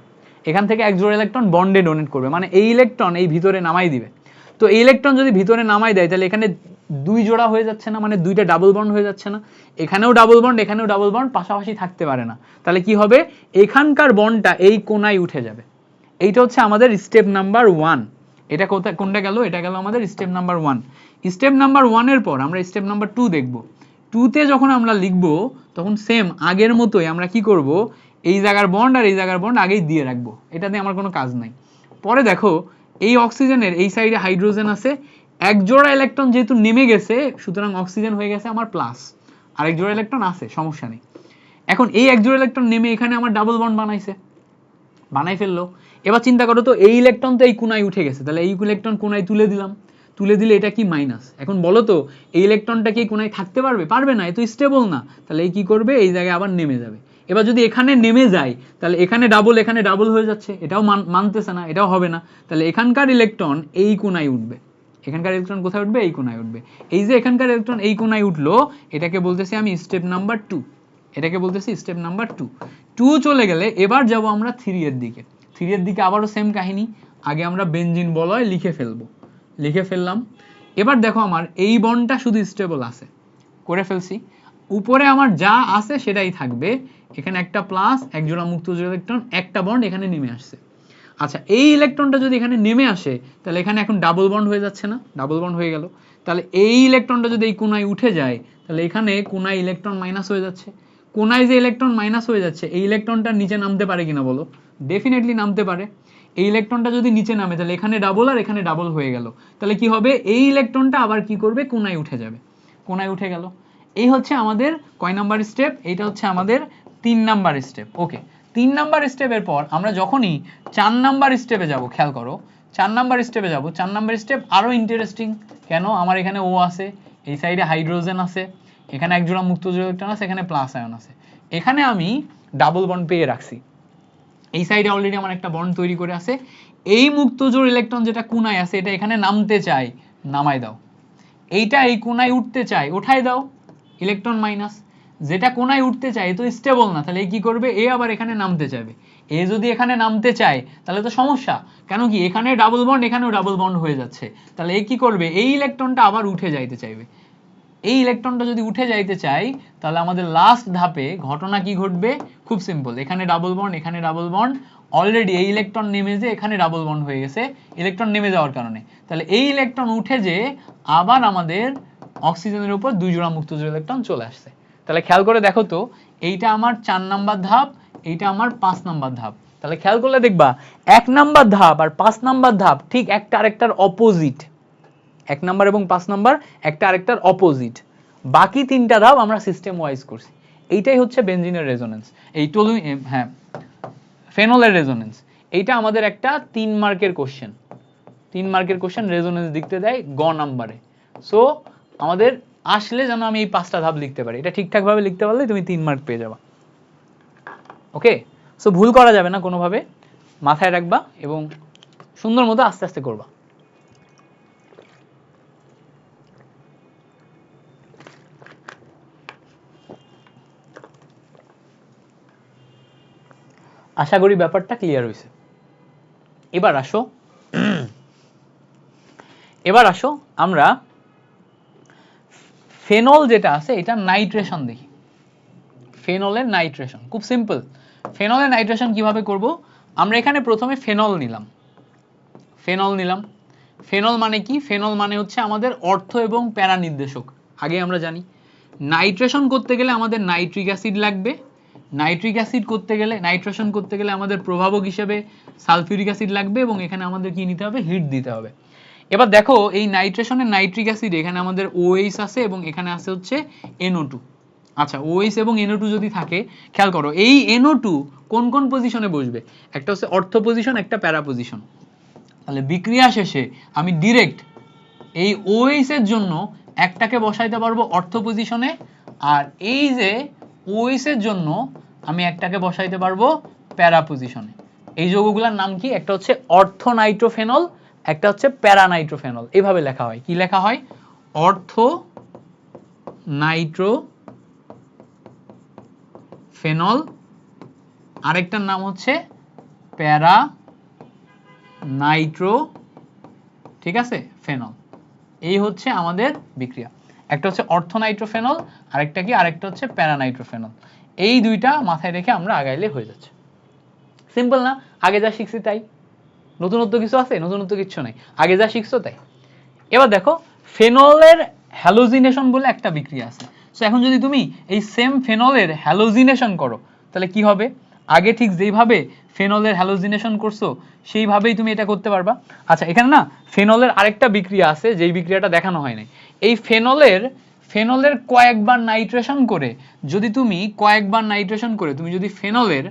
Speaker 1: এখান থেকে 1 জোড়া ইলেকট্রন বন্ডে ডোনেট করবে, মানে এই ইলেকট্রন এই ভিতরে নামাই দিবে। তো এই ইলেকট্রন যদি ভিতরে নামাই দেয়, তাহলে এখানে 2 জোড়া হয়ে যাচ্ছে না, মানে 2টা ডাবল বন্ড হয়ে যাচ্ছে না? এখানেও ডাবল বন্ড, এখানেও ডাবল বন্ড পাশাপাশি থাকতে পারে না। তাহলে কি হবে? এখানকার বন্ডটা এই কোণায় উঠে যাবে। এইটা হচ্ছে আমাদের স্টেপ নাম্বার 1। এটা কোনটা গেল? এটা গেল আমাদের স্টেপ নাম্বার 1। স্টেপ নাম্বার 1 এর পর আমরা স্টেপ নাম্বার 2 দেখব। 2 তে যখন আমরা লিখব, তখন সেম আগের মতোই আমরা কি করব? এই জায়গার বন্ড আর এই জায়গার বন্ড আগেই দিয়ে রাখবো, এটাতে আমার কোনো কাজ নাই। পরে দেখো, এই অক্সিজেনের এই সাইডে হাইড্রোজেন আছে, এক জোড়া ইলেকট্রন যেহেতু নেমে গেছে সুতরাং অক্সিজেন হয়ে গেছে আমার প্লাস, আর এক জোড়া ইলেকট্রন আছে, সমস্যা নেই। এখন এই এক জোড়া ইলেকট্রন নেমে এখানে আমার ডাবল বন্ড বানাই ফেললো। এবার চিন্তা করো তো এই ইলেকট্রন তো এই কোনায় উঠে গেছে, তাহলে এই ইলেকট্রন কোনায় তুলে দিলাম, তুলে দিলে এটা কি মাইনাস। এখন বলো তো এই ইলেকট্রনটা কি কোনায় থাকতে পারবে? পারবে না, এ তো স্টেবল না। তাহলে এই কি করবে, এই জায়গায় আবার নেমে যাবে। এবার যদি এখানে নেমে যায় তাহলে এখানে ডাবল হয়ে যাচ্ছে, এটাও মানতেছে না, এটাও হবে না। তাহলে এখানকার ইলেকট্রন এই কোনায় উঠবে, এখানকার ইলেকট্রন কোথায় উঠবে? এই কোনায় উঠবে। এই যে এখানকার ইলেকট্রন এই কোনায় উঠলো, এটাকে বলতেছি আমি স্টেপ নাম্বার 2, এটাকে বলতেছি স্টেপ নাম্বার 2 চলে গেলে এবার যাব আমরা 3 এর দিকে। 3 এর দিকে আবারও সেম কাহিনী, আগে আমরা বেনজিন বলয় লিখে ফেললাম। এবার দেখো আমার এই বন্ডটা শুধু স্টেবল আছে, করে ফেলছি। উপরে আমার যা আছে সেটাই থাকবে, এখানে একটা প্লাস, এক জোড়া মুক্ত ইলেকট্রন, একটা বন্ড এখানে নেমে আসছে। আচ্ছা এই ইলেকট্রনটা যদি এখানে নেমে আসে তাহলে এখানে এখন ডাবল বন্ড হয়ে যাচ্ছে না? ডাবল বন্ড হয়ে গেল। তাহলে এই ইলেকট্রনটা যদি এই কোনায় উঠে যায় তাহলে এখানে কোনায় ইলেকট্রন মাইনাস হয়ে যাচ্ছে। কোনায় যে ইলেকট্রন মাইনাস হয়ে যাচ্ছে এই ইলেকট্রনটা নিচে নামতে পারে কিনা বলো? ডেফিনেটলি নামতে পারে। এই ইলেকট্রনটা যদি নিচে নামে তাহলে এখানে ডাবল আর এখানে ডাবল হয়ে গেল। তাহলে কি হবে, এই ইলেকট্রনটা আবার কি করবে, কোনায় উঠে যাবে, কোনায় উঠে গেল। এই হচ্ছে আমাদের কয় নাম্বার স্টেপ? এইটা হচ্ছে আমাদের 3 নাম্বার স্টেপ। ওকে, 3 নাম্বার স্টেপের পর আমরা যখনই 4 নাম্বার স্টেপে যাব, খেয়াল করো 4 নাম্বার স্টেপে যাব, 4 নাম্বার স্টেপ আরো ইন্টারেস্টিং। কেন? আমার এখানে ও আছে, এই সাইডে হাইড্রোজেন আছে, এখানে এক জোড়া মুক্ত ইলেকট্রন আছে, এখানে প্লাস আয়ন আছে, এখানে আমি ডাবল বন্ড পেয়ে রাখছি। এই সাইডে অলরেডি আমার একটা বন্ড তৈরি করে আছে। এই মুক্ত জোড় ইলেকট্রন যেটা কোনায় আছে এটা এখানে নামতে চাই, নামাই দাও। এইটা এই কোনায় উঠতে চাই, উঠাই দাও, ইলেকট্রন মাইনাস। যেটা কোনায় উঠতে চায় তো স্টেবল না, তাহলে কি করবে, এ আবার এখানে নামতে চাইবে। এ যদি এখানে নামতে চায় তাহলে তো সমস্যা, কেন কি এখানে ডাবল বন্ড এখানেও ডাবল বন্ড হয়ে যাচ্ছে। তাহলে এ কি করবে, এই ইলেকট্রনটা আবার উঠে যাইতে চাইবে। এই ইলেকট্রনটা যদি উঠে যাইতে চাই তাহলে আমাদের লাস্ট ধাপে ঘটনা কি ঘটবে, খুব সিম্পল, এখানে ডাবল বন্ড এখানে ডাবল বন্ড, অলরেডি এই ইলেকট্রন নেমে যে এখানে ডাবল বন্ড হয়ে গেছে ইলেকট্রন নেমে যাওয়ার কারণে। তাহলে এই ইলেকট্রন উঠে যে আবার আমাদের অক্সিজেনের উপর 2 জোড়া মুক্ত ইলেকট্রন চলে আসছে। তাহলে খেয়াল করে দেখো তো, এইটা আমার 4 নাম্বার ধাপ, এইটা আমার 5 নাম্বার ধাপ। তাহলে খেয়াল করলে দেখবা 1 নাম্বার ধাপ আর 5 নাম্বার ধাপ ঠিক একটা আরেকটার অপোজিট। 1 নাম্বার এবং 5 নাম্বার একটা আরেকটার অপোজিট। বাকি 3টা ধাপ আমরা সিস্টেম ওয়াইজ করছি। এইটাই হচ্ছে বেনজিনের রেজোনেন্স, এই হ্যাঁ ফেনলের রেজোনেন্স। এইটা আমাদের একটা 3 মার্কের কোশ্চেন, 3 মার্কের কোশ্চেন রেজোনেন্স লিখতে দেয় গ নাম্বারে। সো আমাদের আসলে যেন আমি এই 5টা ধাপ লিখতে পারি, এটা ঠিকঠাক ভাবে লিখতে পারলে তুমি 3 মার্ক পেয়ে যাবা। ওকে, সো ভুল করা যাবে না কোনোভাবে, মাথায় রাখবা এবং সুন্দর মতো আস্তে আস্তে করবা। আশা করি ব্যাপারটা ক্লিয়ার হয়েছে। এবার আসো আমরা ফেনল যেটা আছে এটা নাইট্রেশন দেখি। ফেনলের নাইট্রেশন খুব সিম্পল। ফেনলের নাইট্রেশন কিভাবে করব, আমরা এখানে প্রথমে ফেনল নিলাম। ফেনল মানে কি? ফেনল মানে হচ্ছে আমাদের অর্থ এবং প্যারা নির্দেশক। আগে আমরা জানি নাইট্রেশন করতে গেলে আমাদের নাইট্রিক অ্যাসিড লাগবে, নাইট্রিক অ্যাসিড করতে গেলে, নাইট্রেশন করতে গেলে আমাদের প্রভাবক হিসেবে সালফিউরিক অ্যাসিড লাগবে এবং এখানে আমাদের কি নিতে হবে, হিট দিতে হবে। এবার দেখো এই নাইট্রেশনের নাইট্রিক অ্যাসিড এখানে আমাদের OH আছে এবং এখানে আছে হচ্ছে NO2। আচ্ছা OH এবং NO2 যদি থাকে, খেয়াল করো এই NO2 কোন কোন পজিশনে বসবে, একটা হচ্ছে অর্থ পজিশন, একটা প্যারা পজিশন। তাহলে বিক্রিয়া শেষে আমি ডিরেক্ট এই OH এর জন্য একটাকে বসাইতে পারবো অর্থ পজিশনে, আর এই যে OH এর জন্য আমি একটাকে বসাইতে পারবো প্যারা পজিশনে। এই যৌগগুলোর নাম কি? একটা হচ্ছে অর্থ নাইট্রোফেনল, একটা হচ্ছে প্যারা নাইট্রোফেনল। এইভাবে লেখা হয়, কি লেখা হয়, অর্থ নাইট্রোফেনল, আরেকটার নাম হচ্ছে প্যারা নাইট্রো, ঠিক আছে, ফেনল। এই হচ্ছে আমাদের বিক্রিয়া, একটা হচ্ছে অর্থনাইট্রোফেনল, আরেকটা কি, আরেকটা হচ্ছে প্যারানাইট্রোফেনল। এই দুইটা মাথায় রেখে আমরা আগাইলে হয়ে যাচ্ছে। সিম্পল না? আগে যা শিখছি তাই, নতুনত্ব কিছু আছে? নতুনত্ব কিছু নাই, আগে যা শিখছো তাই। এবার দেখো ফেনলের হ্যালোজিনেশন বলে একটা বিক্রিয়া আছে। সো এখন যদি তুমি এই সেম ফেনলের হ্যালোজিনেশন করো তাহলে কি হবে, আগে ঠিক যেইভাবে ফেনলের হ্যালোজিনেশন করছো সেইভাবেই তুমি এটা করতে পারবা। আচ্ছা এখানে না ফেনলের আরেকটা বিক্রিয়া আছে যেই বিক্রিয়াটা দেখানো হয় নাই। এই ফেনলের কয়েকবার নাইট্রেশন করে তুমি যদি ফেনলের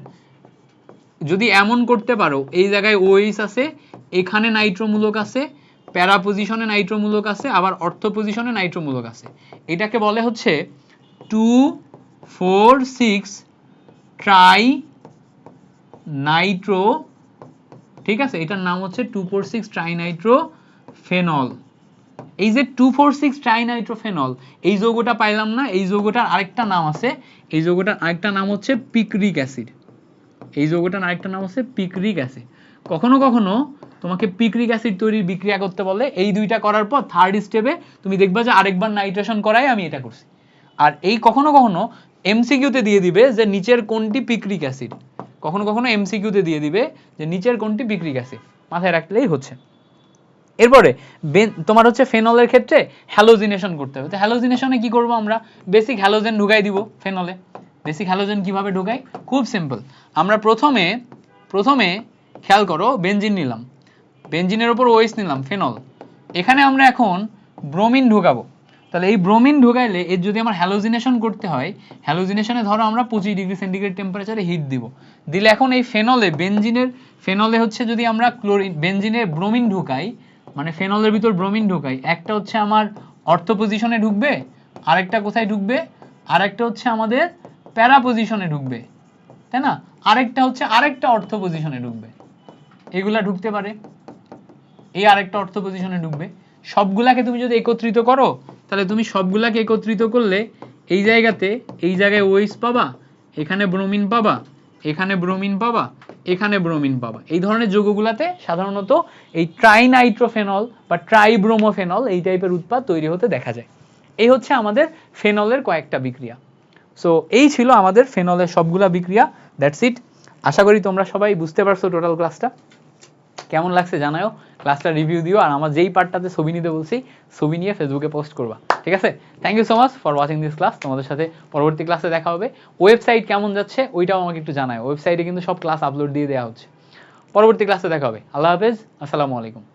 Speaker 1: যদি এমন করতে পারো, এই জায়গায় OH আছে, এখানে নাইট্রোমূলক আছে, প্যারা পজিশনে নাইট্রোমূলক আছে, আবার অর্থ পজিশনে নাইট্রোমূলক আছে, এটাকে বলে হচ্ছে 2,4,6 ট্রাই নাইট্রো, ঠিক আছে, এটার নাম হচ্ছে 2,4,6 ট্রাইনাইট্রো ফেনল। এই যে 2,4,6 ট্রাইনাইট্রোফেনল, এই যৌগটা পাইলাম না, এই যৌগটার আরেকটা নাম আছে, এই যৌগটার আরেকটা নাম হচ্ছে পিক্রিক অ্যাসিড। এই যৌগটার আরেকটা নাম হচ্ছে পিক্রিক অ্যাসিড। কখনো কখনো তোমাকে পিক্রিক অ্যাসিড তৈরির বিক্রিয়া করতে বলে, এই দুইটা করার পর থার্ড স্টেপে তুমি দেখবা যে আরেকবার নাইট্রেশন করাই আমি এটা করছি। আর এই কখনো কখনো এমসিকিউতে দিয়ে দিবে যে নিচের কোনটি পিক্রিক অ্যাসিড, কখনো কখনো এমসিকিউতে দিয়ে দিবে যে নিচের কোনটি পিক্রিক অ্যাসিড, মাথায় রাখলেই হচ্ছে। এরপরে তোমার হচ্ছে ফেনলের ক্ষেত্রে হ্যালোজিনেশন করতে হবে। তো হ্যালোজিনেশনে কি করব আমরা, বেসিক হ্যালোজেন ঢুকাই দিব ফেনলে। বেসিক হ্যালোজেন কিভাবে ঢুকাই, খুব সিম্পল। আমরা প্রথমে খেয়াল করো, বেনজিন নিলাম, বেনজিনের উপর OH নিলাম ফেনল, এখানে আমরা এখন ব্রোমিন ঢুকাবো। তাহলে এই ব্রোমিন ঢুকাইলে এর যদি আমার হ্যালোজিনেশন করতে হয়, হ্যালোজিনেশনে ধরো আমরা 25 ডিগ্রি সেন্টিগ্রেড টেম্পারেচারে হিট দিব, দিলে এখন এই ফেনলে হচ্ছে যদি আমরা বেনজিনে ব্রোমিন ঢুকাই, মানে ফেনলের ভিতর ব্রোমিন ঢুকাই, একটা হচ্ছে আমার অর্থ পজিশনে ঢুকবে, আরেকটা কোথায় ঢুকবে, আরেকটা হচ্ছে আমাদের প্যারা পজিশনে ঢুকবে, তাই না, আরেকটা হচ্ছে আরেকটা অর্থ পজিশনে ঢুকবে, এগুলা ঢুকতে পারে, এই আরেকটা অর্থ পজিশনে ঢুকবে। সবগুলাকে তুমি যদি একত্রিত করো, তাহলে তুমি সবগুলাকে একত্রিত করলে এই জায়গায় OH পাবা, এখানে ব্রোমিন পাবা, এখানে ব্রোমিন পাবা, এখানে ব্রোমিন পাবা। এই ধরনের যৌগগুলাতে সাধারণত এই ট্রাইনাইট্রোফেনল বা ট্রাইব্রোমোফেনল এই টাইপের উৎপাদ তৈরি হতে দেখা যায়। এই হচ্ছে আমাদের ফেনলের কয়েকটা বিক্রিয়া। সো এই ছিল আমাদের ফেনলের সবগুলা বিক্রিয়া। That's it. আশা করি তোমরা সবাই বুঝতে পারছো টোটাল ক্লাসটা। কেমন লাগছে জানাও, ক্লাসটা রিভিউ দিও, আর আমার যেই পার্টটাতে ছবি নিতে বলছি ছবি নিয়ে ফেসবুকে পোস্ট করবা, ঠিক আছে? Thank you so much for watching this class. তোমাদের সাথে পরবর্তী ক্লাসে দেখা হবে। ওয়েবসাইট কেমন যাচ্ছে ওইটাও আমাকে একটু জানাও, ওয়েবসাইটে কিন্তু সব ক্লাস আপলোড দিয়ে দেওয়া হচ্ছে। পরবর্তী ক্লাসে দেখা হবে। আল্লাহ হাফেজ, আসসালামু আলাইকুম।